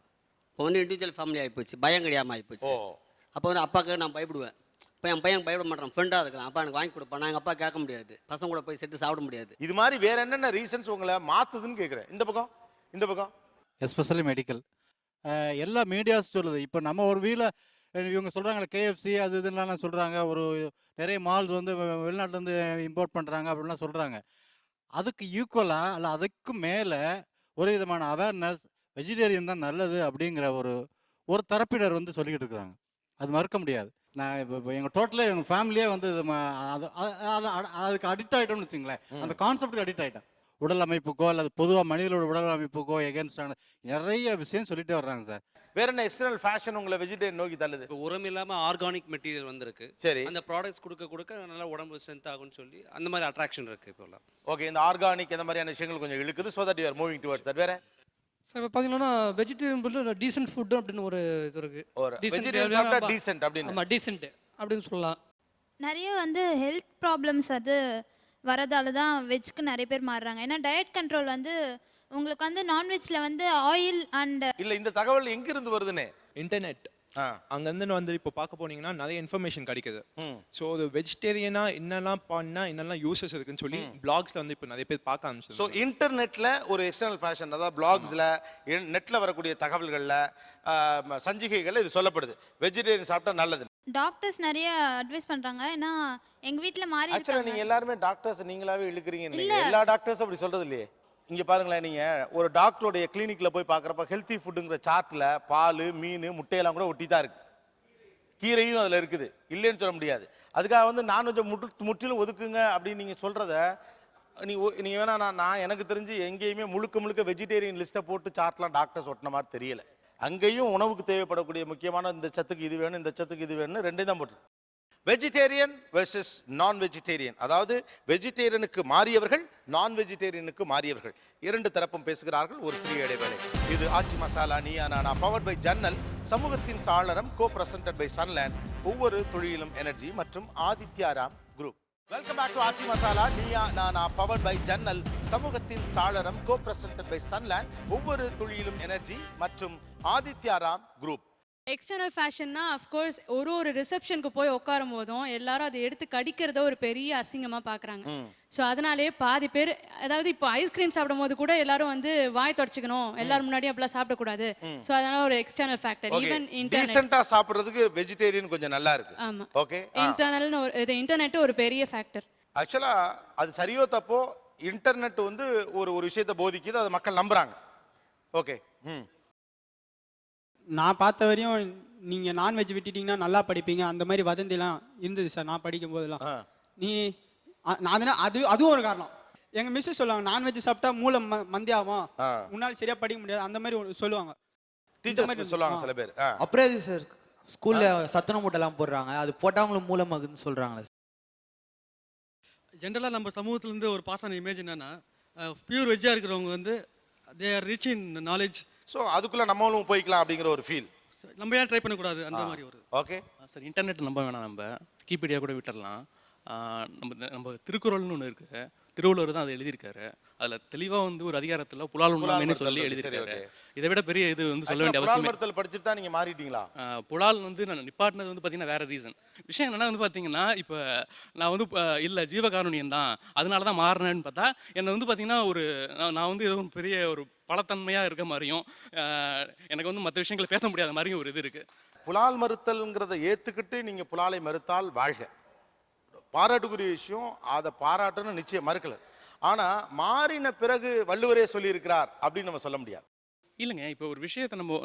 இப்போ வந்து இண்டிவிஜுவல் ஃபேமிலி ஆகிப்போச்சு, பயம் கிடையாமல் ஆகிப்போச்சு. அப்போ வந்து அப்பாவுக்கு நான் பயப்படுவேன். இப்போ என் பையன் பயப்பட மாட்டான், ஃப்ரெண்டாக இருக்கலாம். அப்பா எனக்கு வாங்கி கொடுப்பேன், நான் எங்கள் அப்பா கேட்க முடியாது, பசங்க கூட போய் சேர்த்து சாப்பிட முடியாது. இது மாதிரி வேற என்னென்ன ரீசன்ஸ் உங்களை மாத்துதுன்னு கேட்குறேன். இந்த பக்கம் எஸ்பெஷலி மெடிக்கல் எல்லா மீடியாஸ் சொல்லுது. இப்போ நம்ம ஒரு வீல இவங்க சொல்கிறாங்களே கேஎஃப்சி அது இதுலாம் சொல்கிறாங்க, ஒரு நிறைய மால்ஸ் வந்து வெளிநாட்டிலேருந்து இம்போர்ட் பண்ணுறாங்க அப்படின்லாம் சொல்கிறாங்க. அதுக்கு ஈக்குவலாக அல்ல அதுக்கு மேலே ஒரு விதமான அவேர்னஸ் வெஜிடேரியன் தான் நல்லது அப்படிங்கிற ஒரு தரப்பினர் வந்து சொல்லிக்கிட்டு இருக்கிறாங்க. அது மறுக்க முடியாது. நான் இப்போ எங்கள் டோட்டலே எங்கள் ஃபேமிலியே வந்து அதுக்கு அடிக்ட் ஆகிட்டோம்னு வச்சுங்களேன், அந்த கான்செப்டுக்கு அடிக்ட் ஆகிட்டேன். உடல் அமைப்புக்கோ அல்லது பொதுவாக மனிதனோட உடல் அமைப்புக்கோ எகென்ஸ்டான நிறைய விஷயம் சொல்லிட்டே வர்றாங்க சார். வேற என்ன எக்ஸ்டர்னல் ஃபேஷன் உங்களை வெஜிடேரியன் நோக்கி தள்ளுது? இப்போ உரம் இல்லாமல் ஆர்கானிக் மெட்டீரியல் வந்திருக்கு. சரி. அந்த ப்ராடக்ட்ஸ் கொடுக்க நல்லா உடம்பு ஸ்ட்ரென்த் ஆகும்னு சொல்லி அந்த மாதிரி அட்ராக்ஷன் இருக்கு இப்போலாம். ஓகே, இந்த ஆர்கானிக் இந்த மாதிரியான விஷயங்கள் கொஞ்சம் இழுக்குது. So that you are moving towards that. வேற சார் இப்போ பார்த்தீங்கன்னா வெஜிடேரியன் பொறுத்து டீசென்ட் ஃபுட் அப்படின்னு ஒரு இது இருக்கு. வெஜிடேரியன் சாப்பிட்டா டீசென்ட் அப்படின்னு. ஆமாம், டீசென்ட் அப்படின்னு சொல்லலாம். நிறைய வந்து ஹெல்த் ப்ராப்ளம்ஸ் அது வரதால தான் வெஜ்க்கு நிறைய பேர் மாறுறாங்க. ஏன்னா டயட் கண்ட்ரோல் வந்து உங்களுக்கு வந்து நான்வெஜ்ல வந்து ஆயில் அண்ட் இல்ல இந்த தகவல் எங்க இருந்து வருதுன்னு இன்டர்நெட் அங்கேருந்து வந்து இப்போ பார்க்க போனீங்கன்னா நிறைய இன்ஃபர்மேஷன் கிடைக்குது. ஸோ ஒரு வெஜிடேரியனா என்னெல்லாம் பண்ணால் என்னெல்லாம் யூசஸ் இருக்குன்னு சொல்லி பிளாக்ஸில் வந்து இப்போ நிறைய பேர் பார்க்க ஆரம்பிச்சு. ஸோ இன்டர்நெட்டில் ஒரு எக்ஸ்டர்னல் ஃபேஷன், அதாவது பிளாக்ஸில் நெட்டில் வரக்கூடிய தகவல்களில் சஞ்சிகைகளில் இது சொல்லப்படுது, வெஜிடேரியன் சாப்பிட்டா நல்லது. டாக்டர்ஸ் நிறைய அட்வைஸ் பண்றாங்க. ஏன்னா எங்க வீட்ல மாறி ஆக்சுவலாக இருக்காங்க. நீங்கள் எல்லாருமே டாக்டர்ஸ் நீங்களாவே இழுக்கிறீங்க. எல்லா டாக்டர்ஸும் அப்படி சொல்றது இல்லையே. இங்கே பாருங்களேன், நீங்கள் ஒரு டாக்டருடைய கிளினிக்கில் போய் பார்க்குறப்ப ஹெல்த்தி ஃபுட்டுங்கிற சார்ட்டில் பால், மீன், முட்டையெல்லாம் கூட ஒட்டி தான் இருக்குது. கீரையும் அதில் இருக்குது, இல்லைன்னு சொல்ல முடியாது. அதுக்காக வந்து நான்வெஜ்ஜை முற்றிலும் ஒதுக்குங்க அப்படின்னு நீங்கள் சொல்கிறத நீங்கள் வேணா நான் எனக்கு தெரிஞ்சு எங்கேயுமே முழுக்க வெஜிடேரியன் லிஸ்ட்டை போட்டு சார்ட்லாம் டாக்டர்ஸ் ஒட்டின மாதிரி தெரியல. அங்கேயும் உணவுக்கு தேவைப்படக்கூடிய முக்கியமான இந்த சத்துக்கு இது வேணும், இந்த சத்துக்கு இது வேணும்னு ரெண்டையும் தான் போட்டு. வெஜிடேரியன் வெர்சஸ் நான் வெஜிடேரியன், அதாவது வெஜிடேரியனுக்கு மாறியவர்கள், நான் வெஜிடேரியனுக்கு மாறியவர்கள், இரண்டு தரப்பும் பேசுகிறார்கள். ஒரு சிறிய இடைவேளை. இது ஆச்சி மசாலா நீயா நானா, பவர்ட் பை ஜன்னல், சமூகத்தின் சாளரம், கோ பிரசன்டட் பை சன்லேண்ட், ஒவ்வொரு தொழிலும் எனர்ஜி மற்றும் Adityaram group. Welcome back to Aachi Masala Neeya Naana, powered by ஜன்னல், சமூகத்தின் சாளரம், கோ பிரசன்டட் பை சன்லேண்ட், ஒவ்வொரு தொழிலும் எனர்ஜி மற்றும் ஆதித்யாராம் குரூப். எக்ஸ்டர்னல் ஃபேஷன்னா அஃப்கோர்ஸ் ஒரு ரிசப்ஷனுக்கு போய் உட்காரும் போதும் எல்லாரும் அதை எடுத்து கடிக்கிறத ஒரு பெரிய அசிங்கமாக பார்க்குறாங்க. ஸோ அதனாலே பாதி பேர், அதாவது இப்போ ஐஸ்கிரீம் சாப்பிடும் போது கூட எல்லாரும் வந்து வாய் தொடச்சிக்கணும், எல்லாரும் முன்னாடி அப்படிலாம் சாப்பிடக்கூடாது. ஸோ அதனால ஒரு எக்ஸ்டர்னல் ஃபேக்டர். ஈவன் டீசென்ட்டாக சாப்பிட்றதுக்கு வெஜிடேரியன் கொஞ்சம் நல்லா இருக்கு. ஆமாம், ஓகே. இன்டர்னல்னு இது இன்டர்நெட் ஒரு பெரிய ஃபேக்டர். ஆக்சுவலாக அது சரியோ தப்போ, இன்டர்நெட் வந்து ஒரு விஷயத்தை போதிக்குது, அதை மக்கள் நம்புறாங்க. ஓகே. நான் பார்த்த வரையும் நீங்கள் நான்வெஜ் விட்டுட்டீங்கன்னா நல்லா படிப்பீங்க அந்த மாதிரி வதந்திலாம் இருந்தது சார் நான் படிக்கும் போதெல்லாம். அதுவும் ஒரு காரணம். எங்கள் மிஸ்ஸு சொல்லுவாங்க நான்வெஜ் சாப்பிட்டா மூளை மந்தி ஆகும், முன்னால் சரியாக படிக்க முடியாது, அந்த மாதிரி சொல்லுவாங்க. டீச்சர்ஸ் சொல்லுவாங்க சில பேர். அப்புறம் எது சார் ஸ்கூலில் சத்துணவு மூட்டைலாம் போடுறாங்க, அது போட்டால் அவங்களுக்கு மூலமாகுதுன்னு சொல்கிறாங்களே. ஜென்ரலாக நம்ம சமூகத்துலேருந்து ஒரு பாஸ் ஆன இமேஜ் என்னென்னா, பியூர் வெஜ்ஜாக இருக்கிறவங்க வந்து they are rich in knowledge. So அதுக்குள்ளே நம்மளும் போய்க்கலாம் அப்படிங்கிற ஒரு ஃபீல். நம்ம ஏன் ட்ரை பண்ணக்கூடாது அந்த மாதிரி ஒரு. ஓகே சார், இன்டர்நெட் நம்ப வேணாம், நம்ம விக்கிபீடியா கூட விட்டுடலாம். நம்ம திருக்குறள்னு ஒன்று இருக்குது, திருவள்ளுவர் தான் அதை எழுதியிருக்காரு. அதில் தெளிவாக வந்து ஒரு அதிகாரத்தில் புலால் உண்ணாமைன்னு சொல்லி எழுதியிருக்காரு. இதை விட பெரிய இது வந்து சொல்ல வேண்டிய அவசியம் இல்லை. படிச்சுட்டு தான் நீங்கள் மாறிட்டீங்களா? புலால் வந்து நான் நிப்பாட்டினது வந்து பார்த்தீங்கன்னா வேற ரீசன். விஷயம் என்னன்னா வந்து பார்த்தீங்கன்னா, இப்போ நான் வந்து இல்லை ஜீவகாருண்யம் தான் அதனால தான் மாறினேன்னு பார்த்தா, என்னை வந்து பார்த்தீங்கன்னா நான் வந்து எதுவும் பெரிய ஒரு பலத்தன்மையாக இருக்க மாதிரியும், எனக்கு வந்து மற்ற விஷயங்களை பேச முடியாத மாதிரியும் ஒரு இது இருக்குது. புலால் மறுத்தல்ங்கிறத ஏற்றுக்கிட்டு நீங்கள் புலாலை மறுத்தால் வாழ்க, பாராட்டுக்குரிய விஷயம். அதை பாராட்டணும்னு நிச்சயம் மறுக்கல. ஆனால் மாறின பிறகு வள்ளுவரே சொல்லியிருக்கிறார் அப்படின்னு நம்ம சொல்ல முடியாது. இல்லைங்க, இப்போ ஒரு விஷயத்தை நம்ம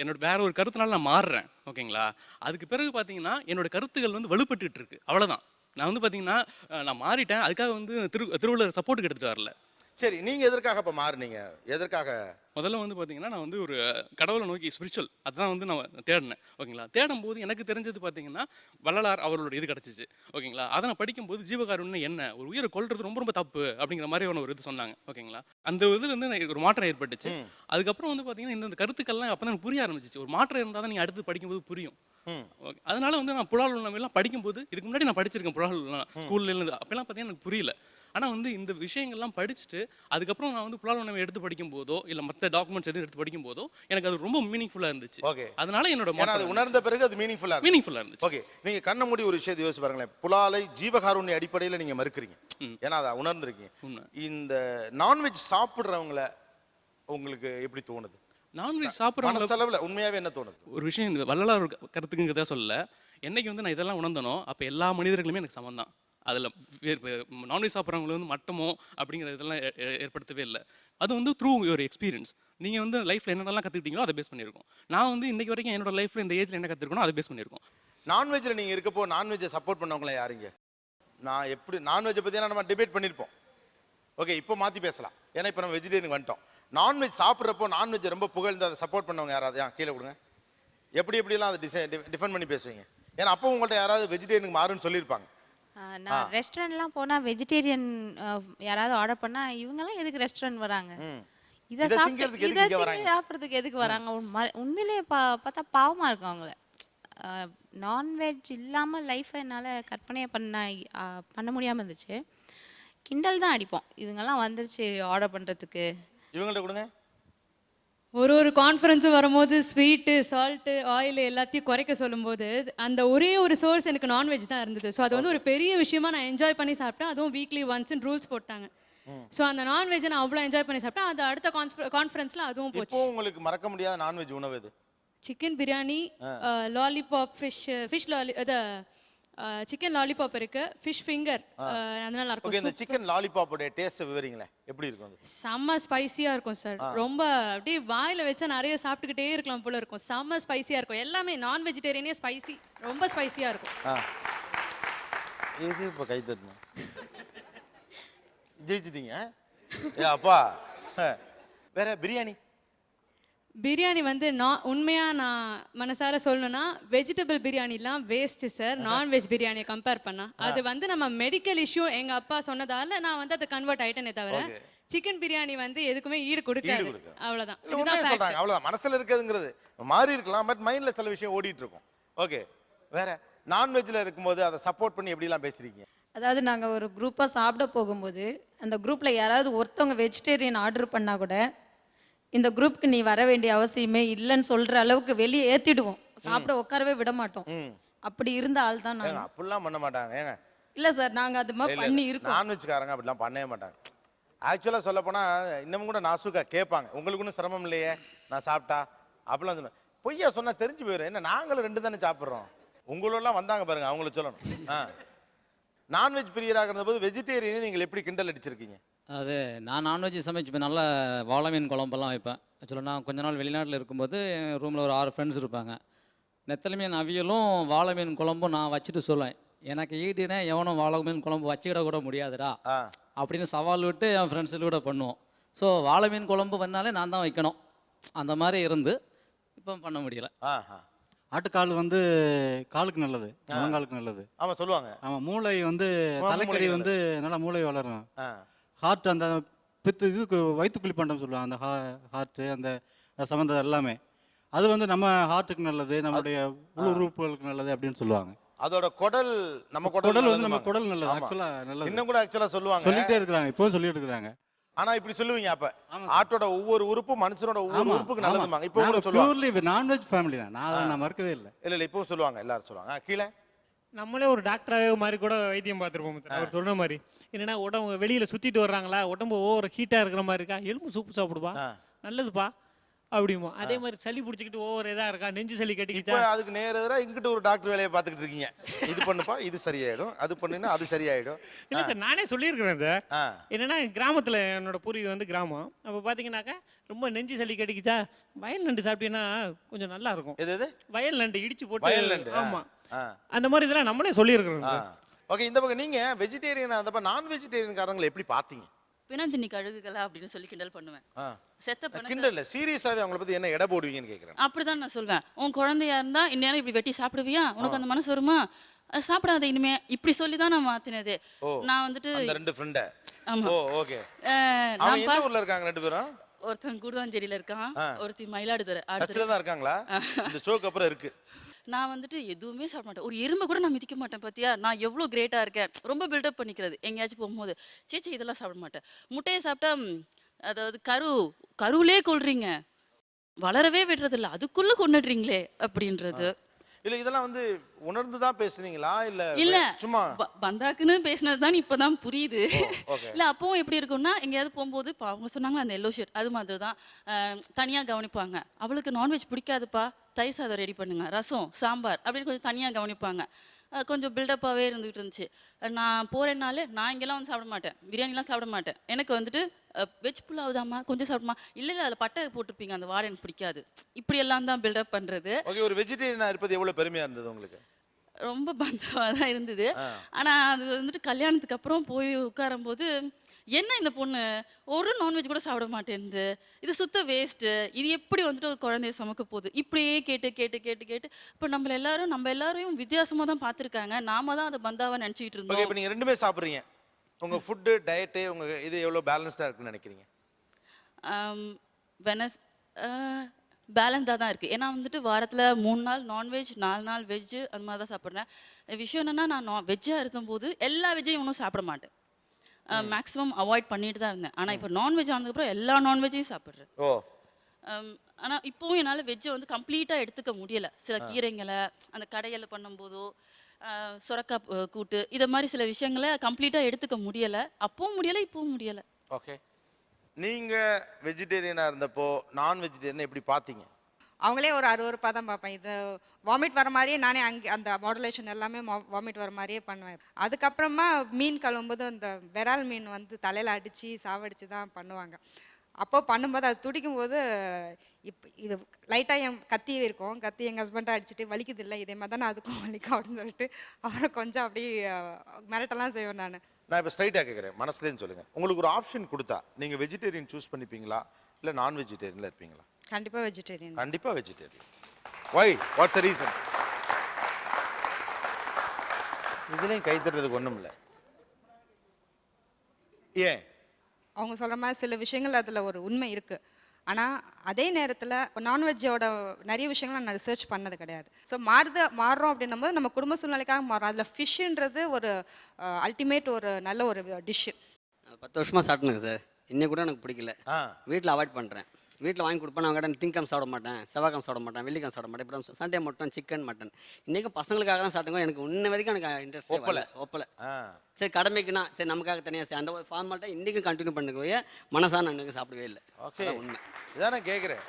என்னோட வேற ஒரு கருத்துனால நான் மாறுறேன், ஓகேங்களா? அதுக்கு பிறகு பார்த்தீங்கன்னா என்னோட கருத்துக்கள் வந்து வலுப்பட்டு இருக்கு, அவ்வளோதான். நான் வந்து பார்த்தீங்கன்னா நான் மாறிட்டேன், அதுக்காக வந்து திருவள்ளுவர் சப்போர்ட்டுக்கு எடுத்துகிட்டு வரல. சரி, நீங்க எதற்காக இப்ப மாறுனீங்க? எதற்காக? முதல்ல வந்து பார்த்தீங்கன்னா, நான் வந்து ஒரு கடவுளை நோக்கி ஸ்பிரிச்சுவல் அதுதான் வந்து நான் தேடினேன். ஓகேங்களா? தேடும்போது எனக்கு தெரிஞ்சது பார்த்தீங்கன்னா, வள்ளலார் அவர்களோட இது கிடச்சிச்சு. ஓகேங்களா? அதை நான் படிக்கும்போது ஜீவகாருண்யம் என்ன? ஒரு உயிரை கொல்றது ரொம்ப ரொம்ப தப்பு அப்படிங்கிற மாதிரியான ஒரு இது சொன்னாங்க. ஓகேங்களா? அந்த இதுலேருந்து எனக்கு ஒரு மாற்றம் ஏற்பட்டுச்சு. அதுக்கப்புறம் வந்து பார்த்தீங்கன்னா, இந்த கருத்துக்கள்லாம் அப்போ தான் எனக்கு புரிய ஆரம்பிச்சிச்சு. ஒரு மாற்றம் இருந்தால் தான் நீங்கள் அடுத்து படிக்கும்போது புரியும். ஓகே. அதனால வந்து நான் புலால் உணவெல்லாம் படிக்கும்போது இதுக்கு முன்னாடி நான் படிச்சிருக்கேன் புலால் ஸ்கூல்லேருந்து. அப்போல்லாம் பார்த்தீங்கன்னா எனக்கு புரியல. ஆனால் வந்து இந்த விஷயங்கள்லாம் படிச்சுட்டு அதுக்கப்புறம் நான் வந்து புலால் உணவை எடுத்து படிக்கும் போதோ இல்லை மற்ற டாக்குமெண்ட்ஸ் எதுவும் எடுத்து படிக்கும் போதோ எனக்கு அது ரொம்ப மீனிங்ஃபுல்லாக இருந்துச்சு. ஓகே. அதனால என்னோட அது உணர்ந்த பிறகு அது மீனிங்ஃபுல்லாக இருந்துச்சு. ஓகே, நீங்க கண்ண மூடி ஒரு விஷயத்தை யோசிச்சு பாருங்களேன். புலாலை ஜீவகாருண்ய அடிப்படையில் நீங்க மறுக்கிறீங்க, ஏன்னா அதை உணர்ந்திருக்கீங்க. இந்த நான்வெஜ் சாப்பிட்றவங்கள உங்களுக்கு எப்படி தோணுது? நான்வெஜ் சாப்பிட்றவங்க செலவில் உண்மையாகவே என்ன தோணுது? ஒரு விஷயம் இந்த வள்ளலார் கருத்துக்குங்கிறத சொல்ல, என்னைக்கு வந்து நான் இதெல்லாம் உணர்ந்தனோ அப்போ எல்லா மனிதர்களுமே எனக்கு சமம் தான். அதில் நான்வெஜ் சாப்பிட்றவங்களை வந்து மட்டமோ அப்படிங்கிற இதெல்லாம் ஏற்படுத்தவே இல்லை. அது வந்து த்ரூ யுவர் எக்ஸ்பீரியன்ஸ். நீங்கள் வந்து லைஃப்பில் என்னென்னலாம் கற்றுக்கிட்டீங்களோ அதை பேஸ் பண்ணியிருக்கோம். நான் வந்து இன்றைக்கு வரைக்கும் என்னோட லைஃப்பில் இந்த ஏஜில் என்ன கற்றுருக்கணும் அதை பேஸ் பண்ணியிருக்கோம். நான்வெஜ்ஜில் நீங்கள் இருக்கப்போ நான்வெஜ்ஜை சப்போர்ட் பண்ணவங்கள யாருங்க? நான் எப்படி நான்வெஜ்ஜை பற்றி நம்ம டிபேட் பண்ணியிருப்போம். ஓகே, இப்போ மாற்றி பேசலாம், ஏன்னா இப்போ நம்ம வெஜிடேரியன் வந்துட்டோம். நான்வெஜ் சாப்பிட்றப்போ நான்வெஜ் ரொம்ப புகழ்ந்து அதை சப்போர்ட் பண்ணவங்க யாராவது கீழே கொடுங்க. எப்படிலாம் அதை டிஃபெண்ட் பண்ணி பேசுவீங்க? ஏன்னா அப்போ உங்கள்கிட்ட யாராவது வெஜிடேரியனுக்கு மாறுன்னு சொல்லியிருப்பாங்க. நான் ரெஸ்டாரண்ட்லாம் போனால் வெஜிடேரியன் யாராவது ஆர்டர் பண்ணால் இவங்கெல்லாம் எதுக்கு ரெஸ்டாரண்ட் வராங்க, இதை சாப்பிட்றதுக்கு எதுக்கு வராங்க? உண்மையிலேயே பார்த்தா பாவமாக இருக்கும் அவங்கள. நான்வெஜ் இல்லாமல் லைஃப்பை என்னால் கற்பனையை பண்ண முடியாமல் இருந்துச்சு. கிண்டல் தான் அடிப்போம், இதுங்கெல்லாம் வந்துருச்சு ஆர்டர் பண்ணுறதுக்கு. இவங்கள்ட்ட கொடுங்க. ஒரு கான்ஃபரன்ஸும் வரும்போது ஸ்வீட்டு சால்ட்டு ஆயில் எல்லாத்தையும் குறைக்க சொல்லும்போது அந்த ஒரே ஒரு சோர்ஸ் எனக்கு நான்வெஜ் தான் இருந்தது. ஸோ அது வந்து ஒரு பெரிய விஷயமா நான் என்ஜாய் பண்ணி சாப்பிட்டேன். அதுவும் வீக்லி ஒன்ஸ்ன்னு ரூல்ஸ் போட்டாங்க. ஸோ அந்த நான்வெஜ்ஜை நான் அவ்வளோ என்ஜாய் பண்ணி சாப்பிட்டேன். அது அடுத்த கான்ஃபரன்ஸில் அதுவும் போச்சு. இப்போ உங்களுக்கு மறக்க முடியாத நான்வெஜ் உணவு எது? Chicken biryani, lollipop, fish chicken lollipop இருக்கு, ஃபிஷ் ஃபிங்கர், அதனால இருக்கும். ஓகே, இந்த சிக்கன் லாலிபாப்போட டேஸ்ட் விவரிங்களேன், எப்படி இருக்கும்? அது செம்ம ஸ்பைசியா இருக்கும் சார். ரொம்ப அப்படியே வாயில வச்சா நிறைய சாப்பிட்டுக்கிட்டே இருக்கலாம் போல இருக்கும். செம்ம ஸ்பைசியா இருக்கும். எல்லாமே நான் வெஜிடேரியனே ஸ்பைசி, ரொம்ப ஸ்பைசியா இருக்கும். இது இப்போ கை தட்டணும், ஜெயிச்சிட்டீங்க. அப்பா வேற பிரியாணி. பிரியாணி வந்து நான் மனசார சொல்லணும்னா வெஜிடபிள் பிரியாணிலாம் வேஸ்ட்டு சார். நான்வெஜ் பிரியாணியை கம்பேர் பண்ணா அது வந்து நம்ம மெடிக்கல் இஷ்யூ எங்க அப்பா சொன்னதால நான் வந்து அதை கன்வெர்ட் ஆயிட்டேனே தவிர சிக்கன் பிரியாணி வந்து எதுக்குமே ஈடு கொடுக்காது. அவ்வளவுதான். அவ்வளவுதான், மனசுல இருக்குதுங்கிறது மாறி இருக்கலாம், பட் மைண்ட்ல சில விஷயம் ஓடிட்டு இருக்கும். ஓகே, வேற நான்வெஜ்ல இருக்கும்போது அதை சப்போர்ட் பண்ணி எப்படிலாம் பேசுறீங்க? அதாவது நாங்கள் ஒரு குரூப்பாக சாப்பிட போகும்போது அந்த குரூப்பில் யாராவது ஒருத்தவங்க வெஜிடேரியன் ஆர்டர் பண்ணால் கூட இந்த குரூப்புக்கு நீ வர வேண்டிய அவசியமே இல்லைன்னு சொல்கிற அளவுக்கு வெளியே ஏற்றிடுவோம். சாப்பிட உட்காரவே விட மாட்டோம். அப்படி இருந்த ஆள் தான் நாங்கள். அப்படிலாம் பண்ண மாட்டாங்க. ஏங்க இல்லை சார், நாங்கள் அது மாதிரி பண்ணி இருக்கோம். நான்வெஜ்காரங்க அப்படிலாம் பண்ணவே மாட்டாங்க. ஆக்சுவலாக சொல்ல போனால் இன்னமும் கூட நாசுக்கா கேட்பாங்க, உங்களுக்கு ஒன்றும் சிரமம் இல்லையே நான் சாப்பிட்டா அப்படிலாம் சொன்னேன். பொய்யா சொன்னால் தெரிஞ்சு போயிடும். என்ன நாங்களும் 2 தானே சாப்பிட்றோம். உங்களெல்லாம் வந்தாங்க பாருங்க, அவங்களுக்கு சொல்லணும். நான்வெஜ் பிரியராக இருந்தபோது வெஜிடேரியனை நீங்கள் எப்படி கிண்டல் அடிச்சிருக்கீங்க? அது நான் நான்வெஜ் சமைச்சுப்பேன். நல்லா வாழை மீன் குழம்பெல்லாம் வைப்பேன். ஆக்சுவலாக நான் கொஞ்ச நாள் வெளிநாட்டில் இருக்கும்போது என் ரூமில் ஒரு 6 ஃப்ரெண்ட்ஸ் இருப்பாங்க. நெத்தலி மீன் அவியலும் வாழை மீன் குழம்பும் நான் வச்சுட்டு சொல்லுவேன், எனக்கு ஈடுனே எவனும் வாழை மீன் குழம்பு வச்சுக்கிட கூட முடியாதுடா அப்படின்னு சவால் விட்டு என் ஃப்ரெண்ட்ஸில் கூட பண்ணுவோம். ஸோ வாழை மீன் குழம்பு பண்ணாலே நான் தான் வைக்கணும். அந்த மாதிரி இருந்து இப்போ பண்ண முடியல. ஆட்டுக்கால் வந்து காலுக்கு நல்லது, முழங்காலுக்கு நல்லது. ஆமாம் சொல்லுவாங்க. ஆமாம், மூளை வந்து தலைக்கறி வந்து நல்லா மூளை வளரும். ஹார்ட் அந்த இதுக்கு வயிற்று குளிப்பாண்டம் சொல்லுவாங்க, அந்த ஹார்ட்டு அந்த சம்மந்தம் எல்லாமே அது வந்து நம்ம ஹார்ட்டுக்கு நல்லது, நம்மளுடைய உறுப்புகளுக்கு நல்லது அப்படின்னு சொல்லுவாங்க. அதோட குடல் நம்ம குடல் வந்து நம்ம குடல் நல்லது. ஆக்சுவலாக நல்லது. இன்னும் கூட ஆக்சுவலாக சொல்லுவாங்க, சொல்லிட்டே இருக்கிறாங்க, இப்போவும் சொல்லிட்டு இருக்கிறாங்க. ஆனா இப்படி சொல்லுவீங்க, அப்ப ஆட்டோட ஒவ்வொரு உறுப்பும் மனுஷனோட ஒவ்வொரு உறுப்புக்கு நல்லதுமாங்க. இப்போ சொல்லுவாங்க பியூர்லி நான்வெஜ் ஃபேமிலி தான், நான் மறக்கவே இல்லை. இல்ல இப்போ சொல்லுவாங்க, எல்லாரும் சொல்லுவாங்க. கீழே நம்மளே ஒரு டாக்டராகவே மாதிரி கூட வைத்தியம் பார்த்துருப்போம். அவர் சொன்ன மாதிரி என்னன்னா, உடம்பு வெளியில சுத்திட்டு வர்றாங்களா, உடம்பு ஓவர் ஹீட்டா இருக்கிற மாதிரி இருக்கா, எலும்பு சூப்பு சாப்பிடுப்பா நல்லதுப்பா அப்படிமா. அதே மாதிரி சளி பிடிச்சிக்கிட்டு ஓவர் இதா இருக்கா, நெஞ்சு சளி கட்டிக்கிட்டா, அதுக்கு நேரா இங்கிட்ட ஒரு டாக்டர் வேலையை பார்த்துக்கிட்டு இருக்கீங்க. இது பண்ணுப்பா இது சரியாயிடும், அது பண்ணுன்னா அது சரியாயிடும். இல்லை சார், நானே சொல்லியிருக்கிறேன் சார். என்னன்னா கிராமத்தில் என்னோட பூர்வீகம் வந்து கிராமம். அப்போ பார்த்தீங்கன்னாக்கா ரொம்ப நெஞ்சு சளி கட்டிக்கிச்சா வயல் நண்டு சாப்பிட்டீங்கன்னா கொஞ்சம் நல்லா இருக்கும். எது வயல் நண்டு இடிச்சு போட்டு, ஆமா அந்த மாதிரி இதெல்லாம் நம்மளே சொல்லியிருக்கிறோம் சார். ஓகே, இந்த பக்கம் நீங்க வெஜிடேரியன், அந்த நான் வெஜிடேரியன் காரங்களை எப்படி பார்த்தீங்க? பிணந்தின்னி கழுகுகளா அப்படின்னு சொல்லி கிண்டல் பண்ணுவேன். செத்த பிணத்தை கிண்டல்ல சீரியஸாவே அவங்கள பத்தி என்ன எடை போடுவீங்கன்னு கேக்குறேன். அப்படிதான் நான் சொல்வேன். உன் குழந்தையா இருந்தா இந்நேரம் இப்படி வெட்டி சாப்பிடுவியா? உனக்கு அந்த மனசு வருமா? சாப்பிடாத இனிமே இப்படி சொல்லி தான் நான் மாத்தினது. நான் வந்துட்டு அந்த ரெண்டு ஃப்ரெண்ட. ஆமா. ஓ ஓகே. நான் அவங்க எந்த ஊர்ல இருக்காங்க ரெண்டு பேரும்? ஒருத்தன் கூடுவாஞ்சேரியில இருக்கான், ஒருத்தி மயிலாடுதுறை. டச்ல தான் இருக்காங்களா? இந்த ஷோக்கு அப்புறம் இருக்கு. நான் வந்துட்டு எதுவுமே சாப்பிட மாட்டேன். ஒரு எறும்பை கூட நான் மிதிக்க மாட்டேன். பாத்தியா நான் எவ்வளோ கிரேட்டா இருக்கேன். ரொம்ப பில்டப் பண்ணிக்கிறது எங்கேயாச்சும் போகும்போது. சேச்சி இதெல்லாம் சாப்பிட மாட்டேன். முட்டையை சாப்பிட்டா அதாவது கருவிலே கொள்றீங்க, வளரவே விடுறதில்ல, அதுக்குள்ள கொண்டுடுறீங்களே அப்படின்றது. இல்ல இதெல்லாம் வந்து உணர்ந்து தான் பேசுனீங்களா இல்ல சும்மா பந்தாக்குன்னு பேசினது தான் இப்பதான் புரியுது. இல்ல அப்பவும் எப்படி இருக்கும்னா எங்கேயாவது போகும்போது அவங்க சொன்னாங்க அந்த எல்லோ ஷர்ட் அது மாதிரி தான் தனியா கவனிப்பாங்க. அவளுக்கு நான்வெஜ் பிடிக்காதுப்பா, தயிர் சாதம் ரெடி பண்ணுங்க, ரசம் சாம்பார் அப்படின்னு கொஞ்சம் தனியா கவனிப்பாங்க. கொஞ்சம் பில்டப்பாகவே இருந்துகிட்டு இருந்துச்சு. நான் போகிறேன்னாலே நான் இங்கெல்லாம் வந்து சாப்பிட மாட்டேன், பிரியாணிலாம் சாப்பிட மாட்டேன். எனக்கு வந்துட்டு வெஜ் புலாவுதாம்மா கொஞ்சம் சாப்பிடுமா, இல்லை இல்லை அதில் பட்டை போட்டிருப்பீங்க அந்த வாடை எனக்கு பிடிக்காது, இப்படியெல்லாம் தான் பில்டப் பண்ணுறது. ஓகே. ஒரு வெஜிடேரியனாக இருப்பது எவ்வளோ பெருமையாக இருந்தது உங்களுக்கு? ரொம்ப பந்தமாக தான் இருந்தது. ஆனால் அது வந்துட்டு கல்யாணத்துக்கு அப்புறம் போய் உட்காரும்போது என்ன இந்த பொண்ணு ஒரு நான்வெஜ் கூட சாப்பிட மாட்டேங்குது, இது சுத்த வேஸ்ட்டு, இது எப்படி வந்துட்டு ஒரு குழந்தைய சுமக்க போகுது, இப்படியே கேட்டு கேட்டு கேட்டு கேட்டு இப்போ நம்ம எல்லாரையும் வித்தியாசமாக தான் பார்த்துருக்காங்க. நாம தான் அதை பந்தாவாக நினச்சிக்கிட்டு இருந்தோம். இப்போ நீங்கள் ரெண்டுமே சாப்பிட்றீங்க, உங்கள் ஃபுட்டு டயட்டு உங்கள் இது எவ்வளோ பேலன்ஸ்டாக இருக்குன்னு நினைக்கிறீங்க? பேலன்ஸாக தான் இருக்குது. ஏன்னா வந்துட்டு வாரத்தில் 3 நாள் நான்வெஜ், 4 நாள் வெஜ்ஜு அந்த மாதிரி தான் சாப்பிட்றேன். விஷயம் என்னென்னா நான் வெஜ்ஜாக இருக்கும்போது எல்லா வெஜ்ஜையும் ஒன்றும் சாப்பிட மாட்டேன், மேக்ஸிமம் அவாய்ட் பண்ணிட்டு தான் இருந்தேன். ஆனால் இப்போ நான்வெஜ் ஆனதுக்கப்புறம் எல்லா நான்வெஜ்ஜையும் சாப்பிட்றேன். ஆனால் இப்போவும் என்னால் வெஜ்ஜை வந்து கம்ப்ளீட்டாக எடுத்துக்க முடியலை. சில கீரைங்களை அந்த கடையில் பண்ணும்போதோ சுரக்காய் கூட்டு இதை மாதிரி சில விஷயங்களை கம்ப்ளீட்டாக எடுத்துக்க முடியலை. அப்பவும் முடியலை, இப்போவும் முடியலை. ஓகே. நீங்கள் வெஜிடேரியனாக இருந்தப்போ நான் வெஜிடேரியனை எப்படி பார்த்தீங்க? அவங்களே ஒரு அருவருப்பாக தான் பார்ப்பேன். இது வாமிட் வர மாதிரியே நானே அங்கே அந்த மாடுலேஷன் எல்லாமே வாமிட் வர மாதிரியே பண்ணுவேன். அதுக்கப்புறமா மீன் கழுவும்போது அந்த விரால் மீன் வந்து தலையில் அடித்து சாவடித்து தான் பண்ணுவாங்க. அப்போ பண்ணும்போது அது துடிக்கும் போது இது லைட்டாக என் கத்தி இருக்கும், கத்தி எங்கள் ஹஸ்பண்டாக அடிச்சுட்டு வலிக்குது இல்லை இதே மாதிரி தானே அதுக்கும் வலிக்கும் அப்படின்னு சொல்லிட்டு அவரை கொஞ்சம் அப்படி மிரட்டெல்லாம் செய்வேன். நான் இப்போ ஸ்ட்ரைட்டாக கேட்குறேன், மனசுலேன்னு சொல்லுங்கள். உங்களுக்கு ஒரு ஆப்ஷன் கொடுத்தா நீங்கள் வெஜிடேரியன் சூஸ் பண்ணிப்பீங்களா இல்லை நான் வெஜிடேரியனில் இருப்பீங்களா? கண்டிப்பாக வெஜிடேரியன். கண்டிப்பாக vegetarian. Why what's the reason? இதுலேயும் கை தட்டுறதுக்கு ஒன்றும் இல்லை. ஏன்? அவங்க சொல்கிற மாதிரி சில விஷயங்கள் அதில் ஒரு உண்மை இருக்குது. ஆனால் அதே நேரத்தில் நான்வெஜ்ஜோட நிறைய விஷயங்கள் நான் ரிசர்ச் பண்ணது கிடையாது. ஸோ மாறுறோம் அப்படின்னும் போது நம்ம குடும்ப சூழ்நிலைக்காக மாறுறோம். அதில் ஃபிஷ்ஷுன்றது ஒரு அல்டிமேட் ஒரு நல்ல ஒரு டிஷ்ஷு. 10 வருஷமாக சாப்பிட்டுங்க சார், இன்னும் கூட எனக்கு பிடிக்கல. வீட்டில் அவாய்ட் பண்ணுறேன். வீட்டில் வாங்கி கொடுப்பேன், நான் கடை திங்கம் சாப்பிட மாட்டேன், செவ்வாய்க்கம் சாப்பிட மாட்டேன், வெள்ளிக்கம் சாப்பிட மாட்டேன், இப்படி சண்டே மட்டும் சிக்கன் மட்டன். இன்றைக்கும் பசங்களுக்காக தான் சாப்பிட்டுங்க. எனக்கு இன்ன வரைக்கும் எனக்கு இன்ட்ரெஸ்ட் ஒப்பலை. சரி கடமைக்குன்னா சரி நமக்காக தனியாக அந்த ஒரு ஃபார்மாலிட்டா இன்றைக்கும் கண்டினியூ பண்ணுங்க, மனசாக நான் எனக்கு சாப்பிடவே இல்லை. ஓகே உண்மை இதான் நான் கேட்குறேன்.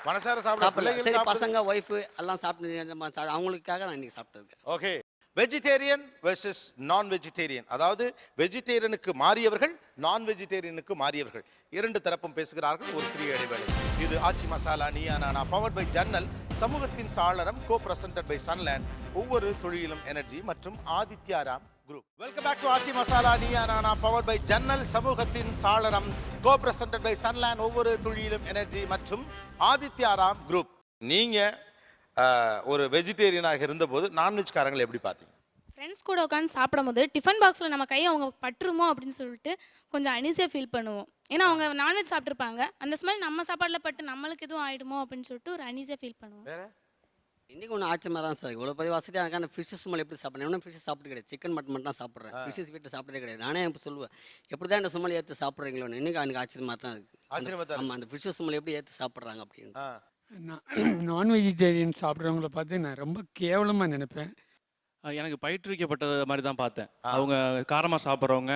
மனசார சாப்பிடல. சரி பசங்க ஒய்ஃபு எல்லாம் சாப்பிட்டு அவங்களுக்காக நான் இன்றைக்கி சாப்பிட்டது. ஓகே. வெஜிடேரியன் வெர்சஸ் நான் வெஜிடேரியன், அதாவது வெஜிடேரியனுக்கு மாறியவர்கள் நான் வெஜிடேரியனுக்கு மாறியவர்கள், இரண்டு தரப்பும் பேசுகிறார்கள். ஒரு சிறிய இடைவேளை. இது ஆச்சி மசாலா நீயா நானா பவர்ட் பை ஜன்னல், சமூகத்தின் சாளரம், கோ பிரசன்டட் பை சன்லேண்ட், ஒவ்வொரு தொழிலும் எனர்ஜி மற்றும் Adityaram group. Welcome back to Aachi Masala Neeya Naana powered by ஜன்னல், சமூகத்தின் சாளரம், கோ பிரசன்டட் பை சன்லேண்ட், ஒவ்வொரு தொழிலும் எனர்ஜி மற்றும் ஆதித்யாராம் குரூப். நீங்க ஒரு வெஜிடேரியனாக இருந்தபோது நான்வெஜ்காரங்களை எப்படி பார்த்தீங்க? ஃப்ரெண்ட்ஸ் கூட உட்காந்து சாப்பிடும்போது டிஃபன் பாக்ஸில் நம்ம கையை அவங்க பற்றுமோ அப்படின்னு சொல்லிட்டு கொஞ்சம் அனீசியாக ஃபீல் பண்ணுவோம். ஏன்னா அவங்க நான்வெஜ் சாப்பிட்ருப்பாங்க, அந்த ஸ்மெல் நம்ம சாப்பாடில் பட்டு நம்மளுக்கு எதுவும் ஆகிடுமோ அப்படின்னு சொல்லிட்டு ஒரு அனீசியாக ஃபீல் பண்ணுவோம். இன்றைக்கி ஒன்று ஆச்சரியமாக தான் சார், இவ்வளோ பெரிய வசதியாக எனக்கு அந்த ஃபிஷ்ஷஸ் சும்மல் எப்படி சாப்பிட்றேன், இன்னும் ஃபிஷ்ஷஸ் சாப்பிட்டு கிடையாது, சிக்கன் மட்டன் மட்டும் தான் சாப்பிட்றேன், ஃபிஷ்ஷஸ் வீட்டில் சாப்பிட்டதே கிடையாது. நானே இப்போ சொல்லுவேன் எப்படி தான் இந்த சும்மல் ஏற்று சாப்பிட்றீங்களோன்னு. இன்றைக்கி எனக்கு ஆச்சரியமாக தான் இருக்குது. ஆமாம், அந்த ஃபிஷ்ஷஸ் சும்மல் எப்படி ஏற்று சாப்பிட்றாங்க அப்படின்னு. நான் வெஜிடேரியன் சாப்பிட்றவங்கள பார்த்து நான் ரொம்ப கேவலமாக நினைப்பேன். எனக்கு பயிற்றுவிக்கப்பட்ட மாதிரி தான் பார்த்தேன். அவங்க காரமாக சாப்பிட்றவங்க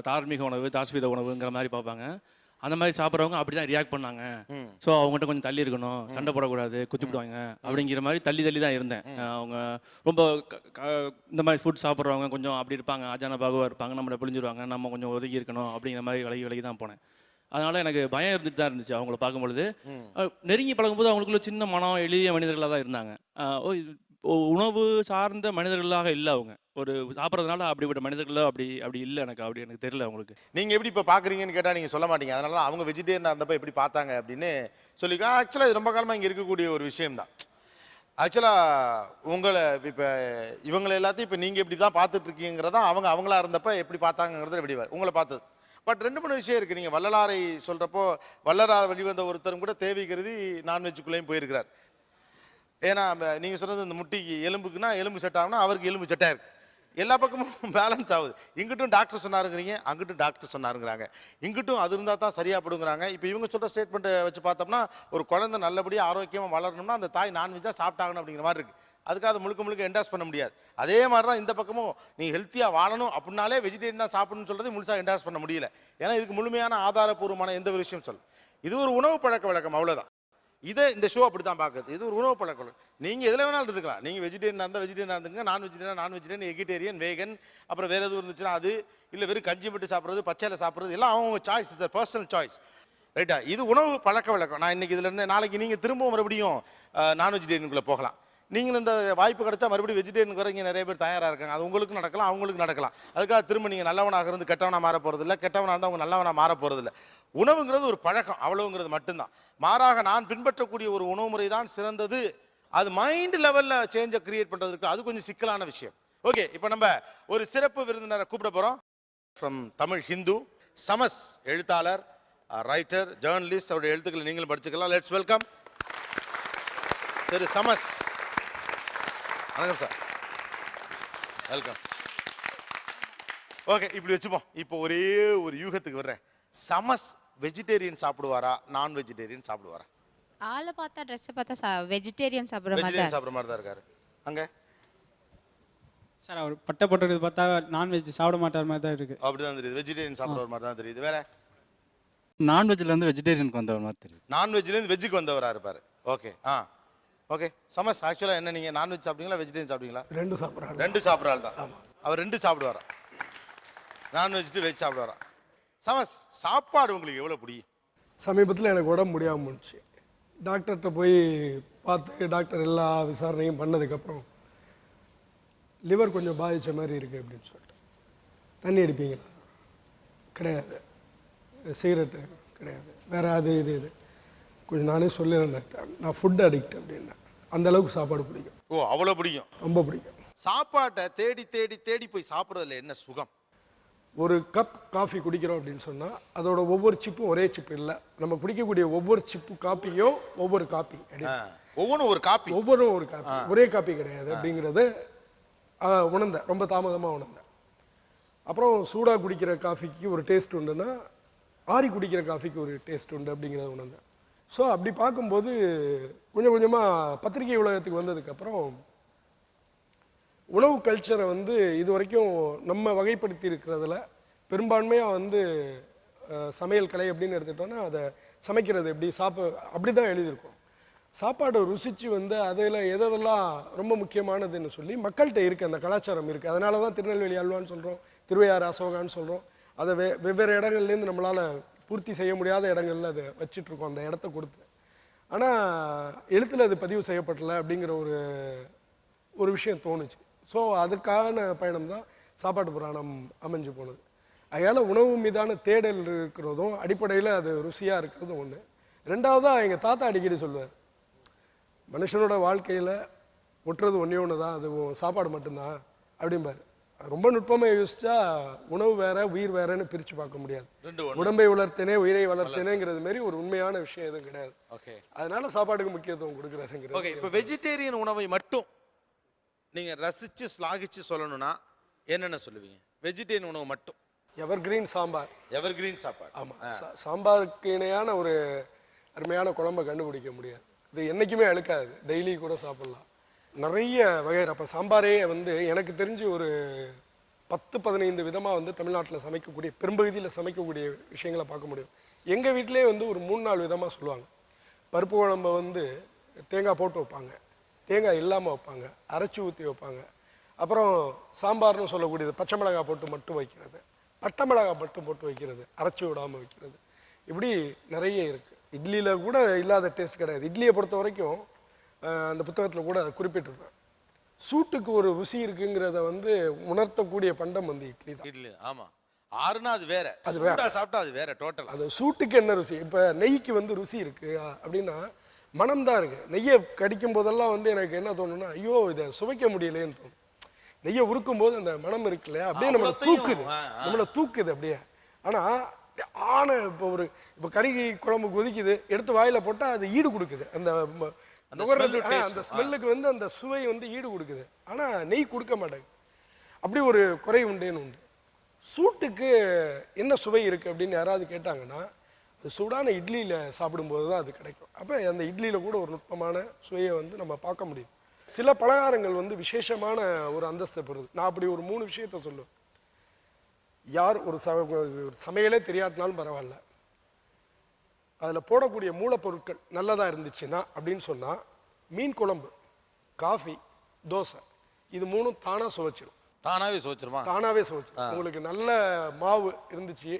தார்மீக உணவு, தாஸ்வீத உணவுங்கிற மாதிரி பார்ப்பாங்க. அந்த மாதிரி சாப்பிட்றவங்க அப்படி தான் ரியாக்ட் பண்ணாங்க. ஸோ அவங்ககிட்ட கொஞ்சம் தள்ளி இருக்கணும், சண்டை போடக்கூடாது, குத்திவிடுவாங்க அப்படிங்கிற மாதிரி தள்ளி தான் இருந்தேன். அவங்க ரொம்ப இந்த மாதிரி ஃபுட் சாப்பிட்றவங்க கொஞ்சம் அப்படி இருப்பாங்க, ஆஜான பாகுவாக இருப்பாங்க, நம்மளை பிழிஞ்சிருவாங்க, நம்ம கொஞ்சம் ஒதுக்கி இருக்கணும் அப்படிங்கிற மாதிரி விலகி தான் போனேன். அதனால் எனக்கு பயம் இருந்துட்டு தான் இருந்துச்சு. அவங்கள பார்க்கும்பொழுது நெருங்கி பழகும்போது அவங்களுக்குள்ள சின்ன மனம், எளிய மனிதர்களாக தான் இருந்தாங்க. உணவு சார்ந்த மனிதர்களாக இல்லை அவங்க. ஒரு சாப்பிட்றதுனால அப்படிப்பட்ட மனிதர்களோ அப்படி அப்படி இல்லை எனக்கு தெரியல அவங்களுக்கு. நீங்க எப்படி இப்போ பார்க்குறீங்கன்னு கேட்டால் நீங்க சொல்ல மாட்டீங்க. அதனால தான் அவங்க வெஜிடேரியனாக இருந்தப்போ எப்படி பார்த்தாங்க அப்படின்னு சொல்லிக்கோ. ஆக்சுவலாக இது ரொம்ப காலமாக இங்கே இருக்கக்கூடிய ஒரு விஷயம்தான். ஆக்சுவலாக உங்களை இப்போ இவங்களை எல்லாத்தையும் இப்போ நீங்கள் எப்படி தான் பார்த்துட்டு இருக்கீங்கிறதா அவங்களா இருந்தப்போ எப்படி பார்த்தாங்கிறது எப்படி உங்களை பார்த்தது. பட் 2-3 விஷயம் இருக்குது. நீங்கள் வள்ளலாரை சொல்கிறப்போ வள்ளலார் வெளிவந்த ஒருத்தரும் கூட தேவை கருதி நான்வெஜ்ஜுக்குள்ளேயும் போயிருக்கிறார். ஏன்னா நீங்கள் சொன்னது இந்த முட்டிக்கு எலும்புக்குன்னா எலும்பு செட் ஆகுனா அவருக்கு எலும்பு செட்டாக இருக்குது. எல்லா பக்கமும் பேலன்ஸ் ஆகுது. இங்கிட்டும் டாக்டர் சொன்னாருங்கிறீங்க, அங்கிட்டும் டாக்டர் சொன்னாருங்கிறாங்க, இங்கிட்டும் அது இருந்தால் தான் சரியாக படுங்கிறாங்க. இப்போ இவங்க சொல்கிற ஸ்டேட்மெண்ட்டை வச்சு பார்த்தோம்னா ஒரு குழந்தை நல்லபடியாக ஆரோக்கியமாக வளரணும்னா அந்த தாய் நான்வெஜ் தான் சாப்பிட்டாகணும் அப்படிங்கிற மாதிரி இருக்குது. அதுக்காக அதை முழுக்க என்டாஸ் பண்ண முடியாது. அதே மாதிரி தான் இந்த பக்கமும் நீ ஹெல்த்தியாக வாழணும் அப்படின்னாலே வெஜிடேரியன் தான் சாப்பிடணும்னு சொல்கிறது முழுசாக என்டாஸ் பண்ண முடியல. ஏன்னா இதுக்கு முழுமையான ஆதாரப்பூர்வமான எந்த ஒரு விஷயம் சொல்லும். இது ஒரு உணவு பழக்க வழக்கம், அவ்வளோதான். இதை இந்த ஷோ அப்படி தான் பார்க்குறது. இது ஒரு உணவு பழக்க வழக்கம். நீங்கள் எதில் வேணாலும் இருந்துக்கலாம். நீங்கள் வெஜிடேரியனாக இருந்தால் வெஜிடேரியனாக இருந்துங்க, நான் வெஜிடேரியன் எகிட்டேரியன் வேகன் அப்புறம் வேறு எதுவும் இருந்துச்சுன்னா அது, இல்லை வெறும் கஞ்சி மட்டும் சாப்பிட்றது, பச்சையில் சாப்பிட்றது எல்லாம் அவங்க சாய்ஸ், சார் பர்சனல் சாய்ஸ். ரைட்டா? இது உணவு பழக்க வழக்கம். நான் இன்றைக்கி இதிலேருந்து நாளைக்கு நீங்கள் திரும்பவும் மறுபடியும் நான் வெஜிடேரியனுக்குள்ளே போகலாம். நீங்களும் இந்த வாய்ப்பு கிடைச்சா மறுபடியும் வெஜிடேரியனுக்கு வர இங்கே நிறைய பேர் தயாராக இருக்காங்க. அது உங்களுக்கு நடக்கலாம், அவங்களுக்கு நடக்கலாம். அதுக்காக திரும்ப நீங்கள் நல்லவனாக இருந்து கெட்டவனாக மாற போகிறதில்ல, கெட்டவனாக இருந்தால் அவங்க நல்லவனாக மாற போகிறதில்ல. உணவுங்கிறது ஒரு பழக்கம், அவ்வளவுங்கிறது மட்டும்தான். மாறாக நான் பின்பற்றக்கூடிய ஒரு உணவு முறை தான் சிறந்தது. அது மைண்ட் லெவலில் சேஞ்சை கிரியேட் பண்ணுறதுக்கு அது கொஞ்சம் சிக்கலான விஷயம். ஓகே, இப்போ நம்ம ஒரு சிறப்பு விருந்தினரை கூப்பிட போகிறோம். ஃப்ரம் தமிழ் ஹிந்து, சமஸ் எழுத்தாளர், ரைட்டர், ஜேர்னலிஸ்ட். அவருடைய எழுத்துக்களை நீங்களும் படிச்சுக்கலாம். லெட்ஸ் வெல்கம் திரு சமஸ். வணக்கம் சார், வெல்கம். ஓகே, இப்படி வச்சுப்போம். இப்போ ஒரே ஒரு யூகத்துக்கு வர்றேன். சமஸ் வெஜிடேரியன் சாப்பிடுவாரா, நான் வெஜிடேரியன் சாப்பிடுவாரா? ஆளை பார்த்தா ட்ரெஸ்ஸை பார்த்தா வெஜிடேரியன் சாப்பிட்ற மாதிரி தான் இருக்காரு. அங்கே சார் அவர் பட்டப்பட்டது பார்த்தா நான்வெஜ் சாப்பிட மாட்டார் மாதிரி தான் இருக்குது. அப்படி தான் தெரியுது. வெஜிடேரியன் சாப்பிட்ற மாதிரி தான் தெரியுது. வேற நான்வெஜ்லேருந்து வெஜிடேரியனுக்கு வந்தவர் மாதிரி தெரியுது. நான்வெஜ்லேருந்து வெஜ்ஜுக்கு வந்தவராக இருப்பார். Okay, okay. சமஸ் ஆக்சுவலாக என்ன, நீங்கள் நான்வெஜ் சாப்பிட்டீங்களா வெஜிடேரியன் சாப்பிட்டீங்களா? ரெண்டு சாப்பிட்றாரு. ரெண்டு சாப்பிட்றாள் தான். அவர் ரெண்டு சாப்பிடுவாரா? நான்வெஜ் டு வெஜ் சாப்பிடுவாரா? சமஸ், சாப்பாடு உங்களுக்கு எவ்வளோ பிடிக்கும்? சமீபத்தில் எனக்கு உடம்பு முடியாமல் போச்சு. டாக்டர்கிட்ட போய் பார்த்து டாக்டர் எல்லா விசாரணையும் பண்ணதுக்கப்புறம் லிவர் கொஞ்சம் பாதித்த மாதிரி இருக்குது அப்படின்னு சொல்லிட்டு. தண்ணி அடிப்பீங்களா? கிடையாது. சிகரெட்டு கிடையாது. வேறு அது இது கொஞ்சம் நானே சொல்லிடுறேன், நான் ஃபுட் அடிக்ட் அப்படின்னா. அந்தளவுக்கு சாப்பாடு பிடிக்கும். ஓ, அவ்வளோ பிடிக்கும்? ரொம்ப பிடிக்கும். சாப்பாட்டை தேடி தேடி தேடி போய் சாப்பிட்றதுல என்ன சுகம்? ஒரு கப் காஃபி குடிக்கிறோம் அப்படின்னு சொன்னால் அதோட ஒவ்வொரு சிப்பும் ஒரே சிப்பு இல்லை. நம்ம குடிக்கக்கூடிய ஒவ்வொரு சிப்பு காப்பியும் ஒவ்வொரு காப்பி, ஒவ்வொன்றும் ஒரு காப்பி, ஒவ்வொரு காப்பி, ஒரே காப்பி கிடையாது அப்படிங்கிறது உணர்ந்தேன். ரொம்ப தாமதமாக உணர்ந்தேன். அப்புறம் சூடாக குடிக்கிற காஃபிக்கு ஒரு டேஸ்ட் உண்டுன்னா ஆறி குடிக்கிற காஃபிக்கு ஒரு டேஸ்ட் உண்டு அப்படிங்கிறத உணர்ந்தேன். ஸோ அப்படி பார்க்கும்போது கொஞ்சம் கொஞ்சமாக பத்திரிகை உலகத்துக்கு வந்ததுக்கப்புறம் உணவு கல்ச்சரை இது வரைக்கும் நம்ம வகைப்படுத்தி இருக்கிறதுல பெரும்பான்மையாக சமையல் கலை அப்படின்னு எடுத்துட்டோன்னா அதை சமைக்கிறது எப்படி அப்படி தான் எழுதியிருக்கோம். சாப்பாடை ருசித்து அதில் எதெல்லாம் ரொம்ப முக்கியமானதுன்னு சொல்லி மக்கள்கிட்ட இருக்குது, அந்த கலாச்சாரம் இருக்குது. அதனால தான் திருநெல்வேலி அல்வான்னு சொல்கிறோம், திருவையாறு அசோகான்னு சொல்கிறோம். அதை வெவ்வேறு இடங்கள்லேருந்து நம்மளால் பூர்த்தி செய்ய முடியாத இடங்கள்ல அதை வச்சிட்ருக்கோம், அந்த இடத்த கொடுத்து. ஆனால் எழுத்தில் அது பதிவு செய்யப்படலை அப்படிங்கிற ஒரு விஷயம் தோணுச்சு. ஸோ அதுக்கான பயணம் தான் சாப்பாட்டு புராணம் அமைஞ்சு போனது. அதனால் உணவு மீதான தேடல் இருக்கிறதும் அடிப்படையில் அது ருசியாக இருக்கிறதும் ஒன்று. ரெண்டாவதாக எங்கள் தாத்தா அடிக்கடி சொல்லுவார், மனுஷனோட வாழ்க்கையில் ஒட்டுறது ஒன்றே ஒன்று தான், அது சாப்பாடு மட்டும்தான் அப்படிம்பார். ரொம்ப நுட்பமாக யோசிச்சா உணவு வேற உயிர் வேறன்னு பிரித்து பார்க்க முடியாது. உடம்பை வளர்த்தேனே உயிரை வளர்த்தேனேங்கிறது மாதிரி ஒரு உண்மையான விஷயம் எதுவும் கிடையாது. அதனால சாப்பாட்டுக்கு முக்கியத்துவம் கொடுக்குறதுங்கிறது. ஓகே, இப்போ வெஜிடேரியன் உணவை மட்டும் நீங்கள் ரசித்து ஸ்லாகிச்சு சொல்லணும்னா என்னென்ன சொல்லுவீங்க? வெஜிடேரியன் உணவு மட்டும். எவர்கிரீன் சாம்பார். எவர்கிரீன் சாப்பாடு. ஆமாம், சாம்பாருக்கு இணையான ஒரு அருமையான குழம்பை கண்டுபிடிக்க முடியாது. இது என்றைக்குமே அழுக்காது, டெய்லி கூட சாப்பிட்லாம். நிறைய வகை. அப்போ சாம்பாரே எனக்கு தெரிஞ்சு ஒரு 10-15 விதமாக தமிழ்நாட்டில் சமைக்கக்கூடிய, பெரும்பகுதியில் சமைக்கக்கூடிய விஷயங்களை பார்க்க முடியும். எங்கள் வீட்டிலே ஒரு 3-4 விதமாக சொல்லுவாங்க. பருப்பு குழம்பை தேங்காய் போட்டு வைப்பாங்க, தேங்காய் இல்லாமல் வைப்பாங்க, அரைச்சி ஊற்றி வைப்பாங்க. அப்புறம் சாம்பார்னு சொல்லக்கூடியது பச்சை மிளகாய் போட்டு மட்டும் வைக்கிறது, பட்டை மிளகாய் மட்டும் போட்டு வைக்கிறது, அரைச்சி விடாமல் வைக்கிறது. இப்படி நிறைய இருக்குது. இட்லியில் கூட இல்லாத டேஸ்ட் கிடையாது. இட்லியை பொறுத்த வரைக்கும் அந்த புத்தகத்தில் கூட குறிப்பிட்டிருப்பேன், சூட்டுக்கு ஒரு ருசி இருக்குங்கிறத வந்து உணர்த்தக்கூடிய பண்டம் வந்து இட்லி தான். இட்லி ஆமா. ஆறுனா அது வேற, அது வேற. சூடா சாப்பிட்டா அது வேற டோட்டல். அது சூட்டுக்கு என்ன ருசி? இப்போ நெய்க்கு வந்து ருசி இருக்கு அப்படின்னா மனம் தான் இருக்கு. நெய்யை கடிக்கும் போதெல்லாம் வந்து எனக்கு என்ன தோணுன்னா, ஐயோ இதை சுவைக்க முடியலையேன்னு தோணும். நெய்யை உருக்கும் போது அந்த மனம் இருக்கு இல்லையா, அப்படியே நம்மளை தூக்குது, நம்மளை தூக்குது அப்படியே. ஆனால் இப்போ கறி குழம்பு கொதிக்குது, எடுத்து வாயில போட்டால் அது ஈடு கொடுக்குது. அந்த அந்த ஸ்மெல்லுக்கு வந்து அந்த சுவை வந்து ஈடு கொடுக்குது. ஆனால் நெய் கொடுக்க மாட்டேங்குது. அப்படி ஒரு குறை உண்டேன்னு உண்டு. சூட்டுக்கு என்ன சுவை இருக்குது அப்படின்னு யாராவது கேட்டாங்கன்னா, அது சூடான இட்லியில் சாப்பிடும்போது தான் அது கிடைக்கும். அப்போ அந்த இட்லியில் கூட ஒரு நுட்பமான சுவையை வந்து நம்ம பார்க்க முடியும். சில பலகாரங்கள் வந்து விசேஷமான ஒரு அந்தஸ்தை பெறுது. நான் அப்படி ஒரு 3 விஷயத்த சொல்லுவேன். யார் ஒரு சமையலே தெரியாட்டினாலும் பரவாயில்ல, அதில் போடக்கூடிய மூலப்பொருட்கள் நல்லதாக இருந்துச்சுன்னா அப்படின்னு சொன்னால், மீன் குழம்பு, காஃபி, தோசை, இது 3ம் தானாக சுவைச்சிடும். தானாகவே சுவைச்சிருமா? தானாகவே சுவைச்சிடும். உங்களுக்கு நல்ல மாவு இருந்துச்சு,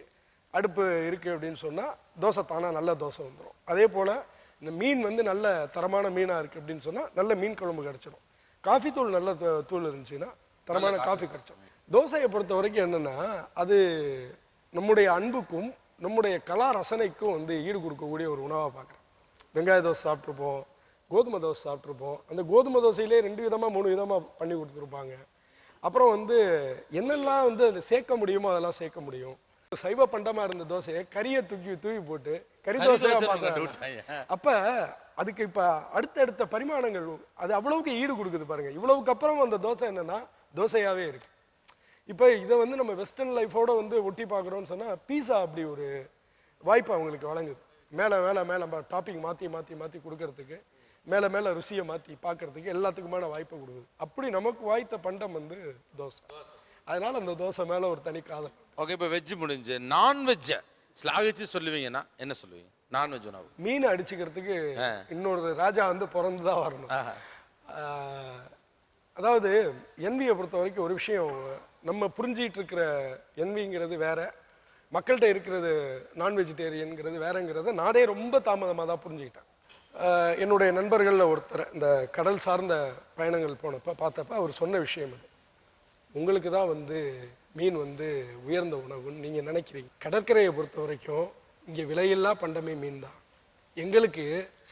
அடுப்பு இருக்குது அப்படின்னு சொன்னால் தோசை தானாக நல்ல தோசை வந்துடும். அதே போல் இந்த மீன் வந்து நல்ல தரமான மீனாக இருக்குது அப்படின்னு சொன்னால் நல்ல மீன் குழம்பு கிடச்சிடும். காஃபி தூள் நல்ல தூள் இருந்துச்சுன்னா தரமான காஃபி கிடச்சிடும். தோசையை பொறுத்த வரைக்கும் என்னென்னா, அது நம்முடைய அன்புக்கும் நம்முடைய கலா ரசனைக்கும் வந்து ஈடு கொடுக்கக்கூடிய ஒரு உணவாக பார்க்குறேன். வெங்காய தோசை சாப்பிட்ருப்போம், கோதுமை தோசை சாப்பிட்ருப்போம். அந்த கோதுமை தோசையிலே 2 விதமாக 3 விதமாக பண்ணி கொடுத்துருப்பாங்க. அப்புறம் வந்து என்னெல்லாம் வந்து அதை சேர்க்க முடியுமோ அதெல்லாம் சேர்க்க முடியும். சைவ பண்டமாக இருந்த தோசையை கறியை தூவி போட்டு கறி தோசையாக பார்த்தாங்க. அப்போ அதுக்கு இப்போ அடுத்தடுத்த பரிமாணங்கள் அது அவ்வளவுக்கு ஈடு கொடுக்குது பாருங்க. இவ்வளவுக்கு அப்புறம் அந்த தோசை என்னன்னா தோசையாகவே இருக்கு. இப்போ இதை வந்து நம்ம வெஸ்டர்ன் லைஃபோட வந்து ஒட்டி பார்க்குறோம்னு சொன்னால் பீஸா அப்படி ஒரு வாய்ப்பு அவங்களுக்கு வழங்குது. மேலே டாப்பிங் மாற்றி கொடுக்கறதுக்கு, மேலே ருசியை மாற்றி பார்க்கறதுக்கு எல்லாத்துக்குமான வாய்ப்பை கொடுக்குது. அப்படி நமக்கு வாய்த்த பண்டம் வந்து தோசை. அதனால அந்த தோசை மேலே ஒரு தனி காதல். ஓகே, இப்போ வெஜ் முடிஞ்சு நான்வெஜ்ஜை ஸ்லாகிச்சு சொல்லுவீங்கன்னா என்ன சொல்லுவீங்க? நான்வெஜ் உணவு மீனை அடிச்சுக்கிறதுக்கு இன்னொரு ராஜா வந்து பிறந்து தான் வரணும். அதாவது என்வியை பொறுத்த வரைக்கும் ஒரு விஷயம், நம்ம புரிஞ்சிகிட்டு இருக்கிற என்விங்கிறது வேற, மக்கள்கிட்ட இருக்கிறது நான் வெஜிடேரியனுங்கிறது வேறங்கிறத நானே ரொம்ப தாமதமாக தான் புரிஞ்சுக்கிட்டேன். என்னுடைய நண்பர்களில் ஒருத்தர் இந்த கடல் சார்ந்த பயணங்கள் போனப்போ பார்த்தப்ப அவர் சொன்ன விஷயம் அது, உங்களுக்கு தான் வந்து மீன் வந்து உயர்ந்த உணவுன்னு நீங்கள் நினைக்கிறீங்க. கடற்கரையை பொறுத்த வரைக்கும் இங்கே விலையில்லா பண்டமே மீன் தான். எங்களுக்கு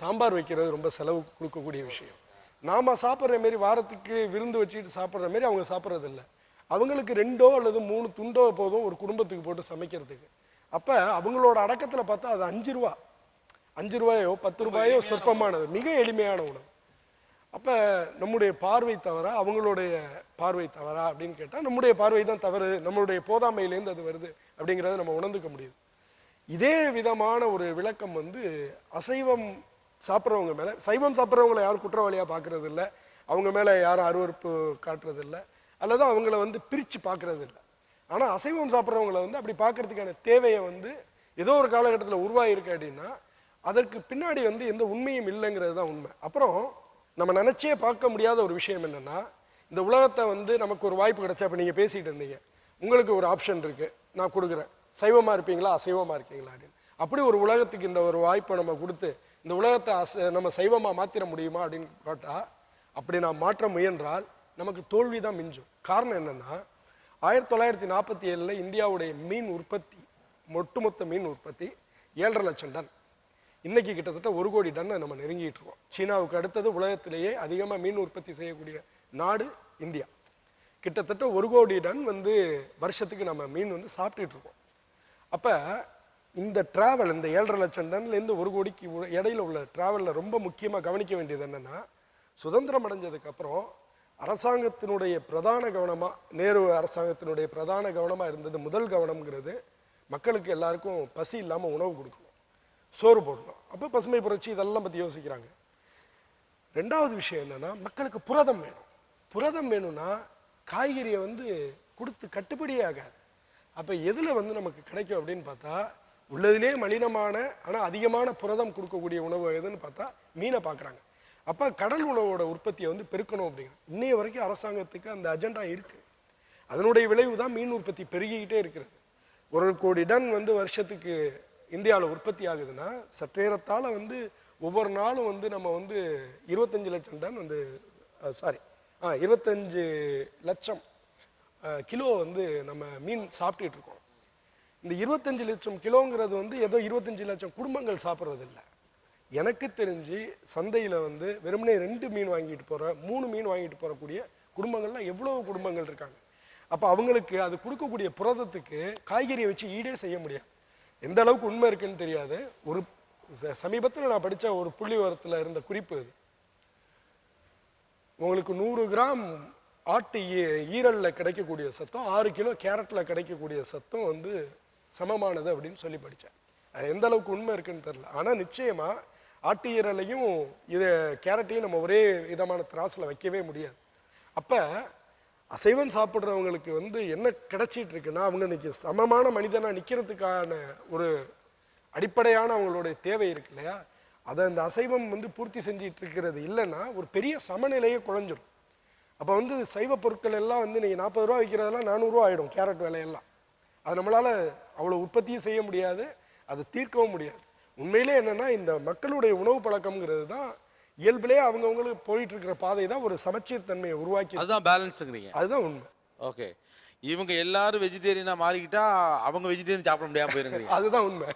சாம்பார் வைக்கிறது ரொம்ப செலவு கொடுக்கக்கூடிய விஷயம். நாம் சாப்பிட்ற மாரி வாரத்துக்கு விருந்து வச்சுக்கிட்டு சாப்பிட்ற மாரி அவங்க சாப்பிட்றதில்ல. அவங்களுக்கு 2 அல்லது 3 துண்டோ போதும் ஒரு குடும்பத்துக்கு போட்டு சமைக்கிறதுக்கு. அப்போ அவங்களோட அடக்கத்தில் பார்த்தா அது 5 ரூபா, 5 ரூபாயோ 10 ரூபாயோ சொற்பமானது, மிக எளிமையான உணவு. அப்போ நம்முடைய பார்வை தவறா அவங்களுடைய பார்வை தவறா அப்படின்னு கேட்டால் நம்முடைய பார்வை தான் தவறு, நம்மளுடைய போதாமையிலேருந்து அது வருது அப்படிங்கிறத நம்ம உணர்ந்துக்க முடியுது. இதே விதமான ஒரு விளக்கம் வந்து அசைவம் சாப்பிட்றவங்க மேலே, சைவம் சாப்பிட்றவங்களை யாரும் குற்றவாளியாக பார்க்கறது இல்லை, அவங்க மேலே யாரும் அருவறுப்பு காட்டுறது இல்லை, அல்லது அவங்கள வந்து பிரித்து பார்க்கறது இல்லை. ஆனால் அசைவம் சாப்பிட்றவங்கள வந்து அப்படி பார்க்கறதுக்கான தேவையை வந்து ஏதோ ஒரு காலகட்டத்தில் உருவாகிருக்கு அப்படின்னா அதற்கு பின்னாடி வந்து எந்த உண்மையும் இல்லைங்கிறது தான் உண்மை. அப்புறம் நம்ம நினச்சே பார்க்க முடியாத ஒரு விஷயம் என்னென்னா, இந்த உலகத்தை வந்து நமக்கு ஒரு வாய்ப்பு கிடைச்சா, இப்போ நீங்கள் பேசிகிட்டு இருந்தீங்க, உங்களுக்கு ஒரு ஆப்ஷன் இருக்குது, நான் கொடுக்குறேன், சைவமாக இருப்பீங்களா அசைவமாக இருக்கீங்களா அப்படின்னு. அப்படி ஒரு உலகத்துக்கு இந்த ஒரு வாய்ப்பை நம்ம கொடுத்து இந்த உலகத்தை நம்ம சைவமாக மாற்றிட முடியுமா அப்படின்னு கேட்டால், அப்படி நான் மாற்ற முயன்றால் நமக்கு தோல்வி தான் மிஞ்சும். காரணம் என்னென்னா, 1947 இந்தியாவுடைய மீன் உற்பத்தி, ஒட்டுமொத்த மீன் உற்பத்தி 7.5 லட்சம் டன். இன்றைக்கி கிட்டத்தட்ட 1 கோடி டன்னை நம்ம நெருங்கிட்டு இருக்கோம். சீனாவுக்கு அடுத்தது உலகத்திலேயே அதிகமாக மீன் உற்பத்தி செய்யக்கூடிய நாடு இந்தியா. கிட்டத்தட்ட 1 கோடி டன் வந்து வருஷத்துக்கு நம்ம மீன் வந்து சாப்பிட்டுட்டு இருக்கோம். அப்போ இந்த ட்ராவல், இந்த 7.5 லட்சம் டன்லேருந்து 1 கோடிக்கு இடையில உள்ள ட்ராவலில் ரொம்ப முக்கியமாக கவனிக்க வேண்டியது என்னென்னா, சுதந்திரம் அடைஞ்சதுக்கப்புறம் அரசாங்கத்தினுடைய பிரதான கவனமாக, நேரு அரசாங்கத்தினுடைய பிரதான கவனமாக இருந்தது, முதல் கவனம்ங்கிறது மக்களுக்கு எல்லாருக்கும் பசி இல்லாமல் உணவு கொடுக்கணும், சோறு போடணும். அப்போ பசுமை புரட்சி இதெல்லாம் பற்றி யோசிக்கிறாங்க. 2வது விஷயம் என்னென்னா, மக்களுக்கு புரதம் வேணும். புரதம் வேணும்னா காய்கறியை வந்து கொடுத்து கட்டுப்படியே ஆகாது. அப்போ எதில் வந்து நமக்கு கிடைக்கும் அப்படின்னு பார்த்தா, உள்ளதிலே மலினமான ஆனால் அதிகமான புரதம் கொடுக்கக்கூடிய உணவு எதுன்னு பார்த்தா மீனை பார்க்குறாங்க. அப்போ கடல் உணவோட உற்பத்தியை வந்து பெருக்கணும் அப்படிங்கிற இன்னைய வரைக்கும் அரசாங்கத்துக்கு அந்த அஜெண்டா இருக்குது. அதனுடைய விளைவு தான் மீன் உற்பத்தி பெருகிக்கிட்டே இருக்கிறது. 1 கோடி டன் வந்து வருஷத்துக்கு இந்தியாவில் உற்பத்தி ஆகுதுன்னா, சற்றேறத்தால் வந்து ஒவ்வொரு நாளும் வந்து நம்ம வந்து 25 லட்சம் டன் வந்து 25 லட்சம் கிலோ வந்து நம்ம மீன் சாப்பிட்டுட்டு இருக்கோம். இந்த 25 லட்சம் கிலோங்கிறது வந்து ஏதோ 25 லட்சம் குடும்பங்கள் சாப்பிட்றது இல்லை. எனக்கு தெரிஞ்சு சந்தையில் வந்து வெறுமனே 2 மீன் வாங்கிட்டு போகிற 3 மீன் வாங்கிட்டு போகக்கூடிய குடும்பங்கள்லாம் எவ்வளோ குடும்பங்கள் இருக்காங்க. அப்போ அவங்களுக்கு அது கொடுக்கக்கூடிய புரதத்துக்கு காய்கறியை வச்சு ஈடே செய்ய முடியாது. எந்த அளவுக்கு உண்மை இருக்குன்னு தெரியாது. ஒரு சமீபத்தில் நான் படித்த ஒரு புள்ளி விவரத்தில் இருந்த குறிப்பு இது. உங்களுக்கு 100 கிராம் ஆட்டு ஈரலில் கிடைக்கக்கூடிய சத்தம் 6 கிலோ கேரட்டில் கிடைக்கக்கூடிய சத்தம் வந்து சமமானது அப்படின்னு சொல்லி படித்தேன். அது எந்த அளவுக்கு உண்மை இருக்குன்னு தெரில. ஆனால் நிச்சயமாக ஆட்டு ஈரலையும் கேரட்டையும் நம்ம ஒரே விதமான திராசில் வைக்கவே முடியாது. அப்போ அசைவம் சாப்பிட்றவங்களுக்கு வந்து என்ன கிடைச்சிட்டு இருக்குன்னா, அவங்க இன்னைக்கு சமமான மனிதனாக நிற்கிறதுக்கான ஒரு அடிப்படையான அவங்களுடைய தேவை இருக்கு இல்லையா, அதை அந்த அசைவம் வந்து பூர்த்தி செஞ்சிட்டு இருக்கிறது இல்லைன்னா ஒரு பெரிய சமநிலையை குறைஞ்சிடும். அப்போ வந்து சைவ பொருட்கள் எல்லாம் வந்து நீங்கள் 40 ரூபா விற்கிறதெல்லாம் 400 ரூபா ஆகிடும் கேரட் விலையெல்லாம். அது நம்மளால் அவ்வளோ உற்பத்தியும் செய்ய முடியாது, அதை தீர்க்கவும் முடியாது. உண்மையிலே என்னென்னா இந்த மக்களுடைய உணவு பழக்கம்ங்கிறது தான் இயல்பிலே அவங்கவுங்களுக்கு போயிட்டு இருக்கிற பாதை தான் ஒரு சமச்சீர் தன்மையை உருவாக்கி, அதுதான் பேலன்ஸுங்கிறீங்க. அதுதான் உண்மை. ஓகே, இவங்க எல்லாரும் வெஜிடேரியனாக மாறிக்கிட்டா அவங்க வெஜிடேரியன் சாப்பிட முடியாமல் போயிருங்க. அதுதான் உண்மை.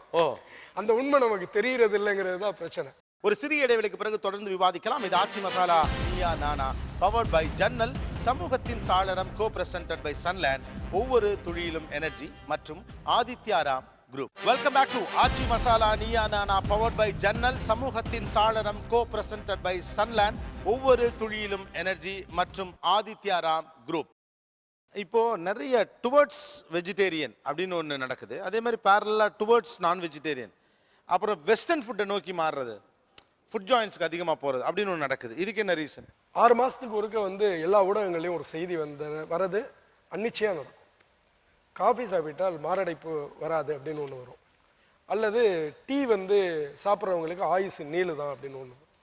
அந்த உண்மை நமக்கு தெரியறது இல்லைங்கிறது தான் பிரச்சனை. ஒரு சிறிய இடைவெளிக்கு பிறகு தொடர்ந்து விவாதிக்கலாம். இது ஆச்சி மசாலா நீயா நானா, பவர்ட் பை ஜன்னல், சமூகத்தின் சாளரம், கோ பிரசன்டட் பை சன்லேண்ட், ஒவ்வொரு துளியிலும் எனர்ஜி மற்றும் Adityaram group. Welcome back to Aachi Masala Neeya Naana, powered by ஜன்னல், சமூகத்தின் சாளரம், கோ பிரசன்டட் பை சன்லேண்ட், ஒவ்வொரு துளியிலும் எனர்ஜி மற்றும் ஆதித்யாராம் குரூப். இப்போ நிறைய டுவர்ட்ஸ் வெஜிடேரியன் அப்படின்னு ஒன்று நடக்குது. அதே மாதிரி பேரலாக டுவர்ட்ஸ் நான் வெஜிடேரியன், அப்புறம் வெஸ்டர்ன் ஃபுட்டை நோக்கி மாறுறது, ஃபுட் ஜாயின்ஸ்க்கு அதிகமாக போகிறது அப்படின்னு ஒன்று நடக்குது. இதுக்கு என்ன ரீசன்? 6 மாதத்துக்கு ஒருக்க வந்து எல்லா ஊடகங்களையும் ஒரு செய்தி வரது அன்னிச்சையாக நடக்கும். காஃபி சாப்பிட்டால் மாரடைப்பு வராது அப்படின்னு ஒன்று வரும், அல்லது டீ வந்து சாப்பிட்றவங்களுக்கு ஆயுசு நீளுதான் அப்படின்னு ஒன்று வரும்.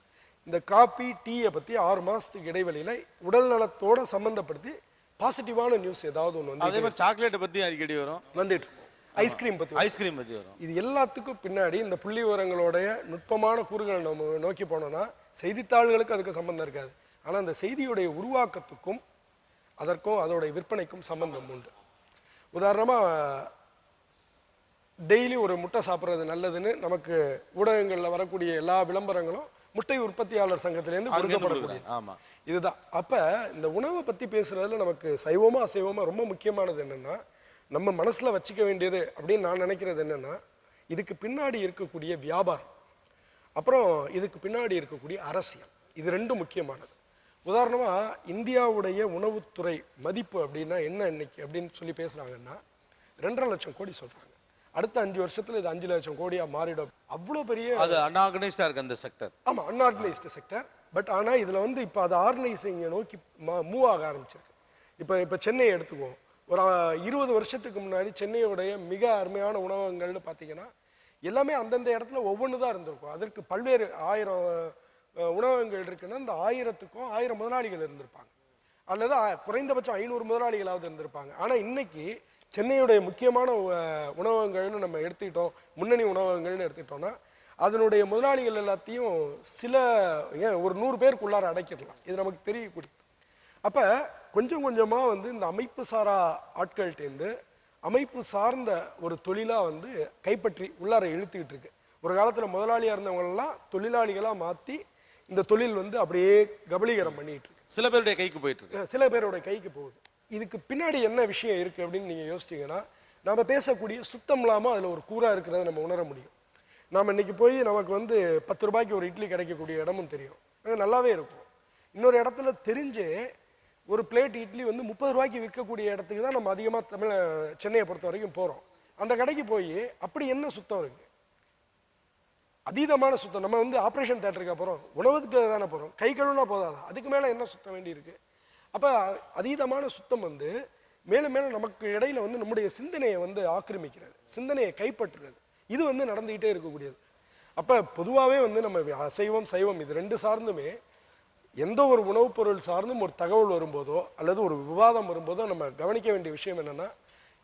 இந்த காஃபி டீயை பற்றி 6 மாதத்துக்கு இடைவெளியில் உடல் நலத்தோடு சம்மந்தப்படுத்தி பாசிட்டிவான நியூஸ் ஏதாவது ஒன்று வந்து, அதே மாதிரி சாக்லேட்டை பற்றி அடிக்கடி வரும், வந்துட்டு இருக்கும். ஐஸ்கிரீம் பற்றி வரும். இது எல்லாத்துக்கும் பின்னாடி இந்த புள்ளி விவரங்களுடைய நுட்பமான கூறுகளை நம்ம நோக்கி போனோம்னா செய்தித்தாள்களுக்கு அதுக்கு சம்பந்தம் இருக்காது. ஆனால் அந்த செய்தியுடைய உருவாக்கத்துக்கும் அதற்கும் அதோடைய விற்பனைக்கும் சம்பந்தம் உண்டு. உதாரணமாக டெய்லி ஒரு முட்டை சாப்பிட்றது நல்லதுன்னு நமக்கு ஊடகங்களில் வரக்கூடிய எல்லா விளம்பரங்களும் முட்டை உற்பத்தியாளர் சங்கத்திலேருந்து கொடுக்கப்படக்கூடிய இதுதான். அப்போ இந்த உணவை பற்றி பேசுகிறதுல நமக்கு சைவமா அசைவமா ரொம்ப முக்கியமானது என்னென்னா, நம்ம மனசில் வச்சுக்க வேண்டியது அப்படின்னு நான் நினைக்கிறது என்னென்னா, இதுக்கு பின்னாடி இருக்கக்கூடிய வியாபாரம், அப்புறம் இதுக்கு பின்னாடி இருக்கக்கூடிய அரசியல், இது ரெண்டும் முக்கியமானது. உதாரணமாக இந்தியாவுடைய உணவுத்துறை மதிப்பு அப்படின்னா என்ன இன்னைக்கு அப்படின்னு சொல்லி பேசுகிறாங்கன்னா 2.5 லட்சம் கோடி சொல்கிறாங்க. அடுத்த 5 வருஷத்தில் இது 5 லட்சம் கோடியாக மாறிடும். அவ்வளோ பெரிய அது அன்ஆர்கனைஸ்டாக இருக்குது அந்த செக்டர். ஆமாம், அன்ஆர்கனைஸ்டு செக்டர். பட் ஆனால் இதில் வந்து இப்போ அதை ஆர்கனைசிங்கை நோக்கி மூவ் ஆக ஆரம்பிச்சிருக்கு. இப்போ சென்னையை எடுத்துக்குவோம். ஒரு 20 வருஷத்துக்கு முன்னாடி சென்னையோடைய மிக அருமையான உணவகங்கள்னு பார்த்தீங்கன்னா எல்லாமே அந்தந்த இடத்துல ஒவ்வொன்று தான் இருந்திருக்கும். அதற்கு பல்வேறு 1000 உணவகங்கள் இருக்குன்னா அந்த 1000க்கும் 1000 முதலாளிகள் இருந்திருப்பாங்க, அல்லது குறைந்தபட்சம் 500 முதலாளிகளாவது இருந்திருப்பாங்க. ஆனால் இன்னைக்கு சென்னையுடைய முக்கியமான உணவகங்கள்னு நம்ம எடுத்துக்கிட்டோம், முன்னணி உணவகங்கள்னு எடுத்துக்கிட்டோம்னா அதனுடைய முதலாளிகள் எல்லாத்தையும் ஒரு 100 பேருக்குள்ளார அடைக்கிடலாம். இது நமக்கு தெரியக்கூடிய. அப்போ கொஞ்சம் கொஞ்சமாக வந்து இந்த அமைப்பு சாரா ஆட்கள்கிட்டேருந்து அமைப்பு சார்ந்த ஒரு தொழிலாக வந்து கைப்பற்றி உள்ளார இழுத்துக்கிட்டு இருக்கு. ஒரு காலத்தில் முதலாளியாக இருந்தவங்களெல்லாம் தொழிலாளிகளாக மாற்றி இந்த தொழில் வந்து அப்படியே கபலீகரம் பண்ணிட்டு இருக்கு. சில பேருடைய கைக்கு போயிட்டு இருக்கு, சில பேருடைய கைக்கு போகுது. இதுக்கு பின்னாடி என்ன விஷயம் இருக்குது அப்படின்னு நீங்கள் யோசிச்சிங்கன்னா, நம்ம பேசக்கூடிய சுத்தம் இல்லாமல் அதில் ஒரு கூறாக இருக்கிறத நம்ம உணர முடியும். நாம் இன்றைக்கி போய் நமக்கு வந்து 10 ரூபாய்க்கு ஒரு இட்லி கிடைக்கக்கூடிய இடமும் தெரியும், நல்லாவே இருக்கும். இன்னொரு இடத்துல தெரிஞ்சு ஒரு பிளேட் இட்லி வந்து 30 ரூபாய்க்கு விற்கக்கூடிய இடத்துக்கு தான் நம்ம அதிகமாக சென்னையை பொறுத்த வரைக்கும் போகிறோம். அந்த கடைக்கு போய் அப்படி என்ன சுத்தம் இருக்குது? அதீதமான சுத்தம். நம்ம வந்து ஆப்ரேஷன் தேட்டருக்கு போகிறோம், உணவுக்கு தானே போகிறோம், கை கழுவுனா போதாதா, அதுக்கு மேலே என்ன சுத்தம் வேண்டி இருக்குது? அப்போ அதீதமான சுத்தம் வந்து மேலும் மேலும் நமக்கு இடையில வந்து நம்முடைய சிந்தனையை வந்து ஆக்கிரமிக்கிறது, சிந்தனையை கைப்பற்றுறது, இது வந்து நடந்துக்கிட்டே இருக்கக்கூடியது. அப்போ பொதுவாகவே வந்து நம்ம அசைவம் சைவம் இது 2 சார்ந்துமே எந்த ஒரு உணவுப் பொருள் சார்ந்தும் ஒரு தகவல் வரும்போதோ அல்லது ஒரு விவாதம் வரும்போதோ நம்ம கவனிக்க வேண்டிய விஷயம் என்னென்னா,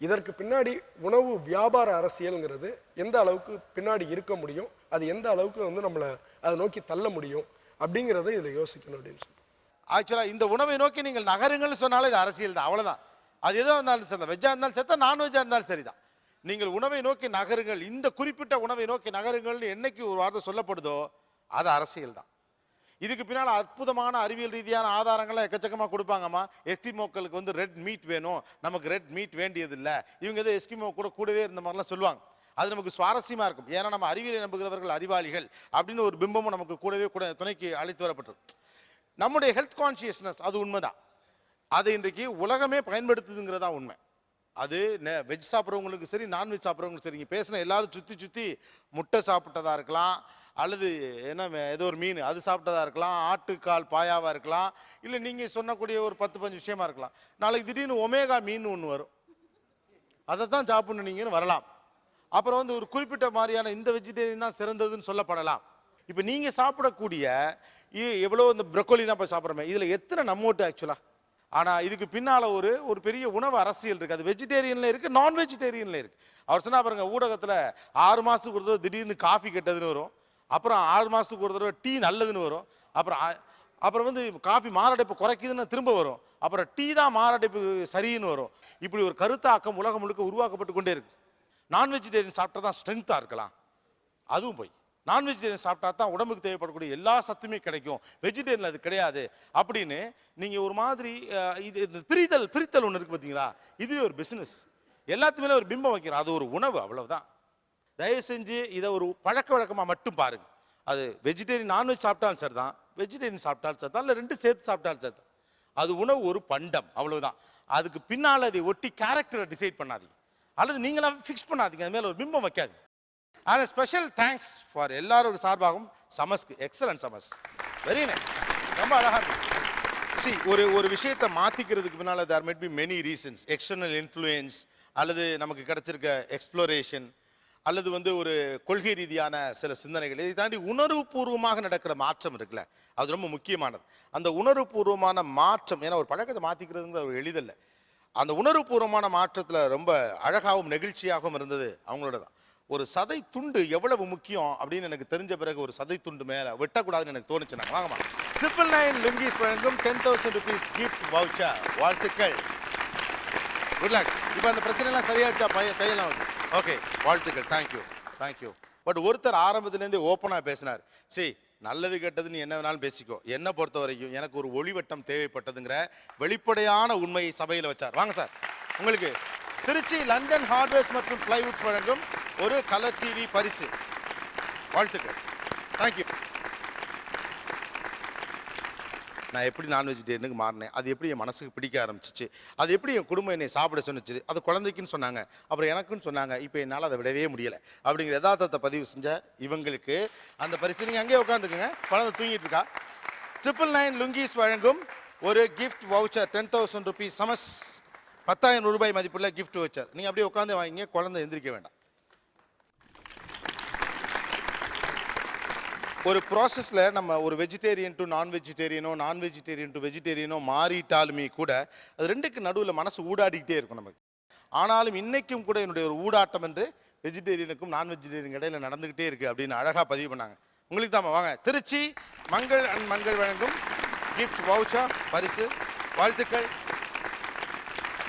இதற்கு பின்னாடி உணவு வியாபார அரசியல்ங்கிறது எந்த அளவுக்கு பின்னாடி இருக்க முடியும், அது எந்த அளவுக்கு வந்து நம்மளை அதை நோக்கி தள்ள முடியும் அப்படிங்கிறத இதில் யோசிக்கணும் அப்படின்னு சொல்லி. ஆக்சுவலாக இந்த உணவை நோக்கி நீங்கள் நகருங்கள்னு சொன்னாலே இது அரசியல் தான், அவ்வளோதான். அது எதோ இருந்தாலும் சரி, வெஜ்ஜாக இருந்தாலும் சரி தான், நான்வெஜ்ஜாக இருந்தாலும் சரி தான். நீங்கள் உணவை நோக்கி நகருங்கள், இந்த குறிப்பிட்ட உணவை நோக்கி நகருங்கள்னு என்னைக்கு ஒரு வார்த்தை சொல்லப்படுதோ அது அரசியல் தான். இதுக்கு பின்னால் அற்புதமான அறிவியல் ரீதியான ஆதாரங்கள்லாம் எக்கச்சக்கமாக கொடுப்பாங்கம்மா. எஸ்கிமோக்களுக்கு வந்து ரெட் மீட் வேணும், நமக்கு ரெட் மீட் வேண்டியதில்லை, இவங்க எதோ எஸ்கிமோ கூடவே இருந்த மாதிரிலாம் சொல்லுவாங்க. அது நமக்கு சுவாரஸ்யமாக இருக்கும். ஏன்னா நம்ம அறிவியலை நம்புகிறவர்கள் அறிவாளிகள் அப்படின்னு ஒரு பிம்பமும் நமக்கு கூடவே துணைக்கு அழைத்து வரப்பட்டிருக்கு. நம்முடைய ஹெல்த் கான்சியஸ்னஸ் அது உண்மைதான். அதை இன்றைக்கு உலகமே பயன்படுத்துதுங்கிறதா உண்மை. அது வெஜ் சாப்பிட்றவங்களுக்கு சரி, நான்வெஜ் சாப்பிட்றவங்களுக்கு சரி, இங்கே பேசின எல்லாரும் சுற்றி முட்டை சாப்பிட்டதா இருக்கலாம், அல்லது என்ன ஏதோ ஒரு மீன் அது சாப்பிட்டதா இருக்கலாம், ஆட்டுக்கால் பாயாவாக இருக்கலாம், இல்லை நீங்கள் சொன்னக்கூடிய ஒரு 10-15 விஷயமா இருக்கலாம். நாளைக்கு திடீர்னு ஒமேகா மீன் ஒன்று வரும், அதை தான் சாப்பிடணும் நீங்கன்னு வரலாம். அப்புறம் வந்து ஒரு குறிப்பிட்ட மாதிரியான இந்த வெஜிடேரியன் தான் சிறந்ததுன்னு சொல்லப்படலாம். இப்போ நீங்கள் சாப்பிடக்கூடிய எவ்வளோ இந்த ப்ரொக்கோலிலாம் போய் சாப்பிட்றோமே, இதில் எத்தனை நம்மோட்டு ஆக்சுவலாக. ஆனால் இதுக்கு பின்னால் ஒரு பெரிய உணவு அரசியல் இருக்குது. அது வெஜிடேரியனில் இருக்குது, நான் வெஜிடேரியனில் இருக்குது. அவர் சொன்னால் பாருங்க, ஊடகத்தில் 6 மாதத்துக்கு ஒரு தடவை திடீர்னு காஃபி கெட்டதுன்னு வரும், அப்புறம் 6 மாதத்துக்கு ஒரு தடவை டீ நல்லதுன்னு வரும், அப்புறம் வந்து காஃபி மாரடைப்பு குறைக்குதுன்னு திரும்ப வரும், அப்புறம் டீ தான் மாரடைப்பு சரின்னு வரும். இப்படி ஒரு கருத்தாக்கம் உலகம் முழுக்க உருவாக்கப்பட்டு கொண்டே இருக்கு. நான் வெஜிடேரியன் சாப்பிட்டா தான் ஸ்ட்ரென்த்தாக இருக்கலாம், அதுவும் போய். நான் வெஜிடேரியன் சாப்பிட்டா தான் உடம்புக்கு தேவைப்படக்கூடிய எல்லா சத்துமே கிடைக்கும், வெஜிடேரியன் அது கிடையாது அப்படின்னு நீங்கள் ஒரு மாதிரி இது பிரித்தல் ஒன்று இருக்குது பார்த்தீங்களா. இதுவே ஒரு பிஸ்னஸ், எல்லாத்துமே ஒரு பிம்பம் வைக்கிறோம். அது ஒரு உணவு, அவ்வளவுதான். தயவு செஞ்சு இதை ஒரு பழக்க வழக்கமாக மட்டும் பாருங்க. அது வெஜிடேரியன் நான்வெஜ் சாப்பிட்டாலும் சரி தான், வெஜிடேரியன் சாப்பிட்டாலும் சரி தான், இல்லை 2 சேர்த்து சாப்பிட்டாலும் சரி தான். அது உணவு, ஒரு பண்டம், அவ்வளவுதான். அதுக்கு பின்னால் அதை ஒட்டி கேரக்டரை டிசைட் பண்ணாதீங்க, அல்லது நீங்களாம் ஃபிக்ஸ் பண்ணாதீங்க, அது மேலே ஒரு பிம்பம் வைக்காது. அண்ட் ஸ்பெஷல் தேங்க்ஸ் ஃபார் எல்லாரோட சார்பாகவும் சமஸ்க்கு. எக்ஸலன்ட் சமஸ், வெரி நைஸ், ரொம்ப அழகாக இருக்கு. சி ஒரு விஷயத்தை மாற்றிக்கிறதுக்கு பின்னால் there might be many reasons. External influence, அல்லது நமக்கு கிடைச்சிருக்க எக்ஸ்ப்ளோரேஷன், அல்லது வந்து ஒரு கொள்கை ரீதியான சில சிந்தனைகள். இதை தாண்டி உணர்வுபூர்வமாக நடக்கிற மாற்றம் இருக்குல்ல, அது ரொம்ப முக்கியமானது. அந்த உணர்வுபூர்வமான மாற்றம், ஏன்னா ஒரு பழக்கத்தை மாற்றிக்கிறதுங்கிற ஒரு எளிதல்ல. அந்த உணர்வுபூர்வமான மாற்றத்தில் ரொம்ப அழகாகவும் நெகிழ்ச்சியாகவும் இருந்தது அவங்களோட தான். ஒரு சதை துண்டு எவ்வளவு முக்கியம் அப்படின்னு எனக்கு தெரிஞ்ச பிறகு ஒரு சதை துண்டு மேலே வெட்டக்கூடாதுன்னு எனக்கு தோணுச்சுனாங்க. வாங்கம்மா. 999 லுங்கீஸ் வழங்கும் 10,000 rupees கிஃப்ட் வவுச்சர். வாழ்த்துக்கள், குட் லக். இப்போ அந்த பிரச்சனைலாம் சரியாயிடுச்சா? கையெல்லாம் வந்து ஓகே, வாழ்த்துக்கள், தேங்க்யூ. பட் ஒருத்தர் ஆரம்பத்துலேருந்தே ஓப்பனாக பேசினார். சரி, நல்லது கெட்டது நீ என்ன வேணாலும் பேசிக்கோ, என்னை பொறுத்த வரைக்கும் எனக்கு ஒரு ஒளிவட்டம் தேவைப்பட்டதுங்கிற வெளிப்படையான உண்மையை சபையில் வச்சார். வாங்க சார், உங்களுக்கு திருச்சி லண்டன் ஹார்ட்வேர்ஸ் மற்றும் பிளைவுட்ஸ் வழங்கும் ஒரு கலர் டிவி பரிசு. வாழ்த்துக்கள், தேங்க்யூ. நான் எப்படி நான் வெஜிடேரியனுக்கு மாறினேன், அது எப்படி என் மனசுக்கு பிடிக்க ஆரம்பிச்சிச்சு, அது எப்படி என் குடும்பம் என்னை சாப்பிட சொன்னிச்சு, அது குழந்தைக்குன்னு சொன்னாங்க, அப்புறம் எனக்குன்னு சொன்னாங்க, இப்போ என்னால் அதை விடவே முடியலை அப்படிங்கிற யதார்த்தத்தை பதிவு செஞ்ச இவங்களுக்கு அந்த பரிசு. நீங்கள் அங்கேயே உட்காந்துக்குங்க, குழந்தை தூங்கிட்டு இருக்கா. 999 லுங்கீஸ் வழங்கும் ஒரு கிஃப்ட் வவுச்சர் 10,000 rupees சமஸ், 10,000 ரூபாய் மதிப்புள்ள கிஃப்ட் வவுச்சர். நீங்கள் அப்படியே உட்காந்து வாங்கிங்க, குழந்தை எந்திரிக்க வேண்டாம். ஒரு ப்ராசஸில் நம்ம ஒரு வெஜிடேரியன் டு நான் வெஜிடேரியனோ, நான் வெஜிடேரியன் டு வெஜிடேரியனோ மாறிட்டாலுமே கூட அது ரெண்டுக்கு நடுவில் மனசு ஊடாடிக்கிட்டே இருக்கும் நமக்கு. ஆனாலும் இன்னைக்கும் கூட என்னுடைய ஒரு ஊடாட்டம் என்று வெஜிடேரியனுக்கும் நான் வெஜிடேரியன் இடையில நடந்துக்கிட்டே இருக்குது அப்படின்னு அழகாக பதிவு பண்ணாங்க. உங்களுக்கு தான் வாங்க, திருச்சி மங்கள் அண்ட் மங்கள் வழங்கும் கிஃப்ட் வவுச்சர் பரிசு. வாழ்த்துக்கள்.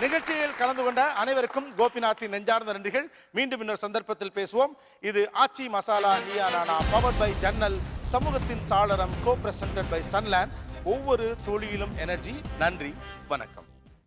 நிகழ்ச்சியில் கலந்து கொண்ட அனைவருக்கும் கோபிநாத்தின் நெஞ்சார்ந்த நன்றிகள். மீண்டும் இன்னொரு சந்தர்ப்பத்தில் பேசுவோம். இது ஆச்சி மசாலா நீயா நானா, பவர்ட் பை ஜன்னல், சமூகத்தின் சாளரம், கோ பிரசன்டட் பை சன்லேண்ட். ஒவ்வொரு தொழிலும் எனர்ஜி. நன்றி, வணக்கம்.